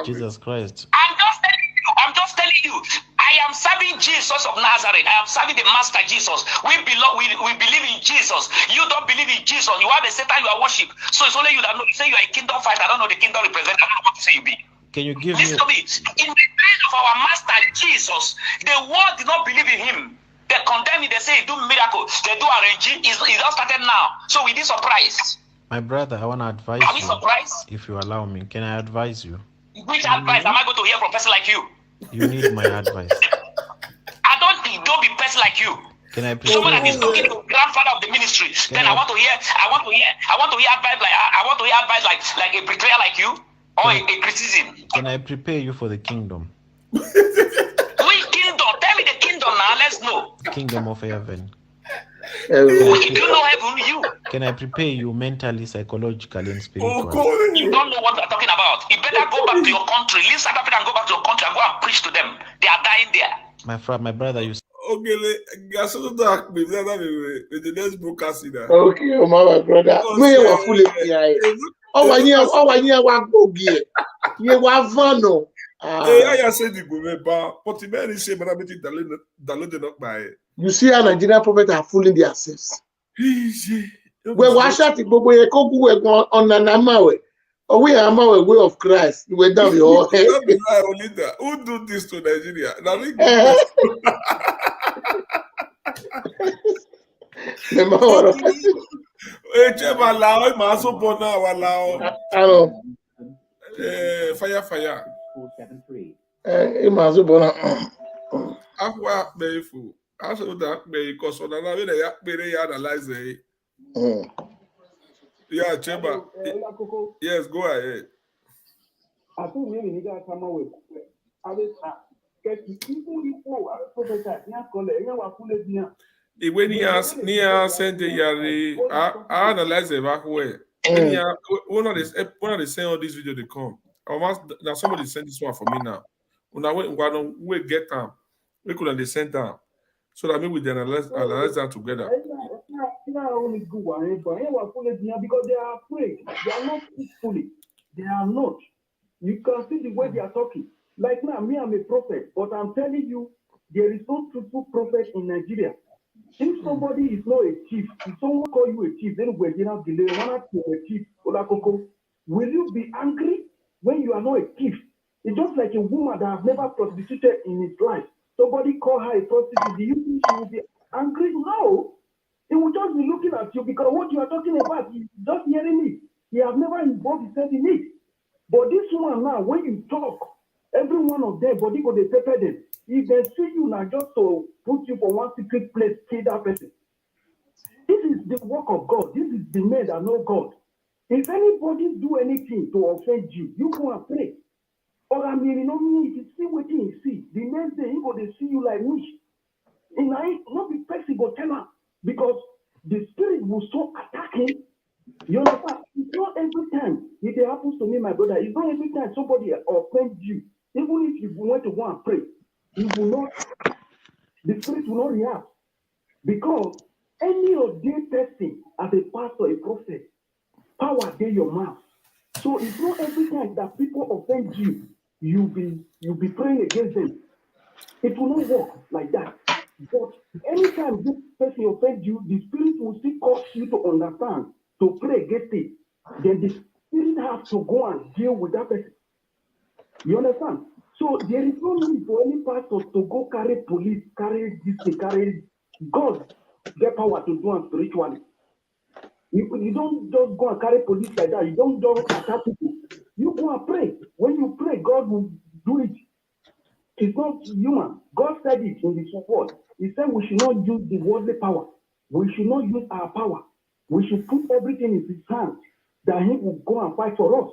Jesus Christ. I'm just telling you. I am serving Jesus of Nazareth. I am serving the Master Jesus. We believe in Jesus. You don't believe in Jesus. You have a Satan you are worship. So it's only you that know. You say you are a kingdom fighter. I don't know the kingdom representative. I don't know what to say you be. Can you give Listen to me? In the days of our Master Jesus, the world did not believe in him. They condemn him. They say he do miracles. They do arranging. It's not started now. So we did surprise. My brother, I want to advise you. Are we you. Surprised? If you allow me, can I advise you? Which advice am I going to hear from a person like you? You need my advice. Don't be person like you. Can I prepare? Someone that is talking to grandfather of the ministry. I want to hear advice like a betrayer like you or a criticism. Can I prepare you for the kingdom? Which kingdom? Tell me the kingdom now. Let's know. Kingdom of heaven. If you know heaven, you. Can I prepare you mentally, psychologically, and spiritually? You don't know what we're talking about. You better go back to your country. Leave South Africa and go back to your country and go and preach to them. They are dying there. My brother, you. Okay, guys, so that with the next broadcasting. Okay, my brother. Me wa full here. Wa gogie. Ye wa vano. I said the go but the man is saying but I mean downloaded up by. You see how Nigerian prophets are fooling themselves. We wash out the gbogbo ye ko gu we on nanamawe. Oh, we are my way of Christ. You went down your head. Who do this to Nigeria? Fire. Yeah, Cheba. Yes, go ahead. I think maybe you guys come away. I will get people when he has near sent the yari, I analyze the back way. One of the send all this video they come. Now somebody sent this one for me now. When I went, we get them. We could have sent them. So that maybe we analyze that together. Because they are afraid. They are not peacefully. They are not. You can see the way they are talking. Like now, me, I'm a prophet, but I'm telling you, there is no truthful prophet in Nigeria. If somebody is not a chief, if someone call you a chief, then we're going to delay one to a chief, Olakoko. Will you be angry when you are not a chief? It's just like a woman that has never prostituted in his life. Somebody call her a prostitute. Do you think she will be angry? No. He will just be looking at you because what you are talking about, he's just hearing it. He has never involved himself in it. But this one now, when you talk, every one of them, body go they pepper them. If they see you now just to put you for one secret place, kill that person. This is the work of God. This is the men that know God. If anybody do anything to offend you, you go and pray. Or I mean, you know me, if you see what you see, the next day he go they see you like wish. And I not be person go tell her because the spirit will so attack him. You understand? It's not every time. If it happens to me, my brother, it's not every time somebody offends you. Even if you want to go and pray, you will not, the spirit will not react. Because any of these person, as a pastor, a prophet, power in your mouth. So it's not every time that people offend you, you'll be praying against them. It will not work like that. But anytime this person offends you, the spirit will still cause you to understand, to pray against it. Then the spirit has to go and deal with that person. You understand? So there is no need for any pastor to go carry police, carry this thing, carry God get power to do it spiritually. You don't just go and carry police like that. You don't just attack people. You go and pray. When you pray, God will do it. It's not human. God said it in His word. He said we should not use the worldly power. We should not use our power. We should put everything in His hands, that He will go and fight for us.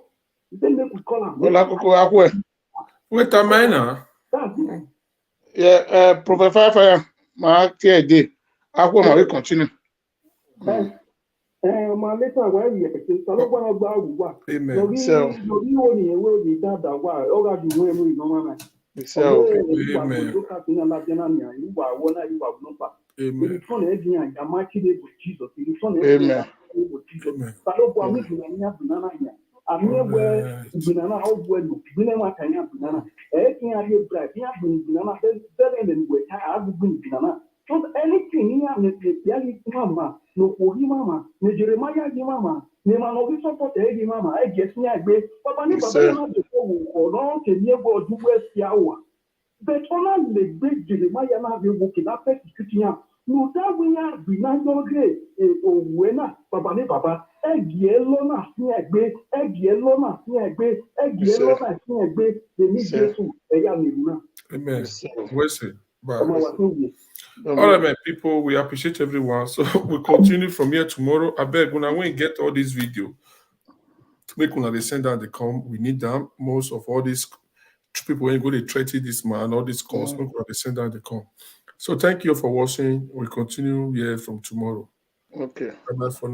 He said, make we call him. Olakoko, wait a minute. That's it. yeah, Prophet Fire, my day. Akwe, we continue. My later where you say, Salogwa Gba. Amen. So, Lori oni ewe oni dada wa. Oga di we mu ino mama. so, Amen. Amen. So anything mama, no mama, no Jeremiah mama, ne manobi support mama, I guess me agbe. Papa ni baba na de ko no ke mi ego du west yawa. But on le gbe Jeremiah na be wo ke na persecution. No that we are be na do ge owe na baba ni baba egi elo na sin agbe, egi elo na sin agbe, egi elo na sin agbe, de ni Jesu eya mi na. Amen. Listen. Bye. All right, my people, we appreciate everyone. So we continue from here tomorrow. I beg when I want to get all this video, make when they send out they come. We need them. Most of all these people when you go to threaten this man, all these calls, make when they send out they come. So thank you for watching. We continue here from tomorrow. okay. Bye for now.